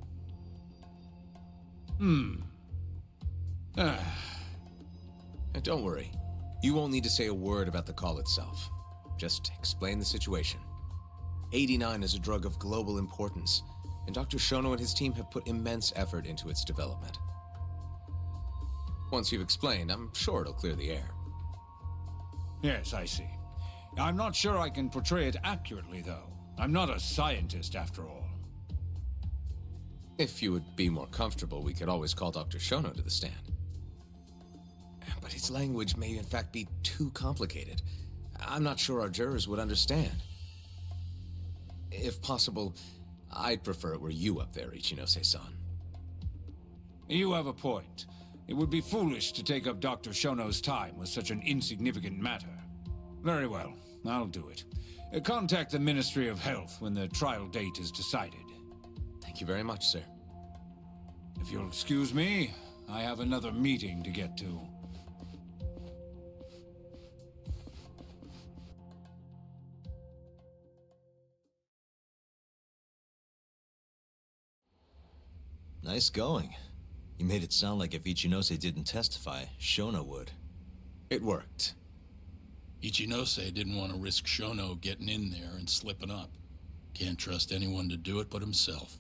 [SPEAKER 17] And don't worry. You won't need to say a word about the call itself. Just explain the situation. 89 is a drug of global importance, and Dr. Shono and his team have put immense effort into its development. Once you've explained, I'm sure it'll clear the air.
[SPEAKER 11] Yes, I see. I'm not sure I can portray it accurately, though. I'm not a scientist, after all.
[SPEAKER 17] If you would be more comfortable, we could always call Dr. Shono to the stand. But his language may in fact be too complicated. I'm not sure our jurors would understand. If possible, I'd prefer it were you up there, Ichinose-san.
[SPEAKER 11] You have a point. It would be foolish to take up Dr. Shono's time with such an insignificant matter. Very well, I'll do it. Contact the Ministry of Health when the trial date is decided.
[SPEAKER 17] Thank you very much, sir.
[SPEAKER 11] If you'll excuse me, I have another meeting to get to.
[SPEAKER 1] Nice going. You made it sound like if Ichinose didn't testify, Shono would.
[SPEAKER 17] It worked.
[SPEAKER 19] Ichinose didn't want to risk Shono getting in there and slipping up. Can't trust anyone to do it but himself.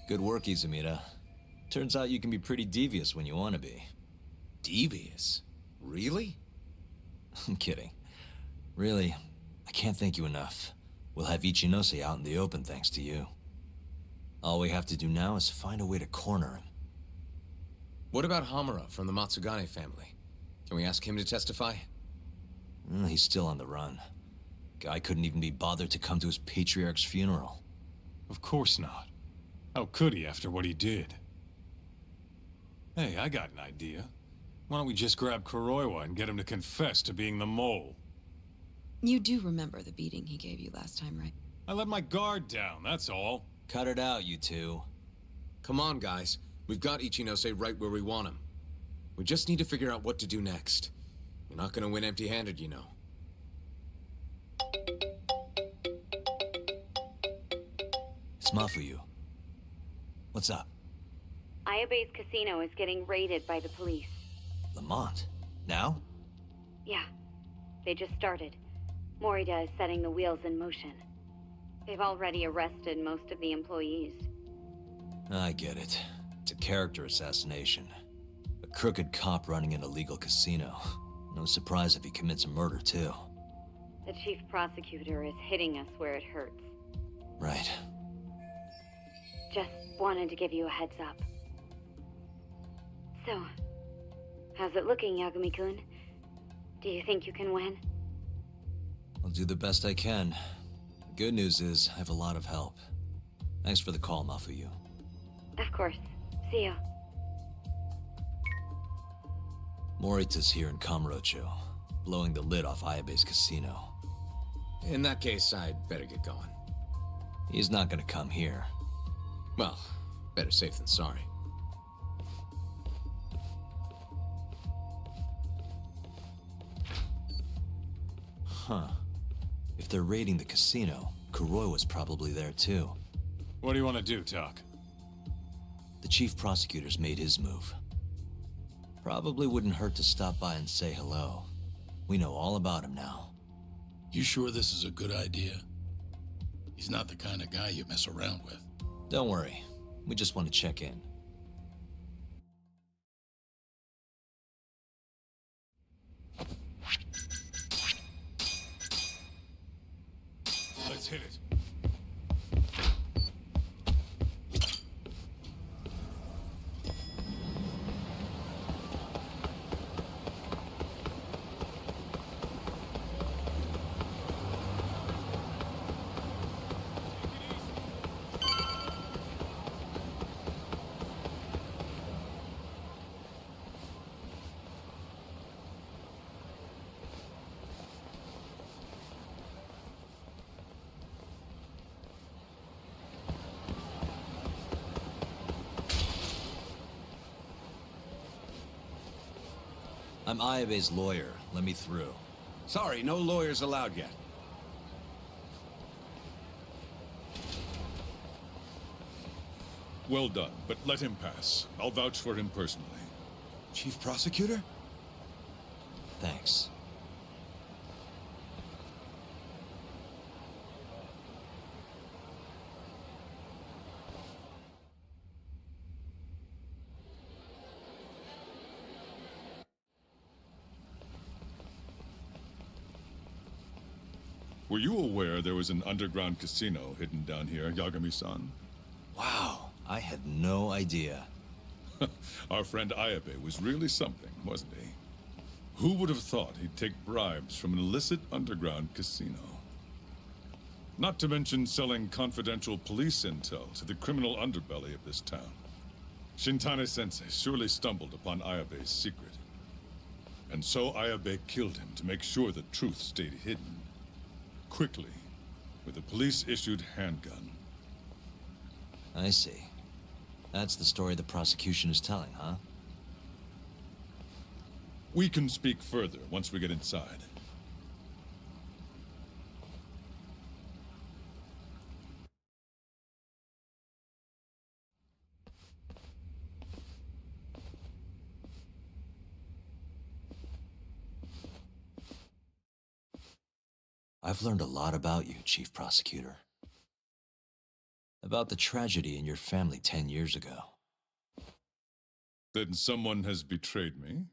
[SPEAKER 1] Good work, Izumida. Turns out you can be pretty devious when you want to be.
[SPEAKER 17] Devious? Really?
[SPEAKER 1] I'm kidding. Really, I can't thank you enough. We'll have Ichinose out in the open thanks to you. All we have to do now is find a way to corner him.
[SPEAKER 17] What about Hamura from the Matsugane family? Can we ask him to testify?
[SPEAKER 1] He's still on the run. Guy couldn't even be bothered to come to his patriarch's funeral.
[SPEAKER 12] Of course not. How could he after what he did? Hey, I got an idea. Why don't we just grab Kuroiwa and get him to confess to being the mole?
[SPEAKER 16] You do remember the beating he gave you last time, right?
[SPEAKER 12] I let my guard down, that's all.
[SPEAKER 1] Cut it out, you two.
[SPEAKER 17] Come on, guys. We've got Ichinose right where we want him. We just need to figure out what to do next. We're not gonna win empty-handed, you know.
[SPEAKER 1] It's Mafuyu. What's up?
[SPEAKER 13] Ayabe's casino is getting raided by the police.
[SPEAKER 1] Lamont? Now?
[SPEAKER 13] Yeah. They just started. Morida is setting the wheels in motion. They've already arrested most of the employees.
[SPEAKER 1] I get it. It's a character assassination. A crooked cop running an illegal casino. No surprise if he commits a murder, too.
[SPEAKER 13] The chief prosecutor is hitting us where it hurts.
[SPEAKER 1] Right.
[SPEAKER 13] Just wanted to give you a heads up. So, how's it looking, Yagami-kun? Do you think you can win?
[SPEAKER 1] I'll do the best I can. The good news is, I have a lot of help. Thanks for the call, Mafuyu.
[SPEAKER 13] Of course. See ya.
[SPEAKER 1] Morita's here in Kamurocho, blowing the lid off Ayabe's casino.
[SPEAKER 17] In that case, I'd better get going.
[SPEAKER 1] He's not gonna come here.
[SPEAKER 17] Well, better safe than sorry.
[SPEAKER 1] Huh. If they're raiding the casino, Kuroi was probably there too.
[SPEAKER 12] What do you want to do, Tak?
[SPEAKER 1] The chief prosecutor's made his move. Probably wouldn't hurt to stop by and say hello. We know all about him now.
[SPEAKER 19] You sure this is a good idea? He's not the kind of guy you mess around with.
[SPEAKER 1] Don't worry. We just want to check in.
[SPEAKER 12] Let's hit it.
[SPEAKER 1] I'm Ayabe's lawyer. Let me through.
[SPEAKER 20] Sorry, no lawyers allowed yet.
[SPEAKER 3] Well done, but let him pass. I'll vouch for him personally.
[SPEAKER 14] Chief Prosecutor?
[SPEAKER 1] Thanks.
[SPEAKER 3] Were you aware there was an underground casino hidden down here, Yagami-san?
[SPEAKER 1] Wow, I had no idea.
[SPEAKER 3] Our friend Ayabe was really something, wasn't he? Who would have thought he'd take bribes from an illicit underground casino? Not to mention selling confidential police intel to the criminal underbelly of this town. Shintane-sensei surely stumbled upon Ayabe's secret. And so Ayabe killed him to make sure the truth stayed hidden. Quickly, with a police-issued handgun.
[SPEAKER 1] I see. That's the story the prosecution is telling, huh?
[SPEAKER 3] We can speak further once we get inside.
[SPEAKER 1] I've learned a lot about you, Chief Prosecutor. About the tragedy in your family 10 years ago.
[SPEAKER 3] Then someone has betrayed me?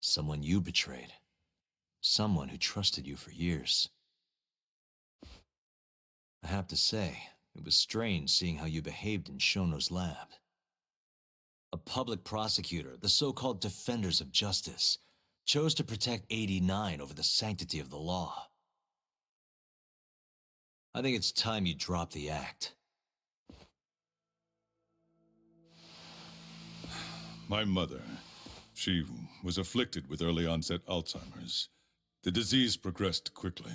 [SPEAKER 1] Someone you betrayed. Someone who trusted you for years. I have to say, it was strange seeing how you behaved in Shono's lab. A public prosecutor, the so-called defenders of justice, chose to protect 89 over the sanctity of the law. I think it's time you drop the act.
[SPEAKER 3] My mother, she was afflicted with early onset Alzheimer's. The disease progressed quickly.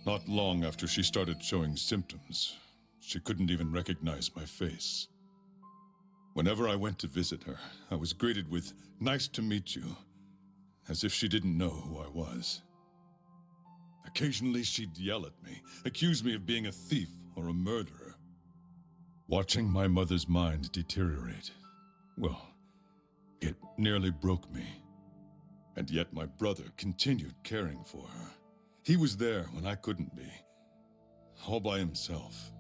[SPEAKER 3] Not long after she started showing symptoms, she couldn't even recognize my face. Whenever I went to visit her, I was greeted with, "Nice to meet you," as if she didn't know who I was. Occasionally she'd yell at me, accuse me of being a thief or a murderer. Watching my mother's mind deteriorate, well, it nearly broke me. And yet my brother continued caring for her. He was there when I couldn't be, all by himself.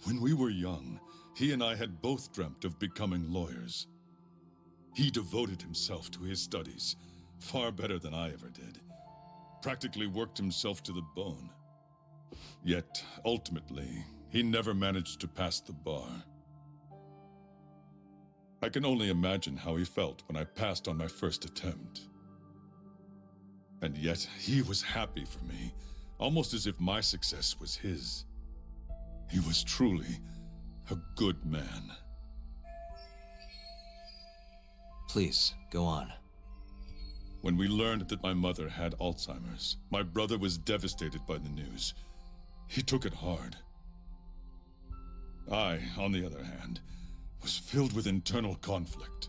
[SPEAKER 3] When we were young, he and I had both dreamt of becoming lawyers. He devoted himself to his studies, far better than I ever did. Practically worked himself to the bone. Yet, ultimately, he never managed to pass the bar. I can only imagine how he felt when I passed on my first attempt. And yet, he was happy for me, almost as if my success was his. He was truly a good man.
[SPEAKER 1] Please, go on.
[SPEAKER 3] When we learned that my mother had Alzheimer's, my brother was devastated by the news. He took it hard. I, on the other hand, was filled with internal conflict.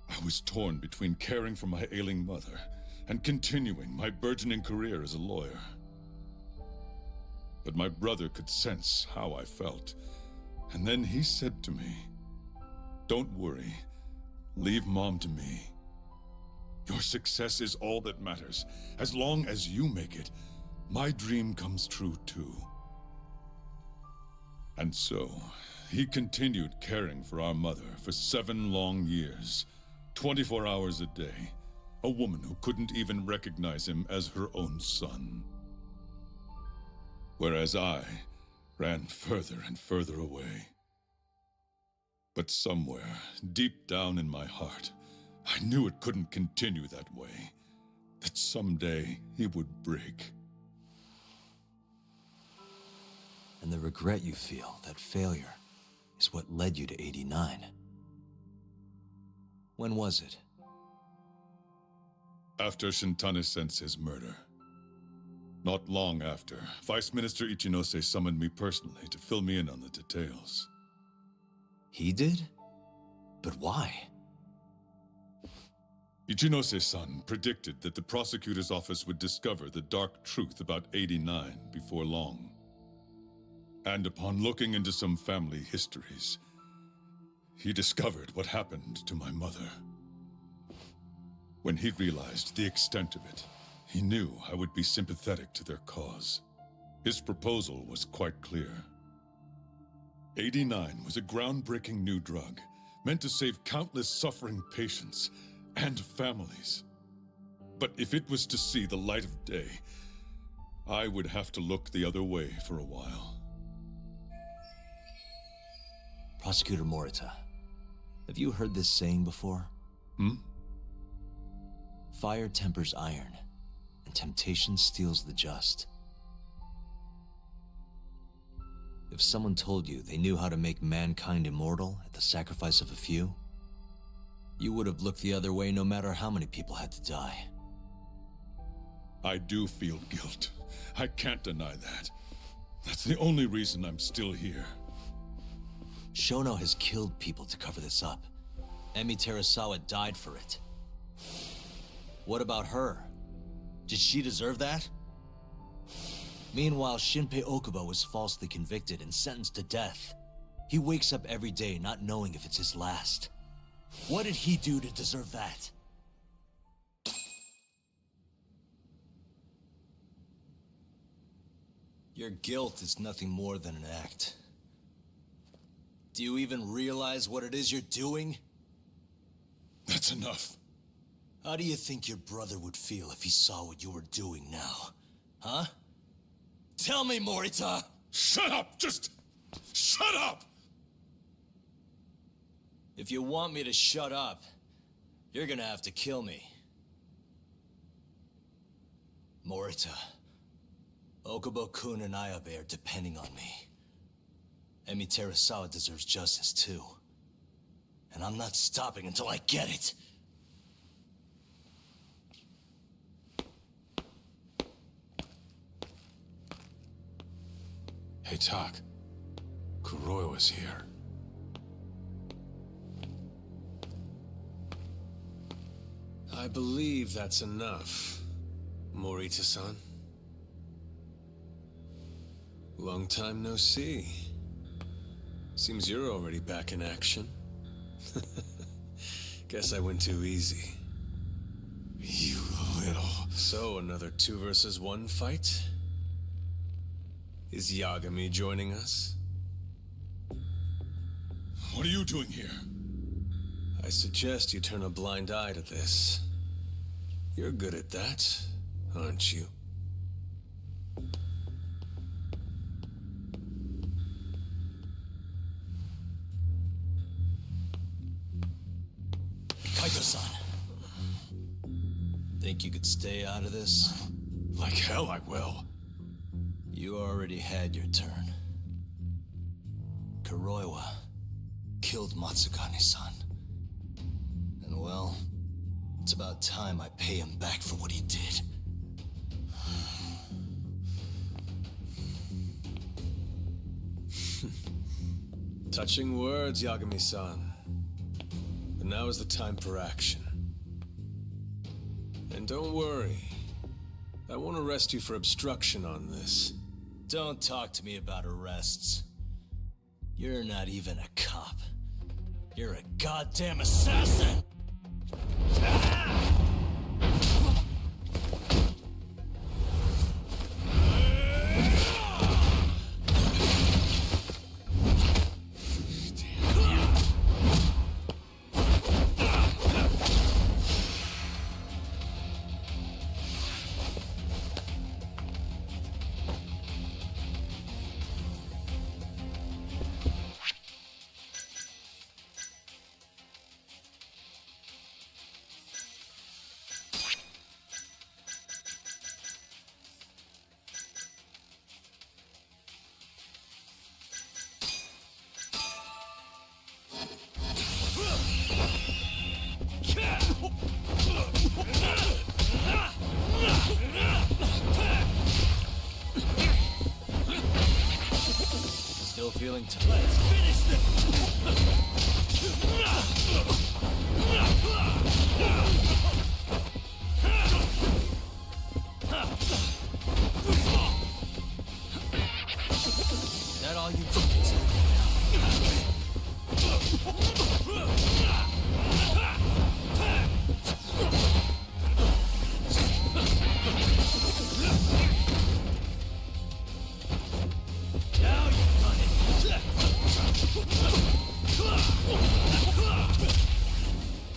[SPEAKER 3] I was torn between caring for my ailing mother and continuing my burgeoning career as a lawyer. But my brother could sense how I felt, and then he said to me, "Don't worry, leave Mom to me. Your success is all that matters. As long as you make it, my dream comes true too." And so, he continued caring for our mother for 7 long years, 24 hours a day, a woman who couldn't even recognize him as her own son. Whereas I ran further and further away. But somewhere, deep down in my heart, I knew it couldn't continue that way. That someday he would break.
[SPEAKER 1] And the regret you feel, that failure, is what led you to 89. When was it?
[SPEAKER 3] After Shintane-sensei's murder. Not long after, Vice Minister Ichinose summoned me personally to fill me in on the details.
[SPEAKER 1] He did? But why?
[SPEAKER 3] Ichinose-san predicted that the prosecutor's office would discover the dark truth about 89 before long. And upon looking into some family histories, he discovered what happened to my mother. When he realized the extent of it, he knew I would be sympathetic to their cause. His proposal was quite clear. 89 was a groundbreaking new drug, meant to save countless suffering patients and families. But if it was to see the light of day, I would have to look the other way for a while.
[SPEAKER 1] Prosecutor Morita, have you heard this saying before? Fire tempers iron, and temptation steals the just. If someone told you they knew how to make mankind immortal at the sacrifice of a few, you would have looked the other way no matter how many people had to die.
[SPEAKER 3] I do feel guilt. I can't deny that. That's the only reason I'm still here.
[SPEAKER 1] Shono has killed people to cover this up. Emi Terasawa died for it. What about her? Did she deserve that? Meanwhile, Shinpei Okubo was falsely convicted and sentenced to death. He wakes up every day not knowing if it's his last. What did he do to deserve that? Your guilt is nothing more than an act. Do you even realize what it is you're doing?
[SPEAKER 3] That's enough.
[SPEAKER 1] How do you think your brother would feel if he saw what you were doing now? Huh? Tell me, Morita!
[SPEAKER 3] Shut up! Just shut up!
[SPEAKER 1] If you want me to shut up, you're gonna have to kill me. Morita, Okubo-kun and Ayabe are depending on me. Emi Terasawa deserves justice too. And I'm not stopping until I get it.
[SPEAKER 5] Hey, Tak. Kuroiwa's here.
[SPEAKER 14] I believe that's enough, Morita-san. Long time no see. Seems you're already back in action. Guess I went too easy. You little... So, another 2 versus 1 fight? Is Yagami joining us?
[SPEAKER 3] What are you doing here?
[SPEAKER 14] I suggest you turn a blind eye to this. You're good at that, aren't you?
[SPEAKER 1] Kaito-san. Think you could stay out of this?
[SPEAKER 14] Like hell I will.
[SPEAKER 1] You already had your turn. Kuroiwa killed Matsukane-san. And well, it's about time I pay him back for what he did.
[SPEAKER 14] Touching words, Yagami-san. But now is the time for action. And don't worry. I won't arrest you for obstruction on this.
[SPEAKER 1] Don't talk to me about arrests. You're not even a cop. You're a goddamn assassin! feeling
[SPEAKER 14] Let's finish
[SPEAKER 1] Is that all you
[SPEAKER 14] Now you've done it.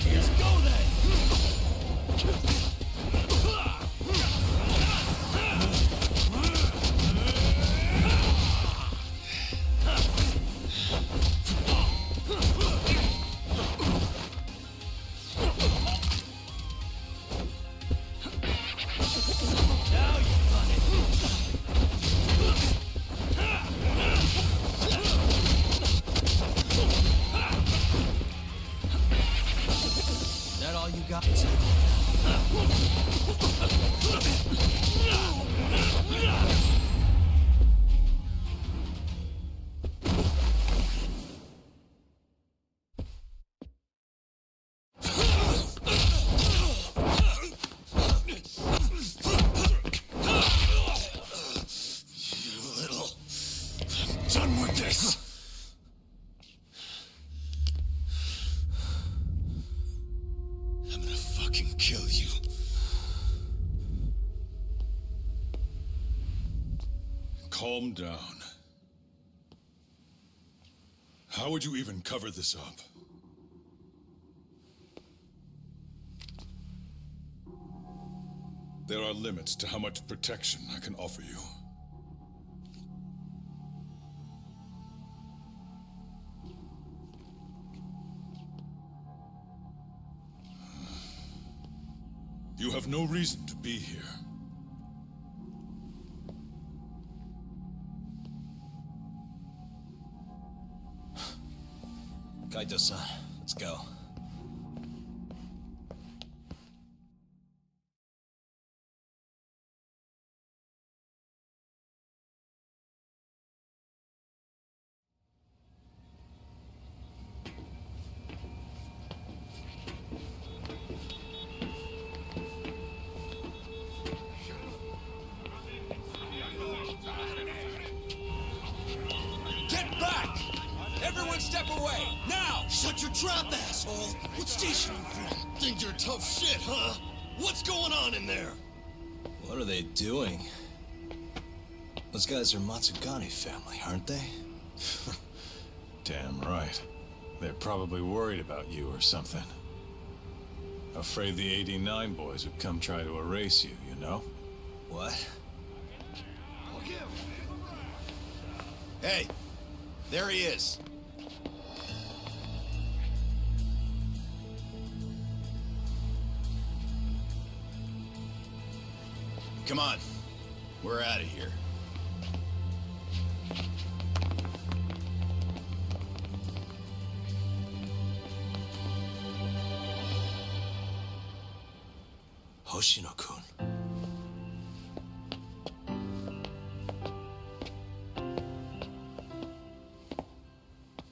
[SPEAKER 14] Let's go then. Now you've done
[SPEAKER 1] Is that all you got?
[SPEAKER 14] done with this. I'm gonna fucking kill you.
[SPEAKER 3] Calm down. How would you even cover this up? There are limits to how much protection I can offer you. You have no reason to be here.
[SPEAKER 1] Kaito-san, let's go.
[SPEAKER 14] Get back! Everyone step away! Now! Shut your trap, asshole! What station you from? Think you're tough shit, huh? What's going on in there?
[SPEAKER 1] What are they doing? Those guys are Matsugane family, aren't they?
[SPEAKER 12] Damn right. They're probably worried about you or something. Afraid the 89 boys would come try to erase you, you know?
[SPEAKER 1] What?
[SPEAKER 14] Hey, there he is. Come on, we're out of here.
[SPEAKER 1] Hoshino-kun.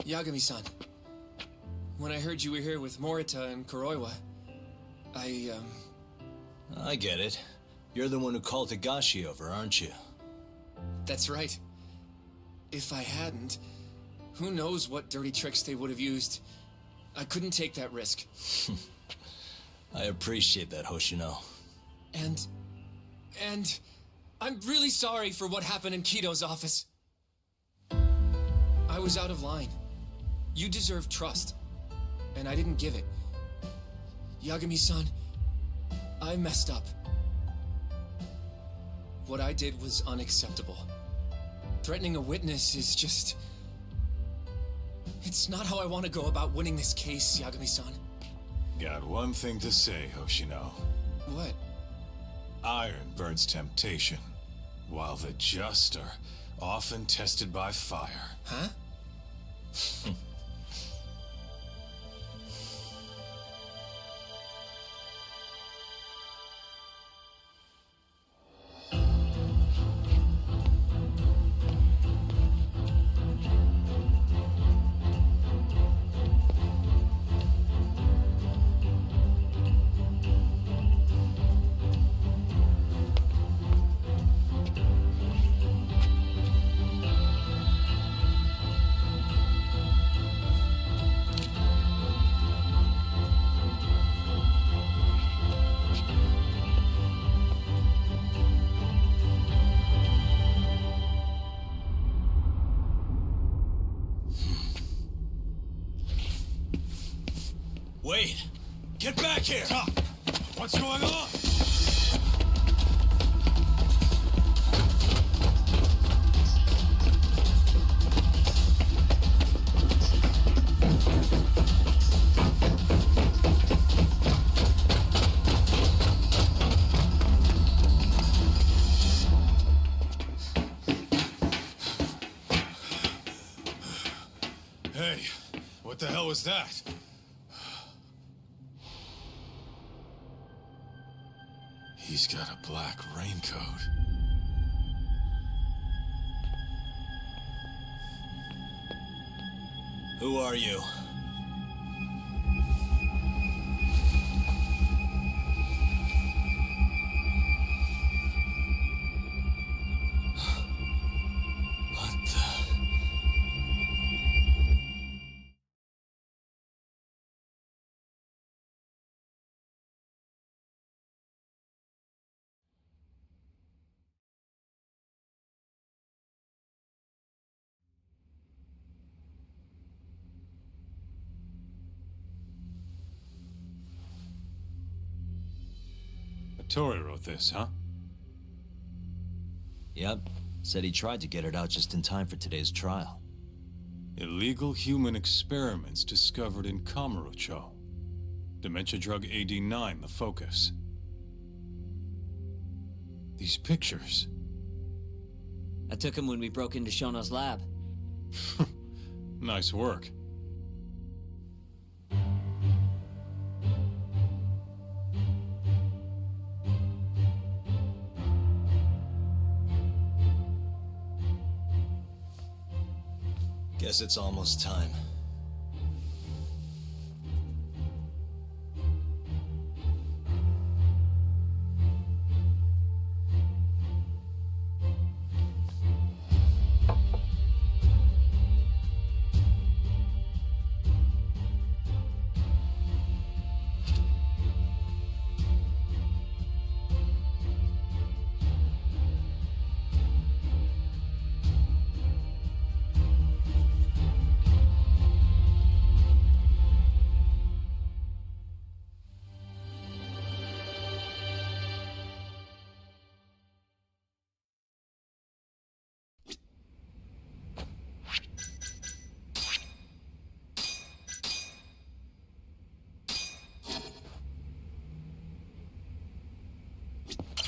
[SPEAKER 15] Yagami-san, when I heard you were here with Morita and Kuroiwa,
[SPEAKER 1] I get it. You're the one who called Higashi over, aren't you?
[SPEAKER 15] That's right. If I hadn't, who knows what dirty tricks they would have used. I couldn't take that risk.
[SPEAKER 1] I appreciate that, Hoshino.
[SPEAKER 15] And I'm really sorry for what happened in Kido's office. I was out of line. You deserve trust. and I didn't give it. Yagami-san, I messed up. What I did was unacceptable. Threatening a witness is just... It's not how I want to go about winning this case, Yagami-san.
[SPEAKER 12] Got one thing to say, Hoshino.
[SPEAKER 15] What?
[SPEAKER 12] Iron burns temptation, while the just are often tested by fire.
[SPEAKER 15] Huh?
[SPEAKER 14] Wait! Get back here!
[SPEAKER 12] What's going on? Hey, what the hell was that? He's got a black raincoat.
[SPEAKER 14] Who are you? What the...
[SPEAKER 12] Tori wrote this, huh?
[SPEAKER 1] Yep. Said he tried to get it out just in time for today's trial.
[SPEAKER 12] Illegal human experiments discovered in Kamurocho. Dementia drug AD9, the focus. These pictures.
[SPEAKER 4] I took him when we broke into Shono's lab.
[SPEAKER 12] Nice work.
[SPEAKER 14] Guess it's almost time.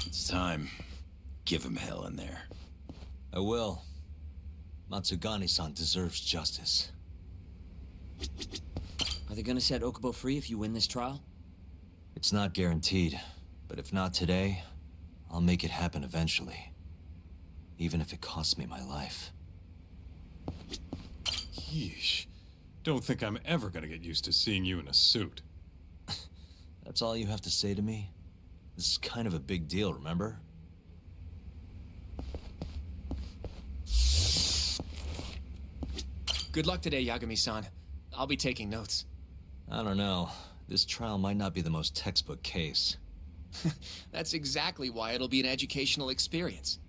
[SPEAKER 6] It's time. Give him hell in there.
[SPEAKER 1] I will. Matsugane-san deserves justice.
[SPEAKER 4] Are they gonna set Okubo free if you win this trial?
[SPEAKER 1] It's not guaranteed, but if not today, I'll make it happen eventually. Even if it costs me my life.
[SPEAKER 12] Yeesh. Don't think I'm ever gonna get used to seeing you in a suit.
[SPEAKER 1] That's all you have to say to me? This is kind of a big deal, remember?
[SPEAKER 15] Good luck today, Yagami-san. I'll be taking notes.
[SPEAKER 1] I don't know. This trial might not be the most textbook case.
[SPEAKER 15] That's exactly why it'll be an educational experience.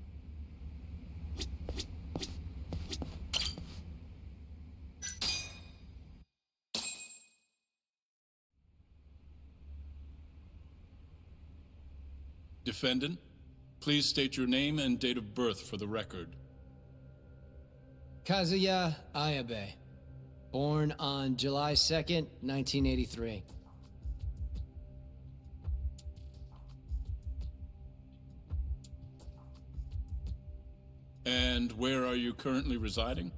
[SPEAKER 19] Defendant, please state your name and date of birth for the record.
[SPEAKER 21] Kazuya Ayabe. Born on July 2nd, 1983.
[SPEAKER 19] And where are you currently residing?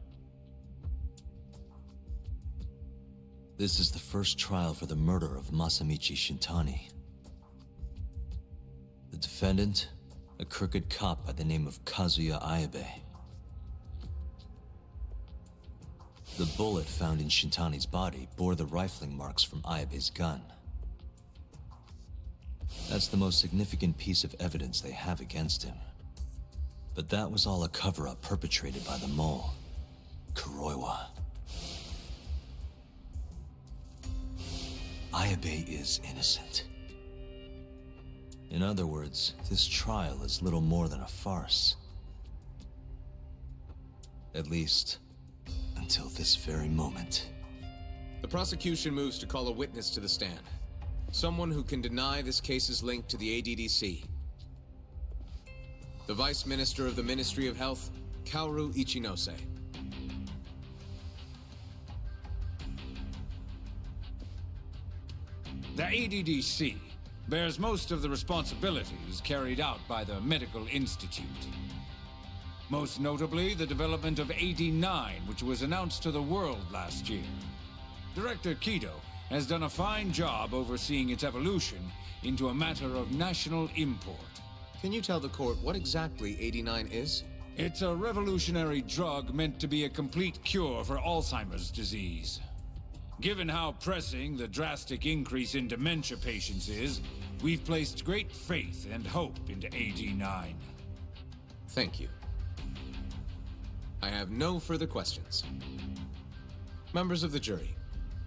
[SPEAKER 1] This is the first trial for the murder of Masamichi Shintani. The defendant, a crooked cop by the name of Kazuya Ayabe. The bullet found in Shintani's body bore the rifling marks from Ayabe's gun. That's the most significant piece of evidence they have against him. But that was all a cover-up perpetrated by the mole, Kuroiwa. Ayabe is innocent. In other words, this trial is little more than a farce. At least, until this very moment.
[SPEAKER 17] The prosecution moves to call a witness to the stand. Someone who can deny this case's link to the ADDC. The Vice Minister of the Ministry of Health, Kaoru Ichinose.
[SPEAKER 11] The ADDC bears most of the responsibilities carried out by the Medical Institute. Most notably, the development of 89, which was announced to the world last year. Director Kido has done a fine job overseeing its evolution into a matter of national import.
[SPEAKER 17] Can you tell the court what exactly 89 is?
[SPEAKER 11] It's a revolutionary drug meant to be a complete cure for Alzheimer's disease. Given how pressing the drastic increase in dementia patients is, we've placed great faith and hope into 89.
[SPEAKER 17] Thank you. I have no further questions. Members of the jury,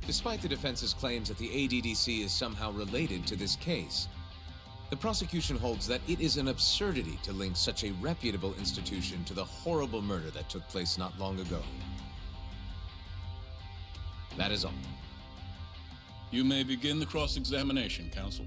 [SPEAKER 17] despite the defense's claims that the ADDC is somehow related to this case, the prosecution holds that it is an absurdity to link such a reputable institution to the horrible murder that took place not long ago. That is all.
[SPEAKER 19] You may begin the cross-examination, counsel.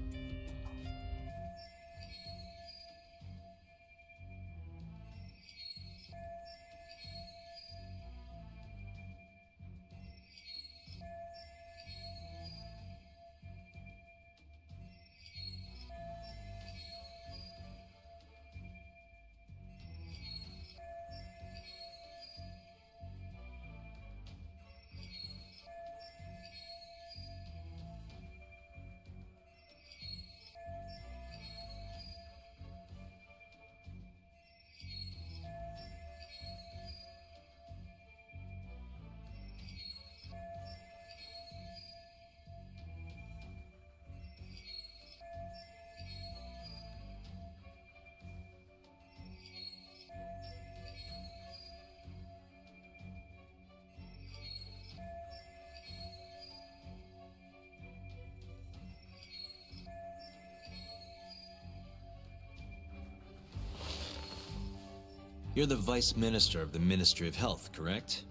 [SPEAKER 1] You're the Vice Minister of the Ministry of Health, correct?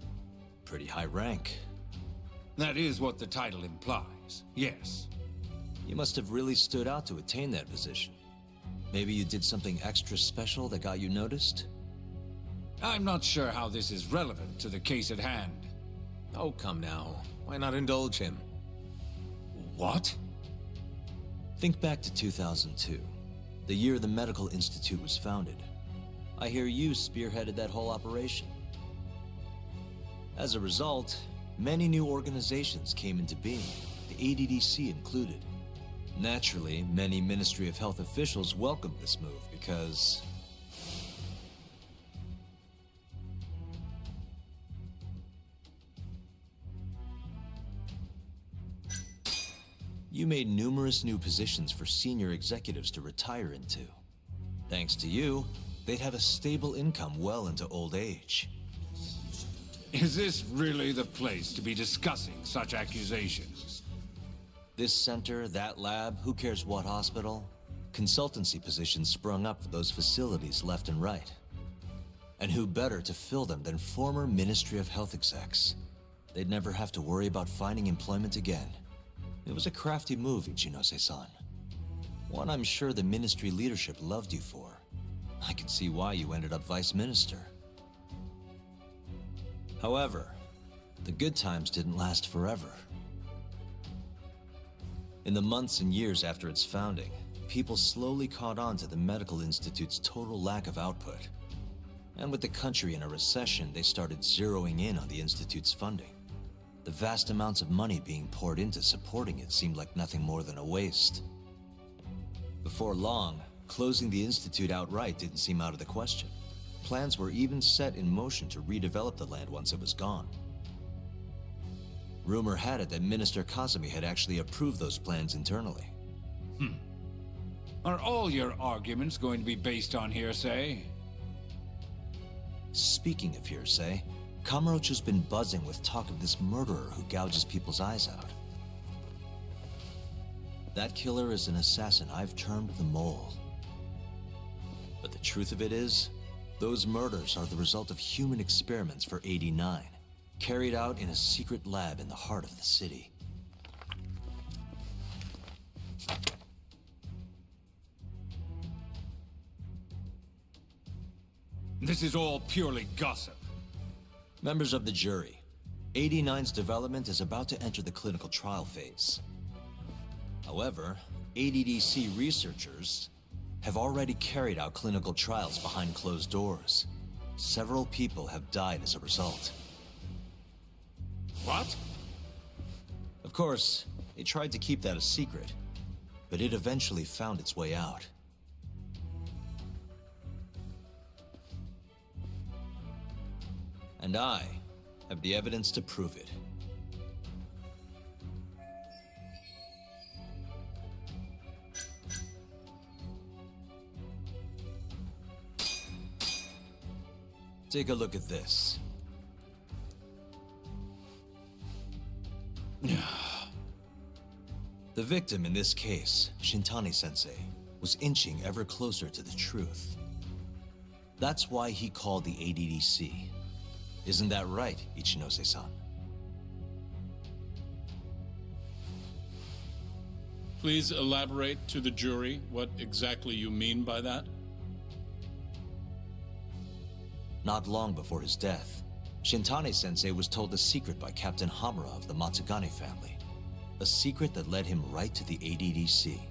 [SPEAKER 1] Pretty high rank.
[SPEAKER 11] That is what the title implies, yes.
[SPEAKER 1] You must have really stood out to attain that position. Maybe you did something extra special that got you noticed?
[SPEAKER 11] I'm not sure how this is relevant to the case at hand.
[SPEAKER 17] Oh, come now. Why not indulge him?
[SPEAKER 11] What?
[SPEAKER 1] Think back to 2002, the year the Medical Institute was founded. I hear you spearheaded that whole operation. As a result, many new organizations came into being, the ADDC included. Naturally, many Ministry of Health officials welcomed this move because... you made numerous new positions for senior executives to retire into. Thanks to you, they'd have a stable income well into old age.
[SPEAKER 11] Is this really the place to be discussing such accusations?
[SPEAKER 1] This center, that lab, who cares what hospital? Consultancy positions sprung up for those facilities left and right. And who better to fill them than former Ministry of Health execs? They'd never have to worry about finding employment again. It was a crafty move, Ichinose-san. One I'm sure the Ministry leadership loved you for. I can see why you ended up Vice Minister. However, the good times didn't last forever. In the months and years after its founding, people slowly caught on to the Medical Institute's total lack of output. And with the country in a recession, they started zeroing in on the Institute's funding. The vast amounts of money being poured into supporting it seemed like nothing more than a waste. Before long, closing the Institute outright didn't seem out of the question. Plans were even set in motion to redevelop the land once it was gone. Rumor had it that Minister Kazumi had actually approved those plans internally.
[SPEAKER 11] Are all your arguments going to be based on hearsay?
[SPEAKER 1] Speaking of hearsay, Kamurocho's been buzzing with talk of this murderer who gouges people's eyes out. That killer is an assassin I've termed the Mole. But the truth of it is, those murders are the result of human experiments for 89, carried out in a secret lab in the heart of the city.
[SPEAKER 11] This is all purely gossip.
[SPEAKER 1] Members of the jury, 89's development is about to enter the clinical trial phase. However, ADDC researchers have already carried out clinical trials behind closed doors. Several people have died as a result.
[SPEAKER 11] What?
[SPEAKER 1] Of course, they tried to keep that a secret, but it eventually found its way out. And I have the evidence to prove it. Take a look at this. The victim in this case, Shintani-sensei, was inching ever closer to the truth. That's why he called the ADDC. Isn't that right, Ichinose-san?
[SPEAKER 19] Please elaborate to the jury what exactly you mean by that.
[SPEAKER 1] Not long before his death, Shintani-sensei was told a secret by Captain Hamura of the Matsugane family. A secret that led him right to the ADDC.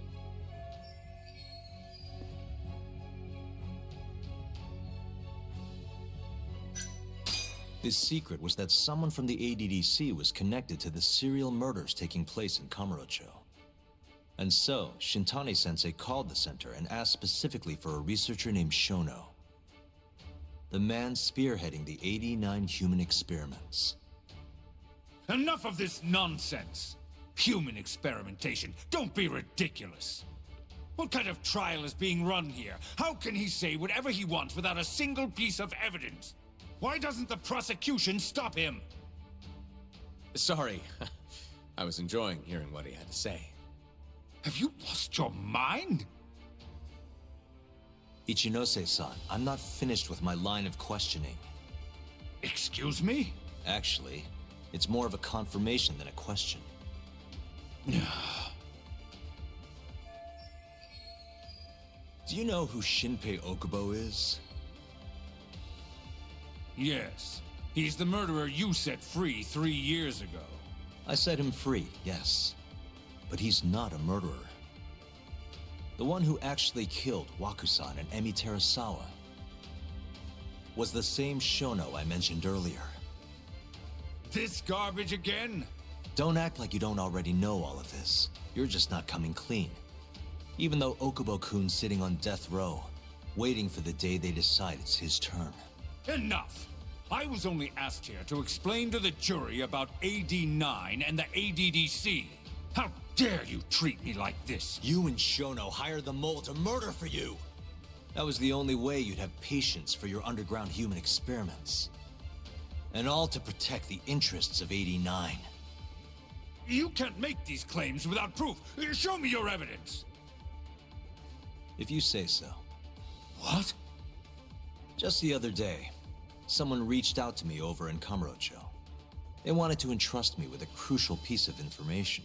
[SPEAKER 1] This secret was that someone from the ADDC was connected to the serial murders taking place in Kamurocho. And so, Shintani-sensei called the center and asked specifically for a researcher named Shono. The man spearheading the 89 human experiments.
[SPEAKER 11] Enough of this nonsense! Human experimentation. Don't be ridiculous. What kind of trial is being run here? How can he say whatever he wants without a single piece of evidence? Why doesn't the prosecution stop him?
[SPEAKER 17] Sorry. I was enjoying hearing what he had to say.
[SPEAKER 11] Have you lost your mind?
[SPEAKER 1] Ichinose-san, I'm not finished with my line of questioning.
[SPEAKER 11] Excuse me?
[SPEAKER 1] Actually, it's more of a confirmation than a question. Do you know who Shinpei Okubo is?
[SPEAKER 11] Yes. He's the murderer you set free 3 years ago.
[SPEAKER 1] I set him free, yes. But he's not a murderer. The one who actually killed Wakusan and Emi Terasawa was the same Shono I mentioned earlier.
[SPEAKER 11] This garbage again?
[SPEAKER 1] Don't act like you don't already know all of this. You're just not coming clean. Even though Okubo-kun's sitting on death row, waiting for the day they decide it's his turn.
[SPEAKER 11] Enough! I was only asked here to explain to the jury about AD9 and the ADDC. How dare you treat me like this?
[SPEAKER 1] You and Shono hired the Mole to murder for you! That was the only way you'd have patience for your underground human experiments. And all to protect the interests of 89.
[SPEAKER 11] You can't make these claims without proof. Show me your evidence.
[SPEAKER 1] If you say so.
[SPEAKER 11] What?
[SPEAKER 1] Just the other day, someone reached out to me over in Kamurocho. They wanted to entrust me with a crucial piece of information.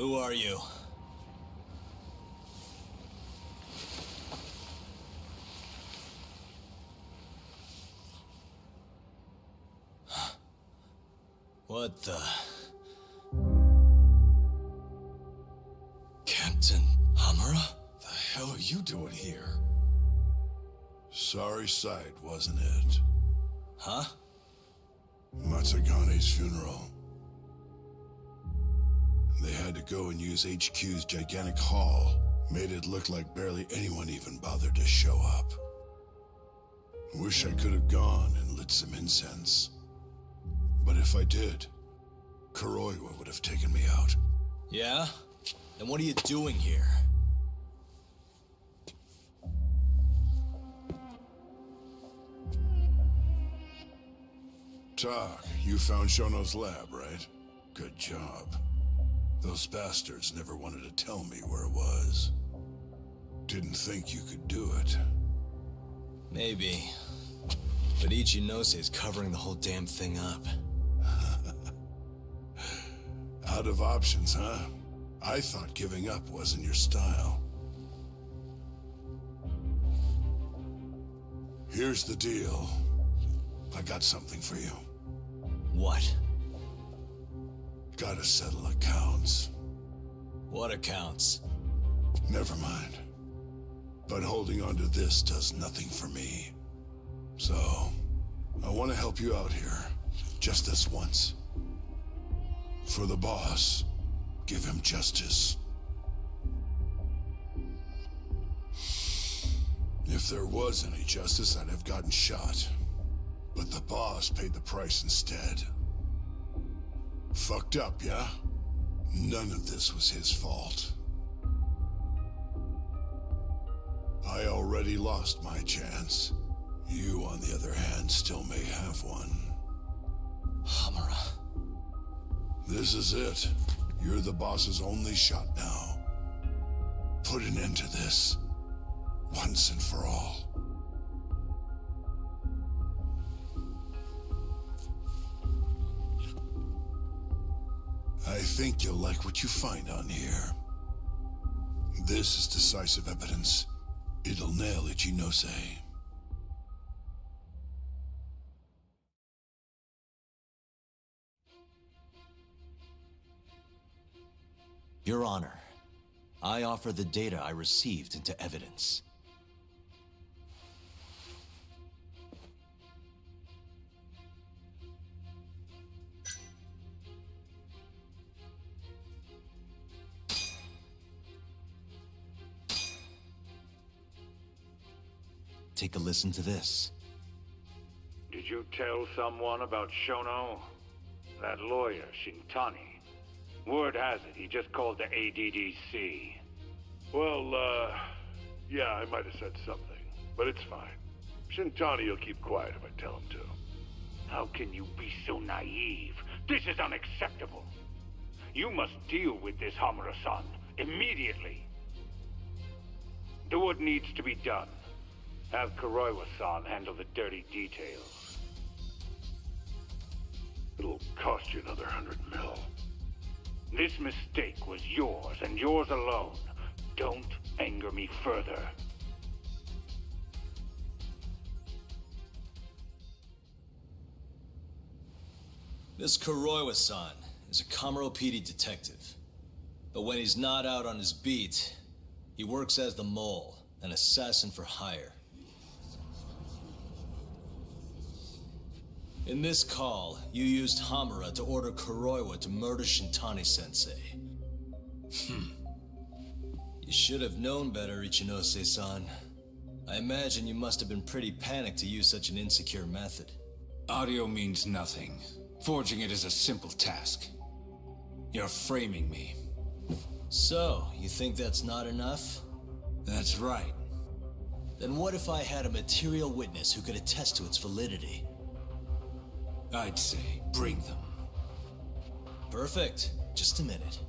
[SPEAKER 1] Who are you? What the...
[SPEAKER 14] Captain
[SPEAKER 1] Hamura?
[SPEAKER 14] The hell are you doing here? Sorry sight, wasn't it?
[SPEAKER 1] Huh?
[SPEAKER 14] Matsugane's funeral. They had to go and use HQ's gigantic hall. Made it look like barely anyone even bothered to show up. Wish I could have gone and lit some incense. But if I did, Kuroiwa would have taken me out.
[SPEAKER 1] Yeah? Then what are you doing here?
[SPEAKER 14] Tak, you found Shono's lab, right? Good job. Those bastards never wanted to tell me where it was. Didn't think you could do it.
[SPEAKER 1] Maybe. But Ichinose is covering the whole damn thing up.
[SPEAKER 14] Out of options, huh? I thought giving up wasn't your style. Here's the deal. I got something for you.
[SPEAKER 1] What?
[SPEAKER 14] Gotta settle accounts.
[SPEAKER 1] What accounts?
[SPEAKER 14] Never mind. But holding on to this does nothing for me. So, I want to help you out here. Just this once. For the boss, give him justice. If there was any justice, I'd have gotten shot. But the boss paid the price instead. Fucked up, yeah? None of this was his fault. I already lost my chance. You, on the other hand, still may have one.
[SPEAKER 1] Hamura.
[SPEAKER 14] This is it. You're the boss's only shot now. Put an end to this. Once and for all. I think you'll like what you find on here. This is decisive evidence. It'll nail Ichinose.
[SPEAKER 1] Your Honor, I offer the data I received into evidence. Take a listen to this.
[SPEAKER 7] Did you tell someone about Shono? That lawyer, Shintani. Word has it, he just called the ADDC.
[SPEAKER 2] Well, yeah, I might have said something, but it's fine. Shintani will keep quiet if I tell him to.
[SPEAKER 7] How can you be so naive? This is unacceptable. You must deal with this, Hamura-san, immediately. Do what needs to be done. Have Kuroiwa-san handle the dirty details.
[SPEAKER 2] It'll cost you another 100 mil.
[SPEAKER 7] This mistake was yours, and yours alone. Don't anger me further.
[SPEAKER 1] This Kuroiwa-san is a Kamuro PD detective. But when he's not out on his beat, he works as the Mole, an assassin for hire. In this call, you used Hamura to order Kuroiwa to murder Shintani-sensei. You should have known better, Ichinose-san. I imagine you must have been pretty panicked to use such an insecure method.
[SPEAKER 11] Audio means nothing. Forging it is a simple task. You're framing me.
[SPEAKER 1] So, you think that's not enough?
[SPEAKER 11] That's right.
[SPEAKER 1] Then what if I had a material witness who could attest to its validity?
[SPEAKER 11] I'd say, bring them.
[SPEAKER 1] Perfect. Just a minute.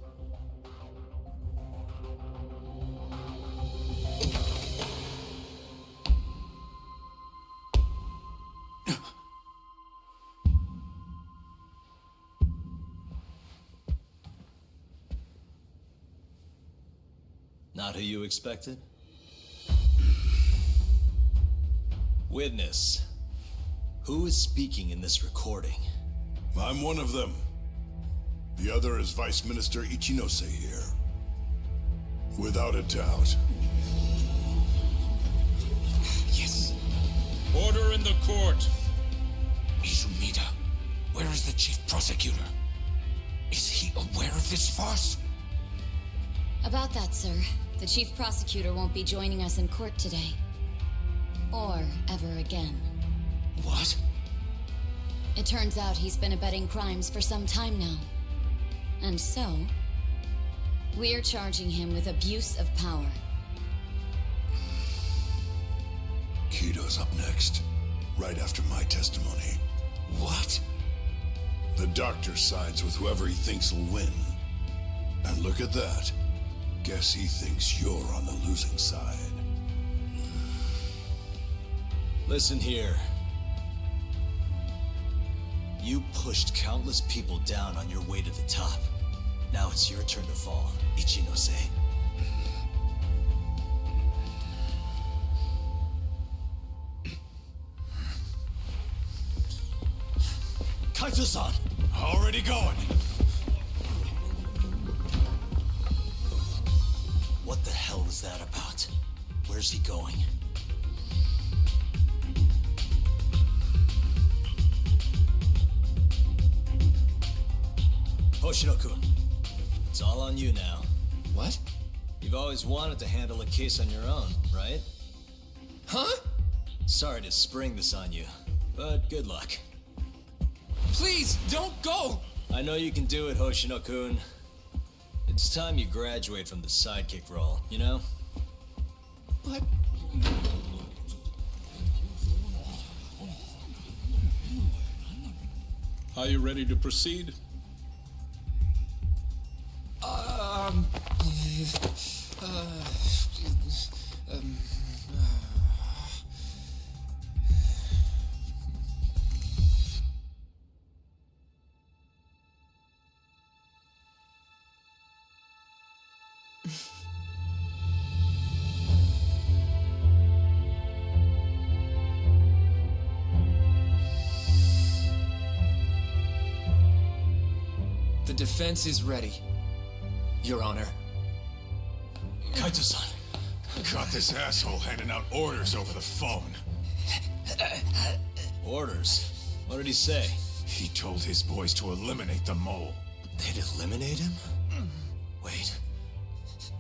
[SPEAKER 1] Not who you expected? Witness. Who is speaking in this recording?
[SPEAKER 9] I'm one of them. The other is Vice Minister Ichinose here. Without a doubt.
[SPEAKER 5] Yes.
[SPEAKER 19] Order in the court.
[SPEAKER 5] Izumida, where is the chief prosecutor? Is he aware of this farce?
[SPEAKER 10] About that, sir. The chief prosecutor won't be joining us in court today. Or ever again.
[SPEAKER 5] What?
[SPEAKER 10] It turns out he's been abetting crimes for some time now. And so, we're charging him with abuse of power.
[SPEAKER 9] Kido's up next, right after my testimony.
[SPEAKER 5] What?
[SPEAKER 9] The doctor sides with whoever he thinks will win. And look at that. Guess he thinks you're on the losing side.
[SPEAKER 1] Listen here. You pushed countless people down on your way to the top. Now it's your turn to fall, Ichinose. Kaito-san!
[SPEAKER 9] Already going!
[SPEAKER 1] What the hell is that about? Where's he going? Hoshino-kun, it's all on you now.
[SPEAKER 15] What?
[SPEAKER 1] You've always wanted to handle a case on your own, right?
[SPEAKER 15] Huh?
[SPEAKER 1] Sorry to spring this on you, but good luck.
[SPEAKER 15] Please, don't go!
[SPEAKER 1] I know you can do it, Hoshino-kun. It's time you graduate from the sidekick role, you know?
[SPEAKER 15] What?
[SPEAKER 19] Are you ready to proceed?
[SPEAKER 15] The defense is ready, Your Honor.
[SPEAKER 1] Kaito-san.
[SPEAKER 9] Got this asshole handing out orders over the phone.
[SPEAKER 1] Orders? What did he say?
[SPEAKER 9] He told his boys to eliminate the mole.
[SPEAKER 1] They'd eliminate him? Wait.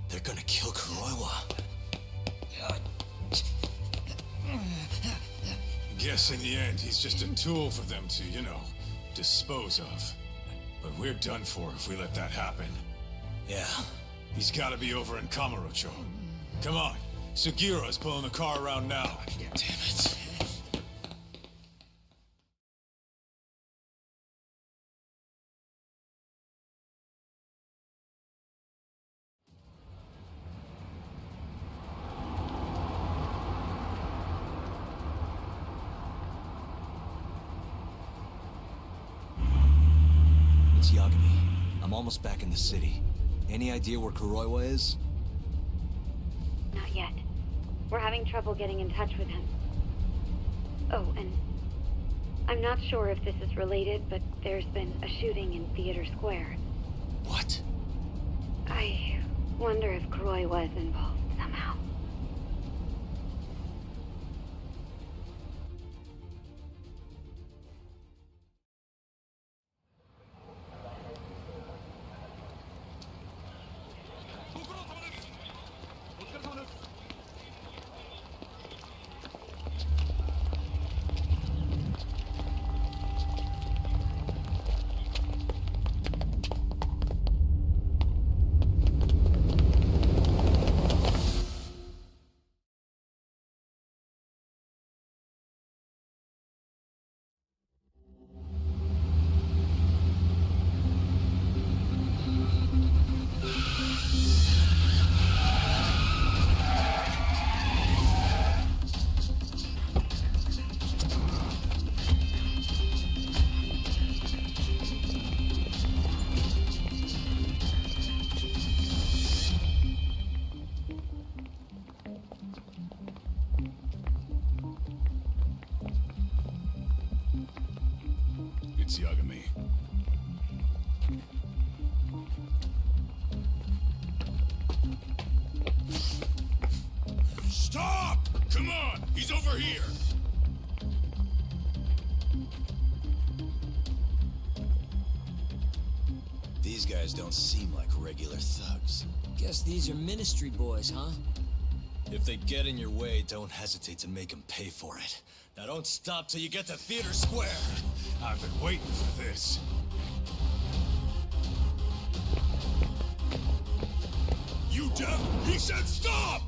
[SPEAKER 1] They're gonna kill Kuroiwa.
[SPEAKER 9] Guess in the end, he's just a tool for them to, you know, dispose of. But we're done for if we let that happen.
[SPEAKER 1] Yeah.
[SPEAKER 9] He's gotta be over in Kamurocho. Come on. Sugiura's pulling the car around now.
[SPEAKER 1] Damn it. It's Yagami. I'm almost back in the city. Any idea where Kuroiwa is?
[SPEAKER 13] Not yet. We're having trouble getting in touch with him. Oh, and I'm not sure if this is related, but there's been a shooting in Theater Square.
[SPEAKER 1] What?
[SPEAKER 13] I wonder if Kuroiwa is involved somehow.
[SPEAKER 3] rights, Yagami.
[SPEAKER 9] Stop! Come on! He's over here!
[SPEAKER 6] These guys don't seem like regular thugs.
[SPEAKER 4] Guess these are ministry boys, huh?
[SPEAKER 1] If they get in your way, don't hesitate to make them pay for it. Now don't stop till you get to Theater Square.
[SPEAKER 3] I've been waiting for this.
[SPEAKER 9] You deaf? He said stop!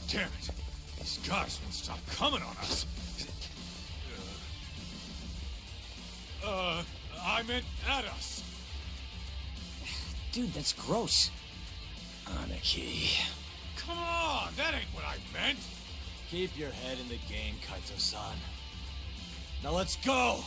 [SPEAKER 12] Damn it! These guys won't stop coming on us. I meant at us.
[SPEAKER 4] Dude, that's gross.
[SPEAKER 6] Anarchy.
[SPEAKER 12] Come on, that ain't what I meant.
[SPEAKER 1] Keep your head in the game, Kaito-san. Now let's go!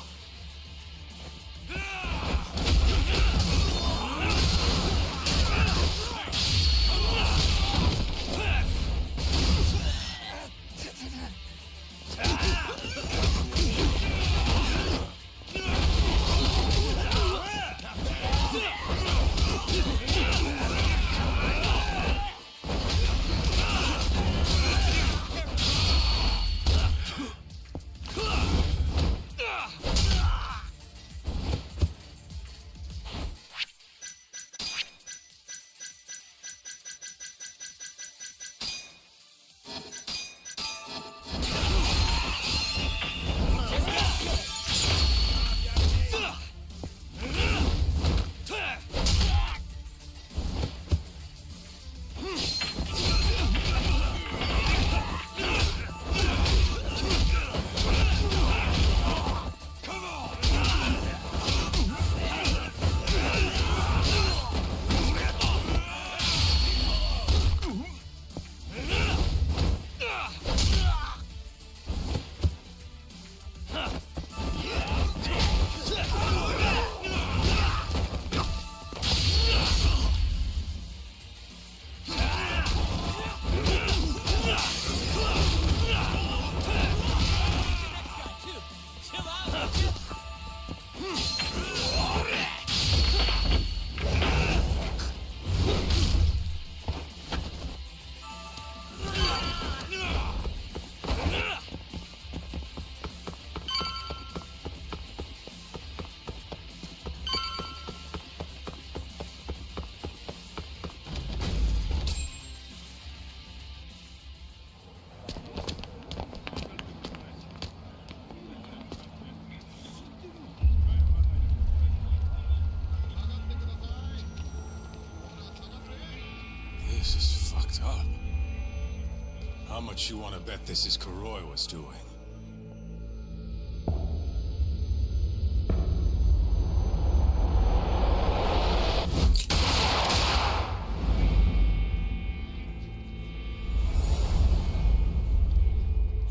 [SPEAKER 12] This is fucked up. How much you want to bet this is Kuroi was doing?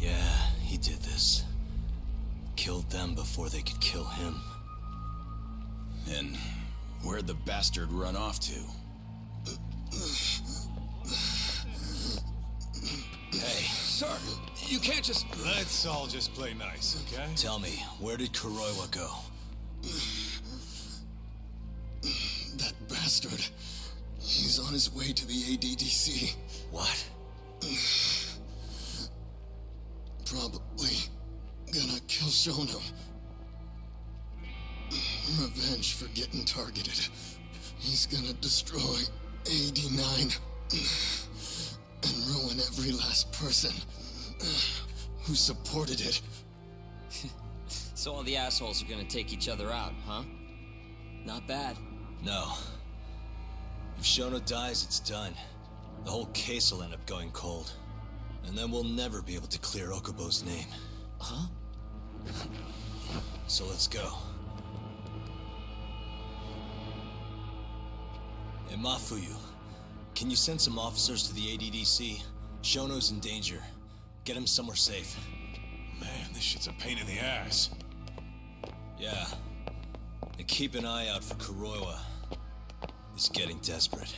[SPEAKER 1] Yeah, he did this. Killed them before they could kill him.
[SPEAKER 6] And where'd the bastard run off to?
[SPEAKER 1] Hey,
[SPEAKER 6] sir, you can't just...
[SPEAKER 12] Let's all just play nice, okay?
[SPEAKER 1] Tell me, where did Kuroiwa go?
[SPEAKER 8] That bastard. He's on his way to the ADDC.
[SPEAKER 1] What?
[SPEAKER 8] Probably gonna kill Shono. Revenge for getting targeted. He's gonna destroy 89 and ruin every last person who supported it.
[SPEAKER 4] So all the assholes are gonna take each other out, huh? Not bad.
[SPEAKER 1] No. If Shono dies, it's done. The whole case will end up going cold. And then we'll never be able to clear Okubo's name.
[SPEAKER 4] Huh?
[SPEAKER 1] So let's go. Hey, Mafuyu, can you send some officers to the ADDC? Shono's in danger. Get him somewhere safe.
[SPEAKER 14] Man, this shit's a pain in the ass.
[SPEAKER 1] Yeah. And keep an eye out for Kuroiwa. He's getting desperate.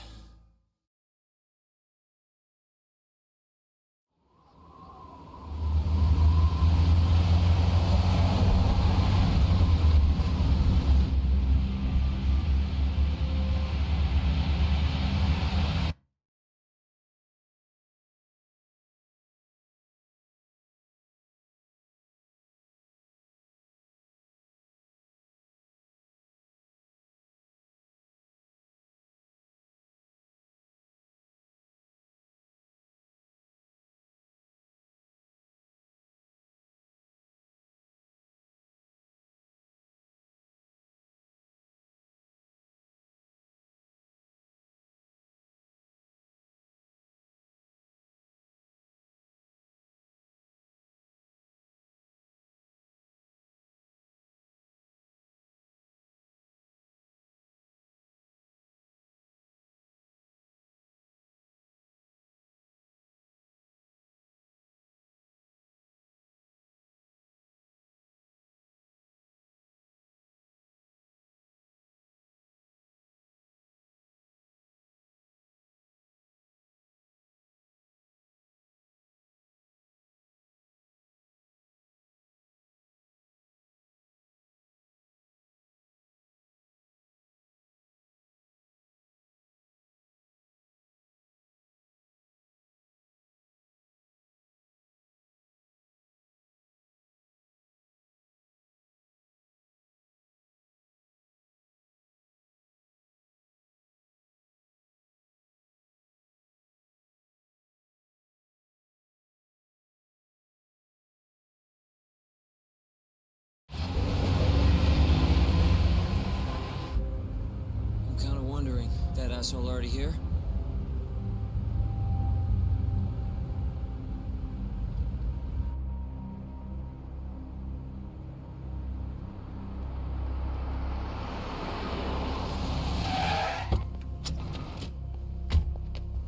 [SPEAKER 4] I'm kinda wondering, that asshole already here?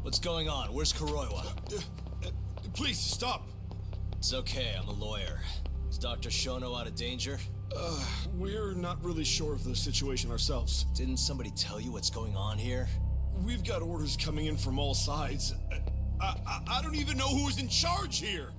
[SPEAKER 1] What's going on? Where's Kuroiwa?
[SPEAKER 8] Please, stop!
[SPEAKER 1] It's okay, I'm a lawyer. Is Dr. Shono out of danger?
[SPEAKER 8] We're not really sure of the situation ourselves.
[SPEAKER 1] Didn't somebody tell you what's going on here?
[SPEAKER 8] We've got orders coming in from all sides. I don't even know who's in charge here!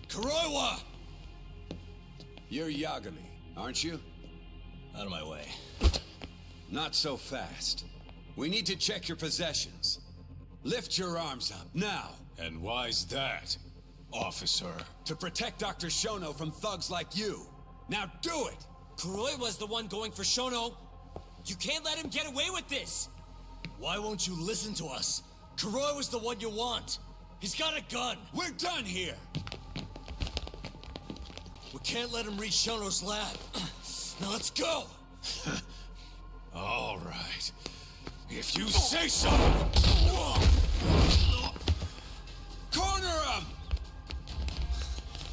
[SPEAKER 1] Kuroiwa!
[SPEAKER 20] You're Yagami, aren't you?
[SPEAKER 1] Out of my way.
[SPEAKER 20] Not so fast. We need to check your possessions. Lift your arms up, now.
[SPEAKER 14] And why's that, officer?
[SPEAKER 20] To protect Dr. Shono from thugs like you. Now do it!
[SPEAKER 4] Kuroiwa's the one going for Shono. You can't let him get away with this!
[SPEAKER 1] Why won't you listen to us? Kuroiwa's the one you want. He's got a gun.
[SPEAKER 20] We're done here!
[SPEAKER 1] We can't let him reach Shono's lab. Now let's go!
[SPEAKER 14] All right. If you say so!
[SPEAKER 20] Corner him!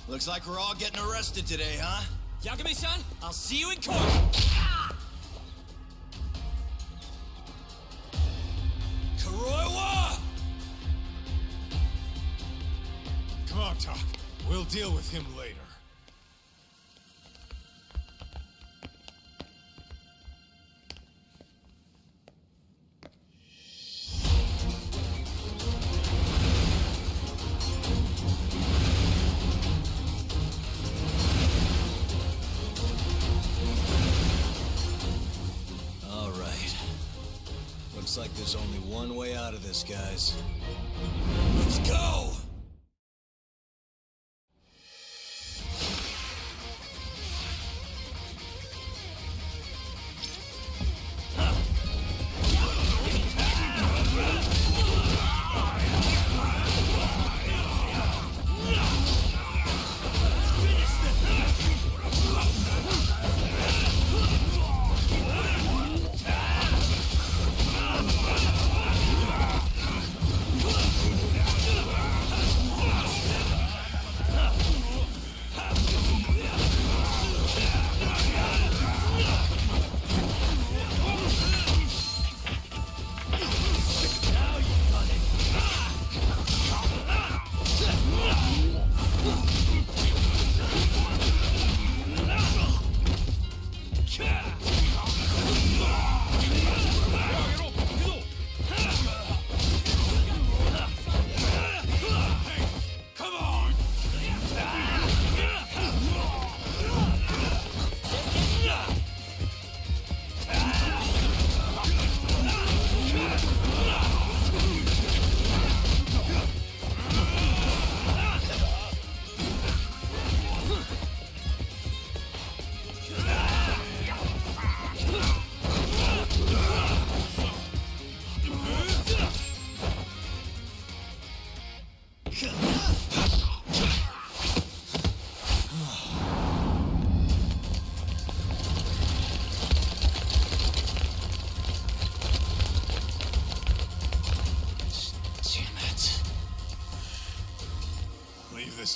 [SPEAKER 1] Looks like we're all getting arrested today, huh?
[SPEAKER 4] Yagami-san, I'll see you in court!
[SPEAKER 1] Kuroiwa!
[SPEAKER 14] Come on, Talk.
[SPEAKER 18] We'll deal with him later.
[SPEAKER 1] All right. Looks like there's only one way out of this, guys. Let's go!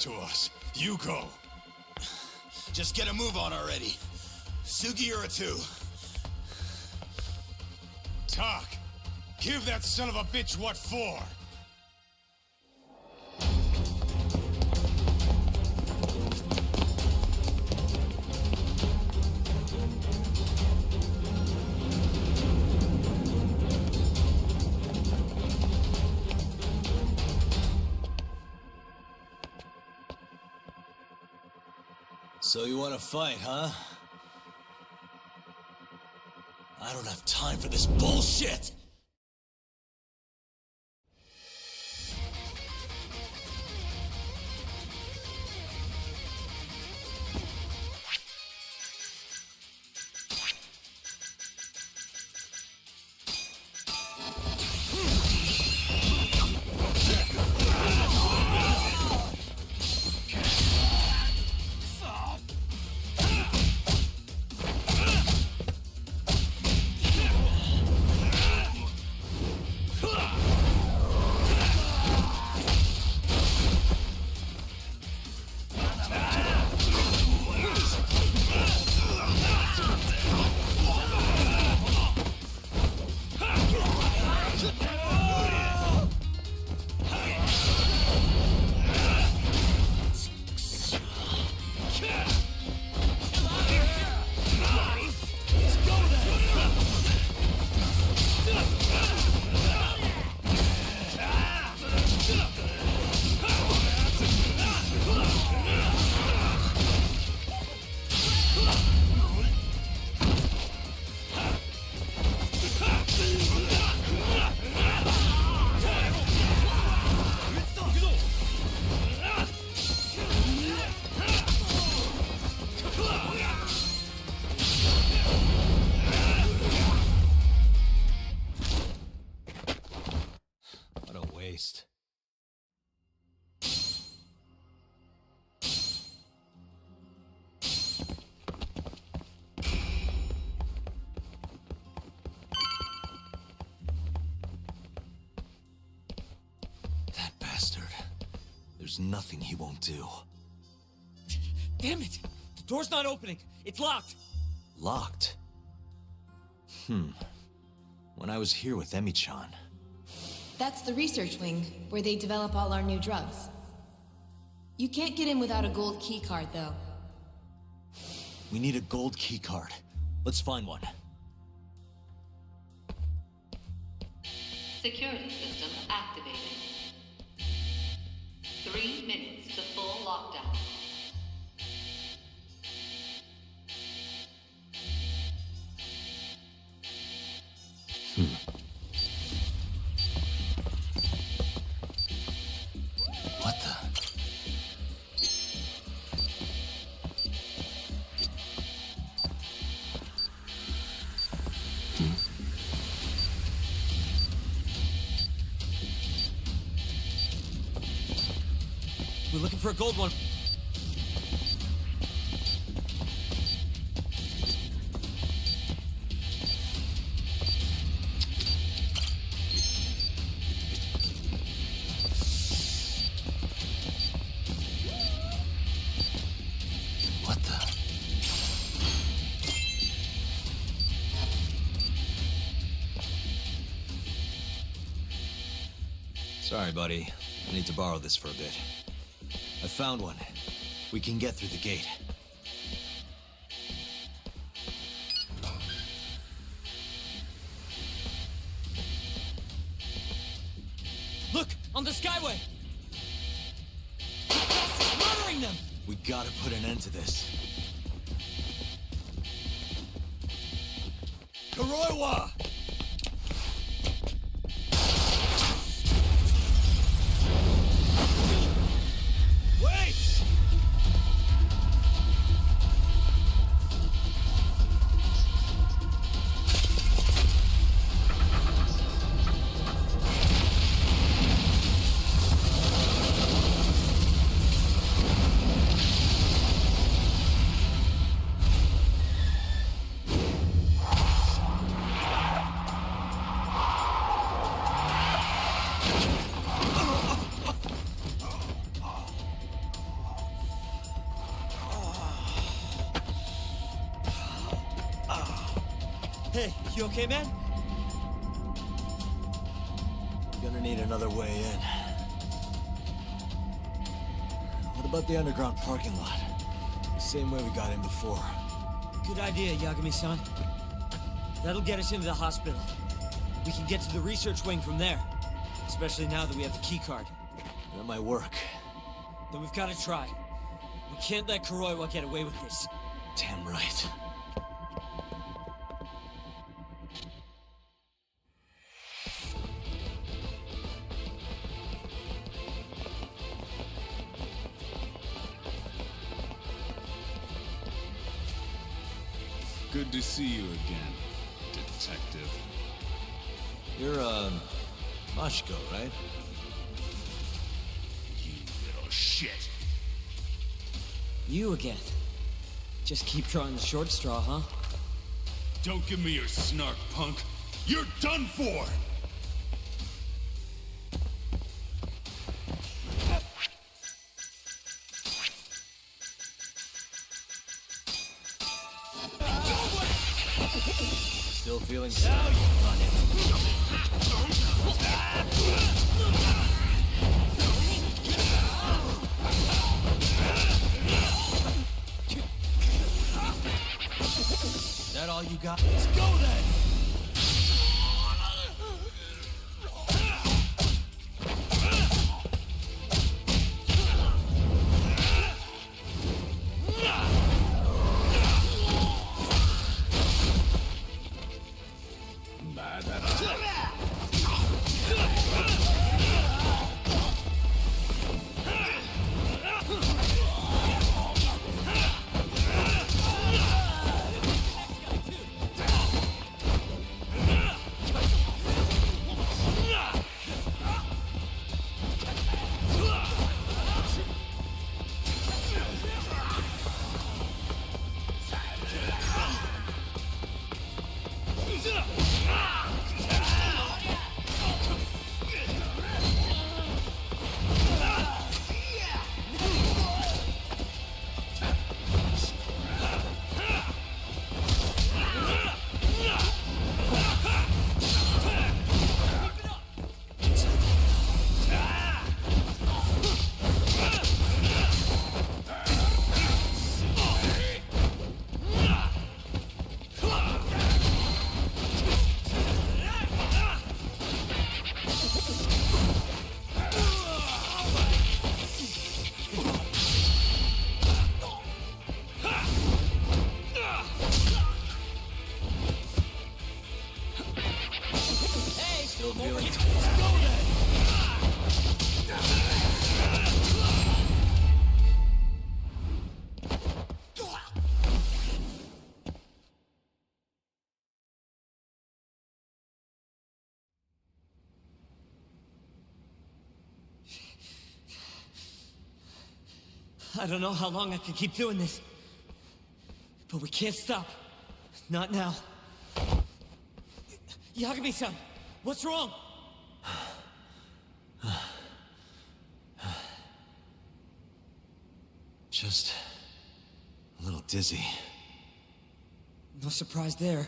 [SPEAKER 18] To us. You go.
[SPEAKER 14] Just get a move on already. Sugiura-2.
[SPEAKER 18] Tak, give that son of a bitch what for.
[SPEAKER 1] So you want to fight, huh? I don't have time for this bullshit! There's nothing he won't do.
[SPEAKER 4] Damn it! The door's not opening. It's locked.
[SPEAKER 1] Locked? When I was here with Emi-chan.
[SPEAKER 22] That's the research wing, where they develop all our new drugs.
[SPEAKER 16] You can't get in without a gold keycard, though.
[SPEAKER 1] We need a gold key card. Let's find one.
[SPEAKER 22] Security system activated. 3 minutes to full lockdown.
[SPEAKER 1] What the?
[SPEAKER 4] We're looking for a gold one.
[SPEAKER 1] What the? Sorry, buddy. I need to borrow this for a bit. I found one. We can get through the gate.
[SPEAKER 4] Look! On the Skyway! It's murdering them!
[SPEAKER 1] We gotta put an end to this. Kuroiwa! Wait!
[SPEAKER 4] Hey, you okay, man?
[SPEAKER 1] Gonna need another way in. What about the underground parking lot? The same way we got in before.
[SPEAKER 4] Good idea, Yagami-san. That'll get us into the hospital. We can get to the research wing from there. Especially now that we have the key card.
[SPEAKER 1] That might work.
[SPEAKER 4] Then we've got to try. We can't let Kuroiwa get away with this.
[SPEAKER 1] Damn right.
[SPEAKER 12] Good to see you again, detective.
[SPEAKER 1] You're, Mashiko, right?
[SPEAKER 18] You little shit.
[SPEAKER 4] You again. Just keep drawing the short straw, huh?
[SPEAKER 18] Don't give me your snark, punk. You're done for!
[SPEAKER 1] Still feeling
[SPEAKER 4] Now you run it.
[SPEAKER 1] Is that all you got?
[SPEAKER 4] Let's go then! I don't know how long I can keep doing this. But we can't stop. Not now. Yagami-san, what's wrong?
[SPEAKER 1] Just a little dizzy.
[SPEAKER 4] No surprise there.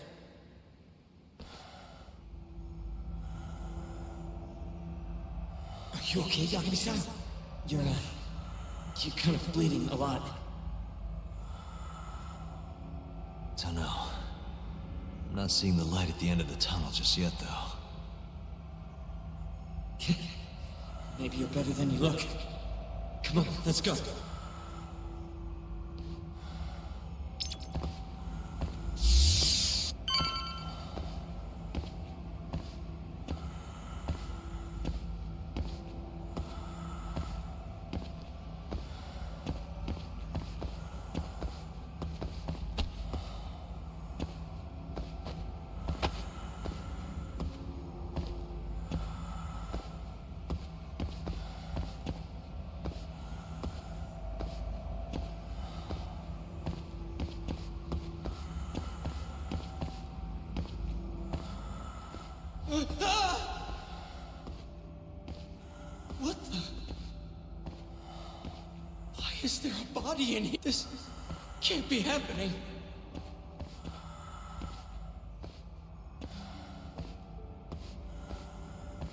[SPEAKER 4] Are you okay, Yagami-san? You're kind of bleeding a lot.
[SPEAKER 1] Don't know. I'm not seeing the light at the end of the tunnel just yet, though.
[SPEAKER 4] Maybe you're better than you look. Come on, let's go.
[SPEAKER 15] What the? Why is there a body in here? This can't be happening.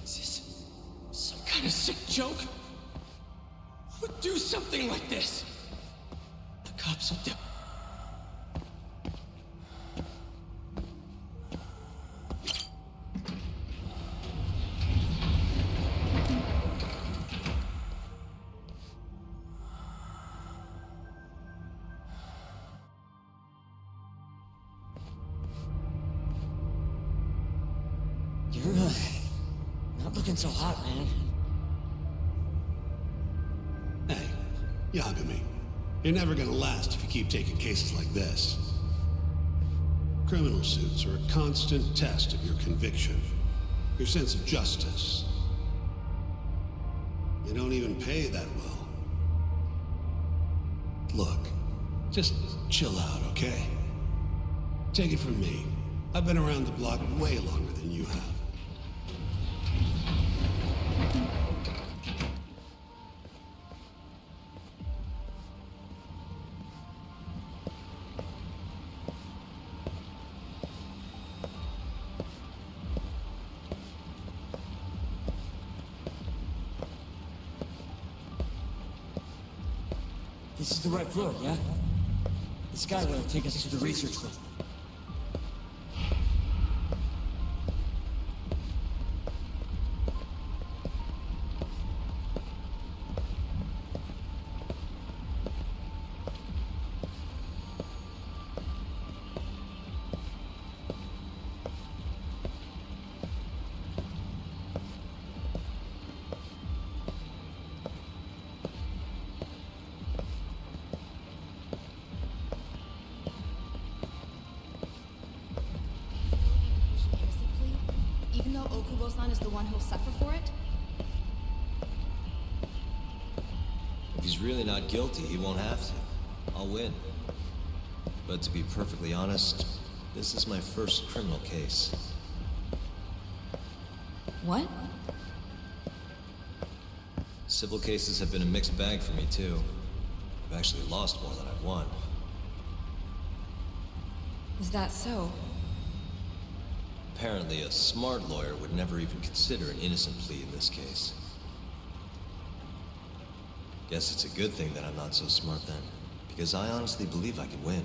[SPEAKER 15] Is this some kind of sick joke? Who would do something like this? The cops will do.
[SPEAKER 4] You're, not looking so hot, man.
[SPEAKER 14] Hey, Yagami. You're never gonna last if you keep taking cases like this. Criminal suits are a constant test of your conviction, your sense of justice. They don't even pay that well. Look, just chill out, okay? Take it from me. I've been around the block way longer than you have.
[SPEAKER 4] This is the right floor, yeah? The skyway will take us to the research room.
[SPEAKER 16] Even though Okubo-san is the one who'll suffer for it?
[SPEAKER 1] If he's really not guilty, he won't have to. I'll win. But to be perfectly honest, this is my first criminal case.
[SPEAKER 16] What?
[SPEAKER 1] Civil cases have been a mixed bag for me, too. I've actually lost more than I've won.
[SPEAKER 16] Is that so?
[SPEAKER 1] Apparently, a smart lawyer would never even consider an innocent plea in this case. Guess it's a good thing that I'm not so smart then, because I honestly believe I can win.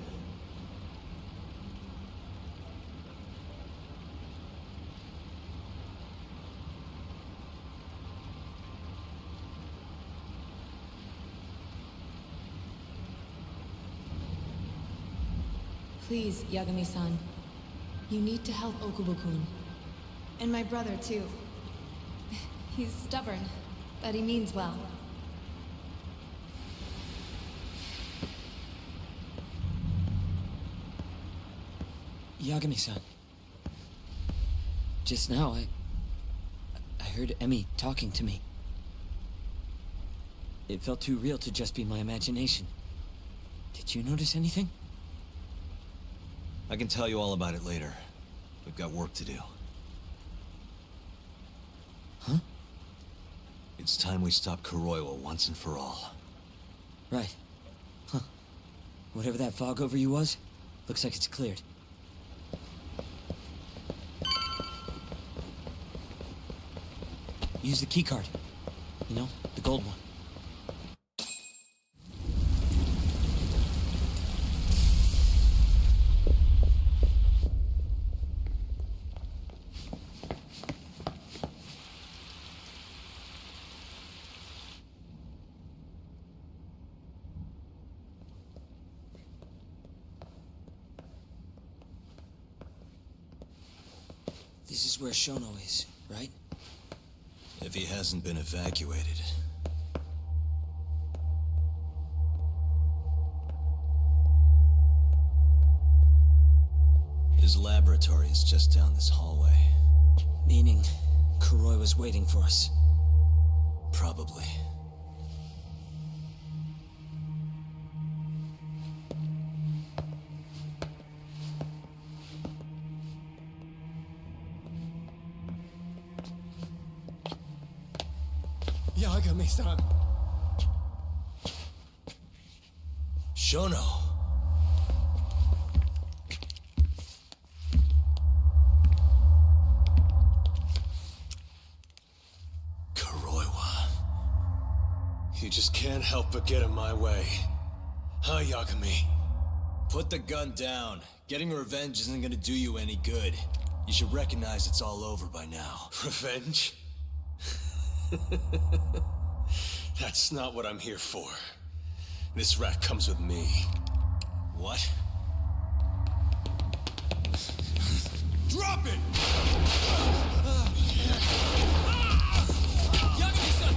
[SPEAKER 16] Please, Yagami-san. You need to help Okubo-kun. And my brother, too. He's stubborn, but he means well.
[SPEAKER 4] Yagami-san. Just now, I heard Emmy talking to me. It felt too real to just be my imagination. Did you notice anything?
[SPEAKER 1] I can tell you all about it later. We've got work to do.
[SPEAKER 4] Huh?
[SPEAKER 1] It's time we stop Kuroiwa once and for all.
[SPEAKER 4] Right. Huh. Whatever that fog over you was, looks like it's cleared. Use the keycard. You know, the gold one. This is where Shono is, right?
[SPEAKER 1] If he hasn't been evacuated. His laboratory is just down this hallway.
[SPEAKER 4] Meaning, Kuroi was waiting for us.
[SPEAKER 1] Probably.
[SPEAKER 4] Yagami-san.
[SPEAKER 1] Shono.
[SPEAKER 14] Kuroiwa. You just can't help but get in my way. Huh, Yagami?
[SPEAKER 1] Put the gun down. Getting revenge isn't gonna do you any good. You should recognize it's all over by now.
[SPEAKER 14] Revenge? That's not what I'm here for. This rat comes with me.
[SPEAKER 1] What?
[SPEAKER 14] Drop it!
[SPEAKER 4] Yagami-san!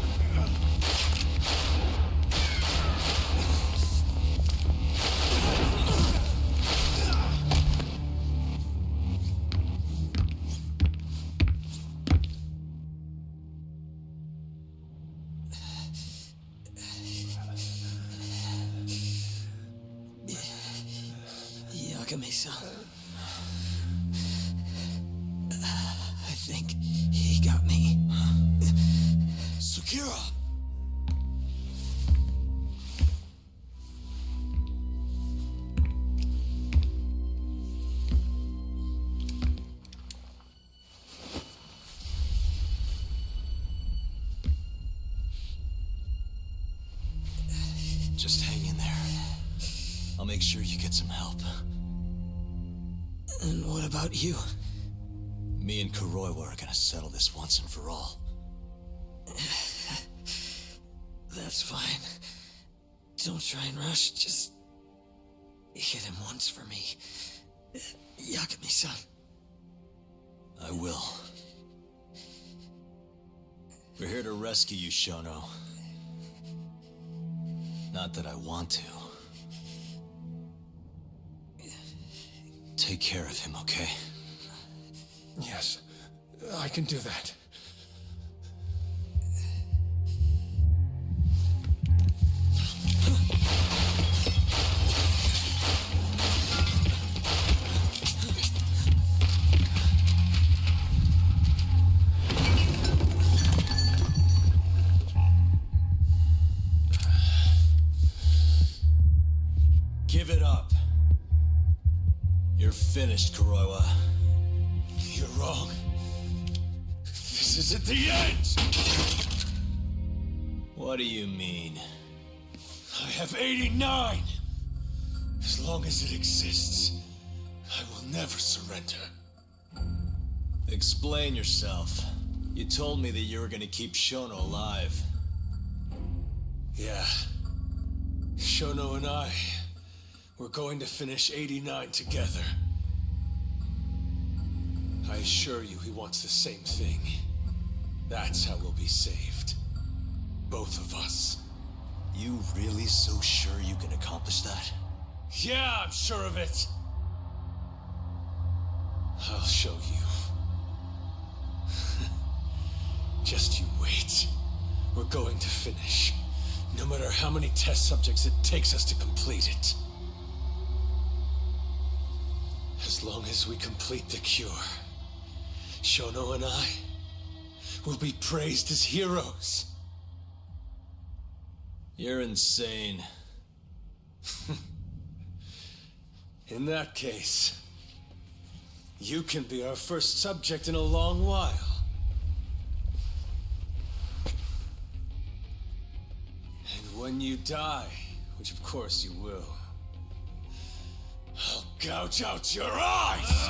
[SPEAKER 4] Yagami-san. I think he got me.
[SPEAKER 14] Sukira!
[SPEAKER 1] Just hang in there. I'll make sure you get some help.
[SPEAKER 4] And what about you?
[SPEAKER 1] Me and Kuroiwa are gonna settle this once and for all.
[SPEAKER 4] That's fine. Don't try and rush, just hit him once for me. Yagami-san.
[SPEAKER 1] I will. We're here to rescue you, Shono. Not that I want to. Take care of him, okay?
[SPEAKER 14] Yes, I can do that.
[SPEAKER 1] Give it up. You're finished, Kuroiwa.
[SPEAKER 14] You're wrong. This isn't the end!
[SPEAKER 1] What do you mean?
[SPEAKER 14] I have 89! As long as it exists, I will never surrender.
[SPEAKER 1] Explain yourself. You told me that you were gonna keep Shono alive.
[SPEAKER 14] Yeah. Shono and I, we're going to finish 89 together. I assure you he wants the same thing. That's how we'll be saved. Both of us.
[SPEAKER 1] You really so sure you can accomplish that?
[SPEAKER 14] Yeah, I'm sure of it. I'll show you. Just you wait. We're going to finish. No matter how many test subjects it takes us to complete it. As long as we complete the cure, Shono and I will be praised as heroes.
[SPEAKER 1] You're insane.
[SPEAKER 14] In that case, you can be our first subject in a long while. And when you die, which of course you will, I'll gouge out your eyes!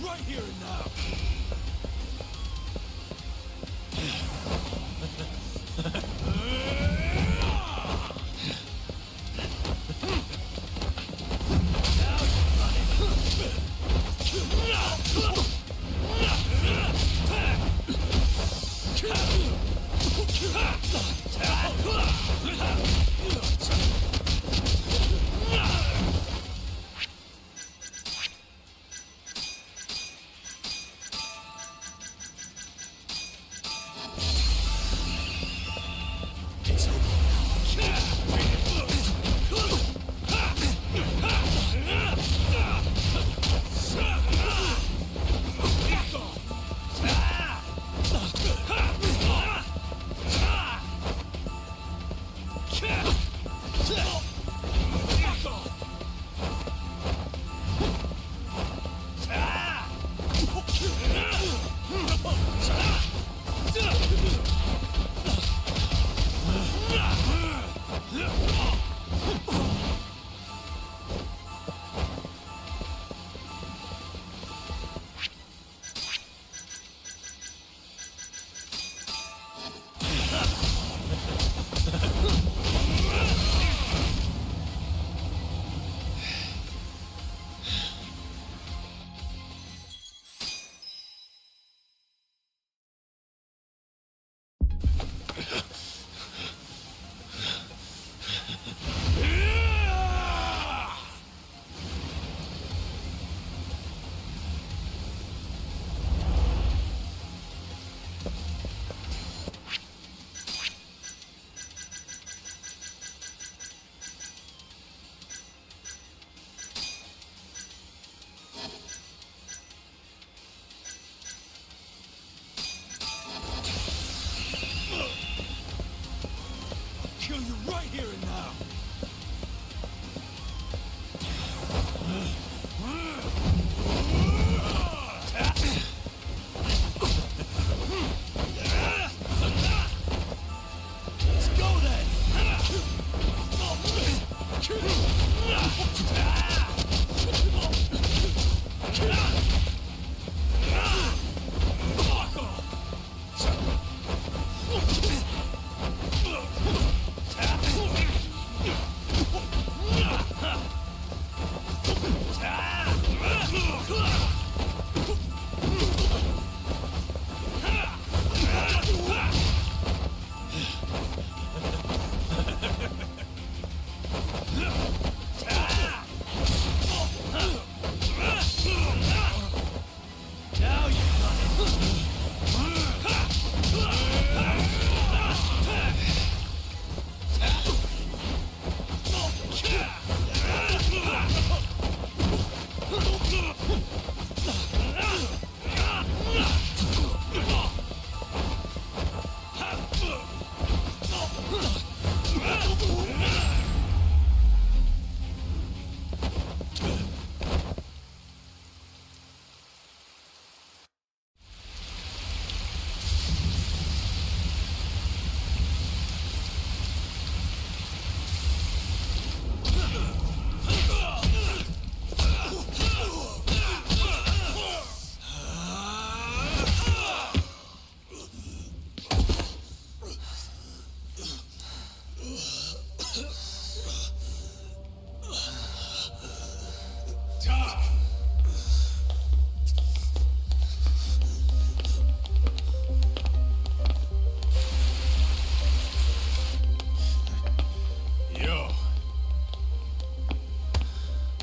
[SPEAKER 18] you right here and now! Kill you right here and now! Let's go then!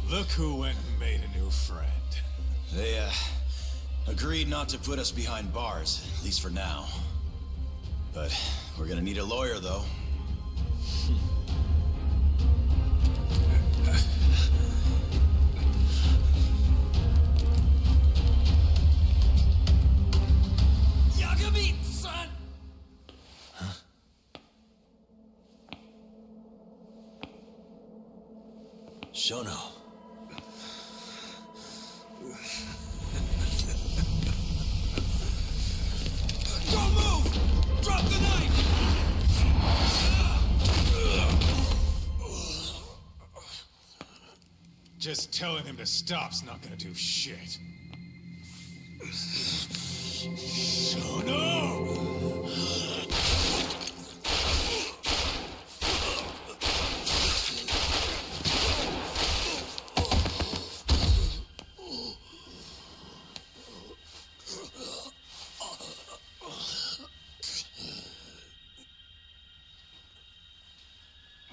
[SPEAKER 12] Look who went and made a new friend.
[SPEAKER 6] They, agreed not to put us behind bars, at least for now. But we're gonna need a lawyer, though.
[SPEAKER 18] Yagami-san!
[SPEAKER 1] Shono.
[SPEAKER 18] Don't move! Drop the knife!
[SPEAKER 12] Just telling him to stop's not gonna do shit.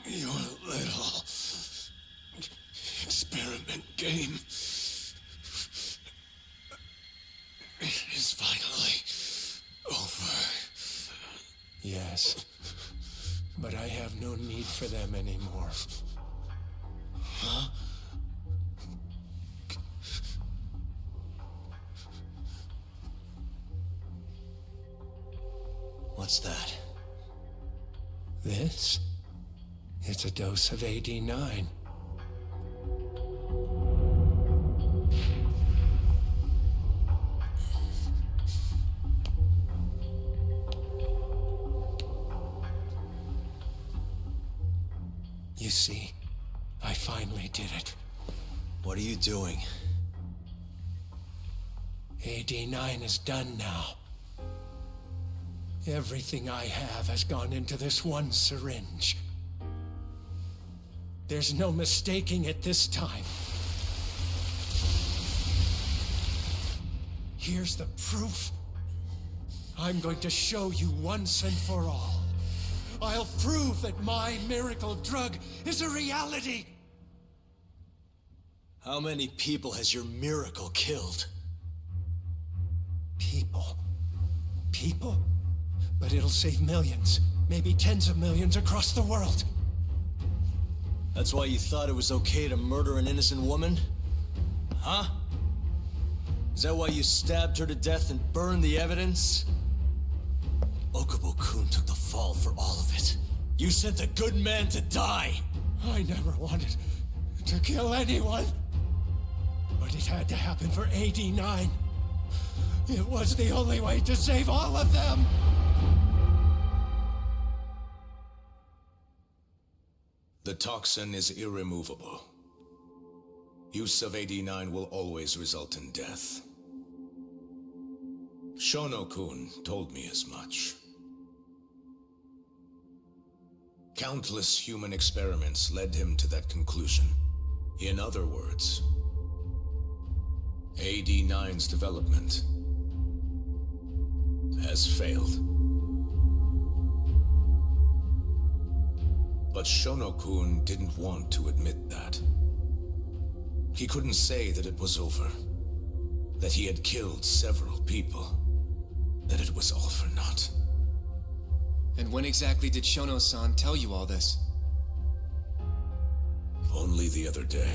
[SPEAKER 8] Your little experiment game is finally over.
[SPEAKER 17] Yes, but I have no need for them anymore.
[SPEAKER 8] Huh?
[SPEAKER 1] What's that?
[SPEAKER 17] This? It's a dose of AD9. You see, I finally did it.
[SPEAKER 1] What are you doing?
[SPEAKER 17] AD9 is done now. Everything I have has gone into this one syringe. There's no mistaking it this time. Here's the proof. I'm going to show you once and for all. I'll prove that my miracle drug is a reality.
[SPEAKER 1] How many people has your miracle killed?
[SPEAKER 17] People. People? But it'll save millions, maybe tens of millions across the world.
[SPEAKER 1] That's why you thought it was okay to murder an innocent woman? Huh? Is that why you stabbed her to death and burned the evidence? Okubo-kun took the fall for all of it. You sent a good man to die!
[SPEAKER 17] I never wanted to kill anyone. But it had to happen for AD9. It was the only way to save all of them!
[SPEAKER 5] The toxin is irremovable. Use of AD9 will always result in death. Shono-kun told me as much. Countless human experiments led him to that conclusion. In other words, AD9's development has failed. But Shono-kun didn't want to admit that. He couldn't say that it was over, that he had killed several people, that it was all for naught.
[SPEAKER 15] And when exactly did Shono-san tell you all this?
[SPEAKER 5] Only the other day.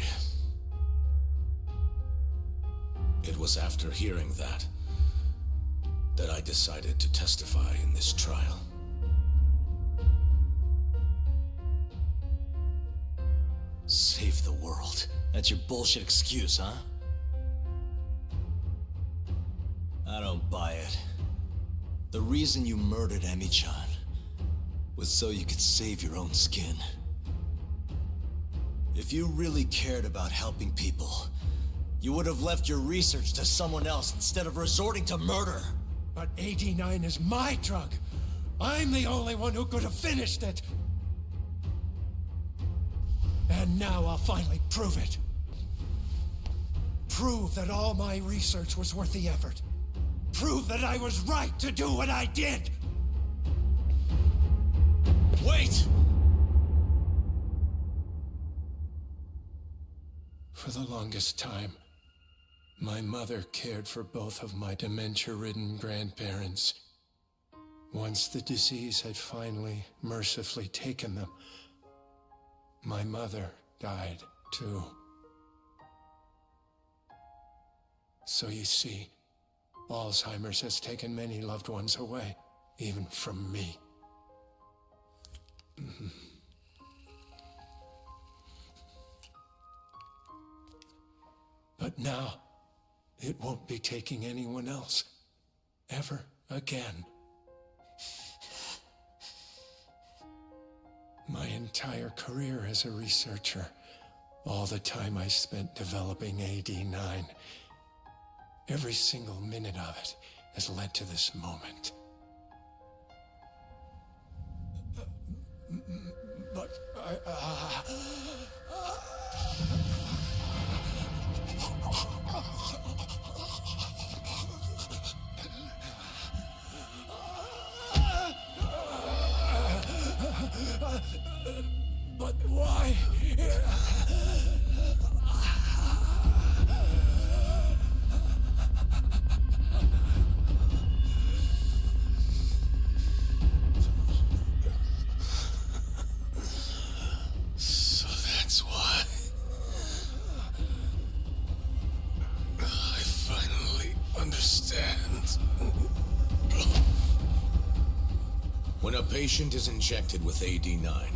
[SPEAKER 5] It was after hearing that I decided to testify in this trial.
[SPEAKER 1] Save the world. That's your bullshit excuse, huh? I don't buy it. The reason you murdered Emi-chan was so you could save your own skin. If you really cared about helping people, you would have left your research to someone else instead of resorting to murder.
[SPEAKER 17] But AD9 is my drug. I'm the only one who could have finished it. And now I'll finally prove it. Prove that all my research was worth the effort. Prove that I was right to do what I did.
[SPEAKER 1] Wait!
[SPEAKER 17] For the longest time, my mother cared for both of my dementia-ridden grandparents. Once the disease had finally, mercifully taken them, my mother died, too. So you see, Alzheimer's has taken many loved ones away, even from me. But now, it won't be taking anyone else, ever again. My entire career as a researcher, all the time I spent developing AD9, every single minute of it has led to this moment. But but why?
[SPEAKER 9] So that's why. I finally understand.
[SPEAKER 5] When a patient is injected with AD9,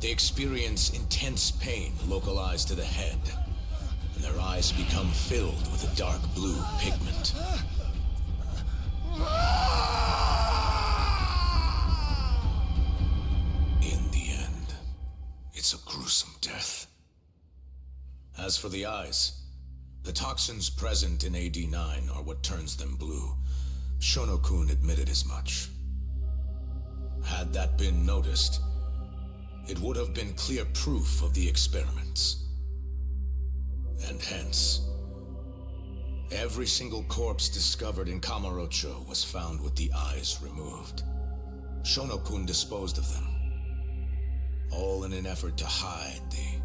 [SPEAKER 5] they experience intense pain localized to the head, and their eyes become filled with a dark blue pigment. In the end, it's a gruesome death. As for the eyes, the toxins present in AD9 are what turns them blue. Shono-kun admitted as much. Had that been noticed, it would have been clear proof of the experiments. And hence, every single corpse discovered in Kamurocho was found with the eyes removed. Shono-kun disposed of them, all in an effort to hide the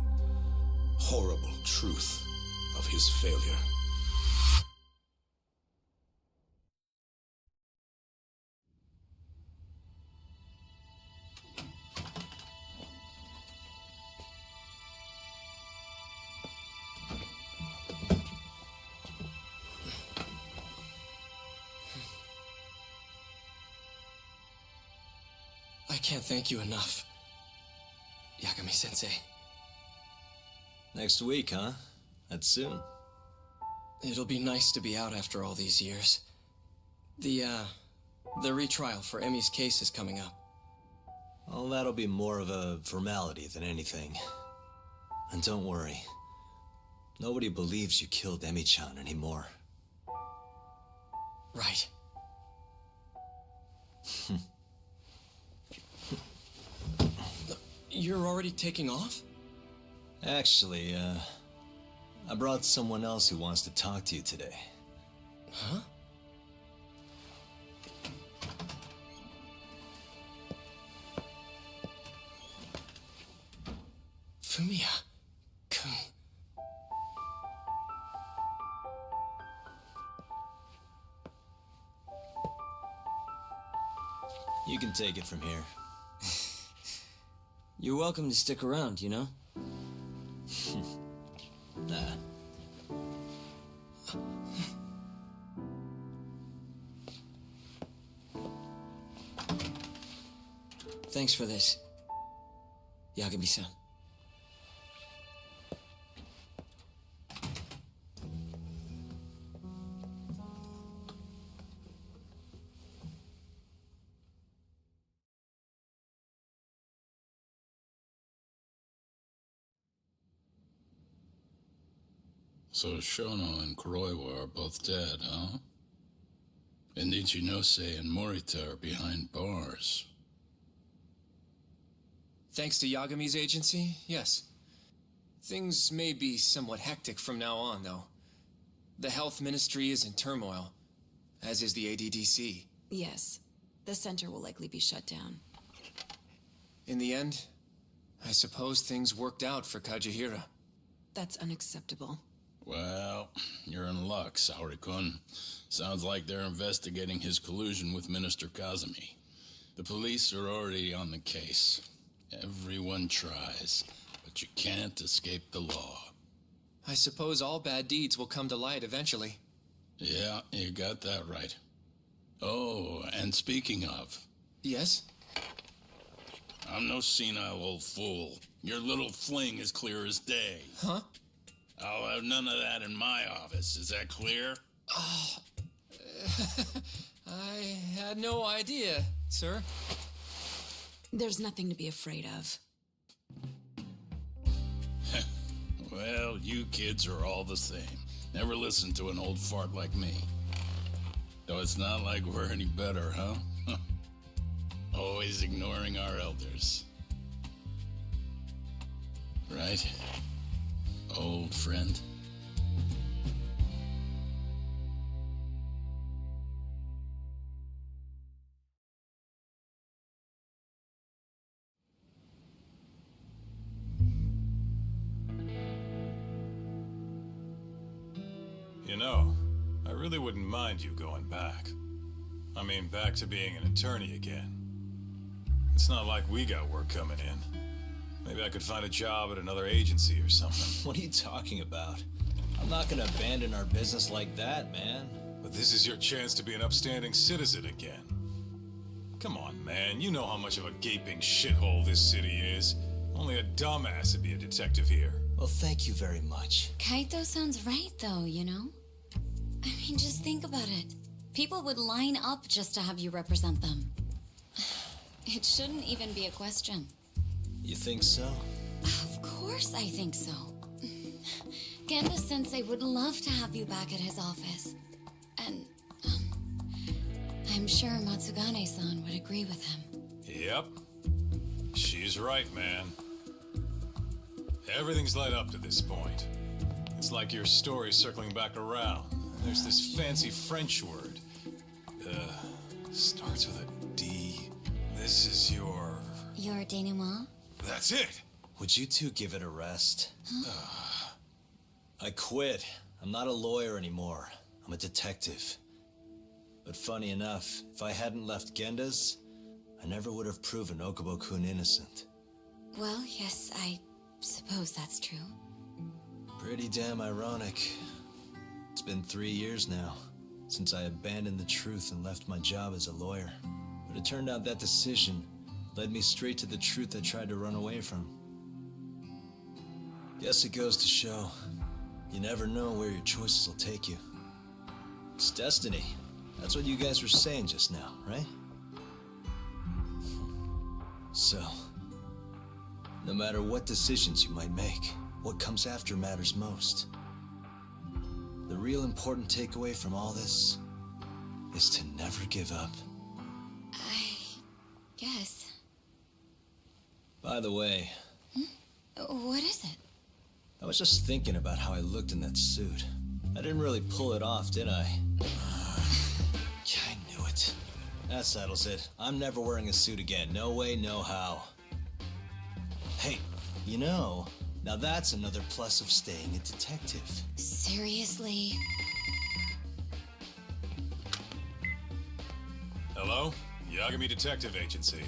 [SPEAKER 5] horrible truth of his failure.
[SPEAKER 15] I can't thank you enough, Yagami-sensei.
[SPEAKER 1] Next week, huh? That's soon.
[SPEAKER 15] It'll be nice to be out after all these years. The retrial for Emmy's case is coming up.
[SPEAKER 1] Well, that'll be more of a formality than anything. And don't worry. Nobody believes you killed Emi-chan anymore.
[SPEAKER 15] Right. You're already taking off?
[SPEAKER 1] Actually, I brought someone else who wants to talk to you today.
[SPEAKER 15] Huh? Fumiya-kun.
[SPEAKER 1] You can take it from here.
[SPEAKER 4] You're welcome to stick around, you know?
[SPEAKER 1] Nah.
[SPEAKER 4] Thanks for this, Yagami-san.
[SPEAKER 19] So Shono and Kuroiwa are both dead, huh? And Ichinose and Morita are behind bars.
[SPEAKER 15] Thanks to Yagami's agency, yes. Things may be somewhat hectic from now on, though. The health ministry is in turmoil, as is the ADDC.
[SPEAKER 2] Yes. The center will likely be shut down.
[SPEAKER 15] In the end, I suppose things worked out for Kajihira.
[SPEAKER 2] That's unacceptable.
[SPEAKER 19] Well, you're in luck, Saori-kun. Sounds like they're investigating his collusion with Minister Kazumi. The police are already on the case. Everyone tries, but you can't escape the law.
[SPEAKER 15] I suppose all bad deeds will come to light eventually.
[SPEAKER 19] Yeah, you got that right. Oh, and speaking of...
[SPEAKER 15] Yes?
[SPEAKER 19] I'm no senile old fool. Your little fling is clear as day.
[SPEAKER 15] Huh?
[SPEAKER 19] I'll have none of that in my office. Is that clear?
[SPEAKER 15] Oh, I had no idea, sir.
[SPEAKER 2] There's nothing to be afraid of.
[SPEAKER 19] Well, you kids are all the same. Never listen to an old fart like me. So it's not like we're any better, huh? Always ignoring our elders. Right? Old friend?
[SPEAKER 12] You know, I really wouldn't mind you going back. I mean, back to being an attorney again. It's not like we got work coming in. Maybe I could find a job at another agency or something.
[SPEAKER 1] What are you talking about? I'm not gonna abandon our business like that, man.
[SPEAKER 12] But this is your chance to be an upstanding citizen again. Come on, man. You know how much of a gaping shithole this city is. Only a dumbass would be a detective here.
[SPEAKER 1] Well, thank you very much.
[SPEAKER 10] Kaito sounds right, though, you know? I mean, just think about it. People would line up just to have you represent them. It shouldn't even be a question.
[SPEAKER 1] You think so?
[SPEAKER 10] Of course I think so. Genda-sensei would love to have you back at his office. And, I'm sure Matsugane-san would agree with him.
[SPEAKER 12] Yep. She's right, man. Everything's led up to this point. It's like your story's circling back around. There's this fancy French word. Starts with a D. This is your...
[SPEAKER 10] Your denouement?
[SPEAKER 12] That's it!
[SPEAKER 1] Would you two give it a rest?
[SPEAKER 10] Huh?
[SPEAKER 1] I quit. I'm not a lawyer anymore. I'm a detective. But funny enough, if I hadn't left Genda's, I never would have proven Okubo-kun innocent.
[SPEAKER 10] Well, yes, I suppose that's true.
[SPEAKER 1] Pretty damn ironic. It's been 3 years now, since I abandoned the truth and left my job as a lawyer. But it turned out that decision led me straight to the truth I tried to run away from. Guess it goes to show, you never know where your choices will take you. It's destiny. That's what you guys were saying just now, right? So, no matter what decisions you might make, what comes after matters most. The real important takeaway from all this is to never give up.
[SPEAKER 10] I guess.
[SPEAKER 1] By the way...
[SPEAKER 10] What is it?
[SPEAKER 1] I was just thinking about how I looked in that suit. I didn't really pull it off, did I? I knew it. That settles it. I'm never wearing a suit again. No way, no how. Hey, you know, now that's another plus of staying a detective.
[SPEAKER 10] Seriously?
[SPEAKER 12] Hello? Yagami Detective Agency.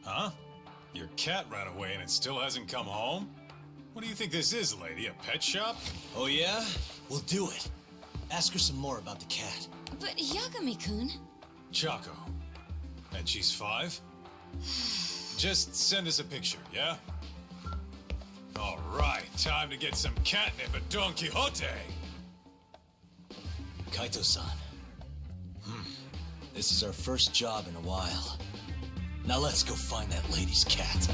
[SPEAKER 12] Huh? Your cat ran away and it still hasn't come home? What do you think this is, lady? A pet shop?
[SPEAKER 1] Oh yeah? We'll do it. Ask her some more about the cat.
[SPEAKER 10] But Yagami-kun...
[SPEAKER 12] Chaco. And she's 5? Just send us a picture, yeah? All right, time to get some catnip at Don Quixote!
[SPEAKER 1] Kaito-san. This is our first job in a while. Now let's go find that lady's cat.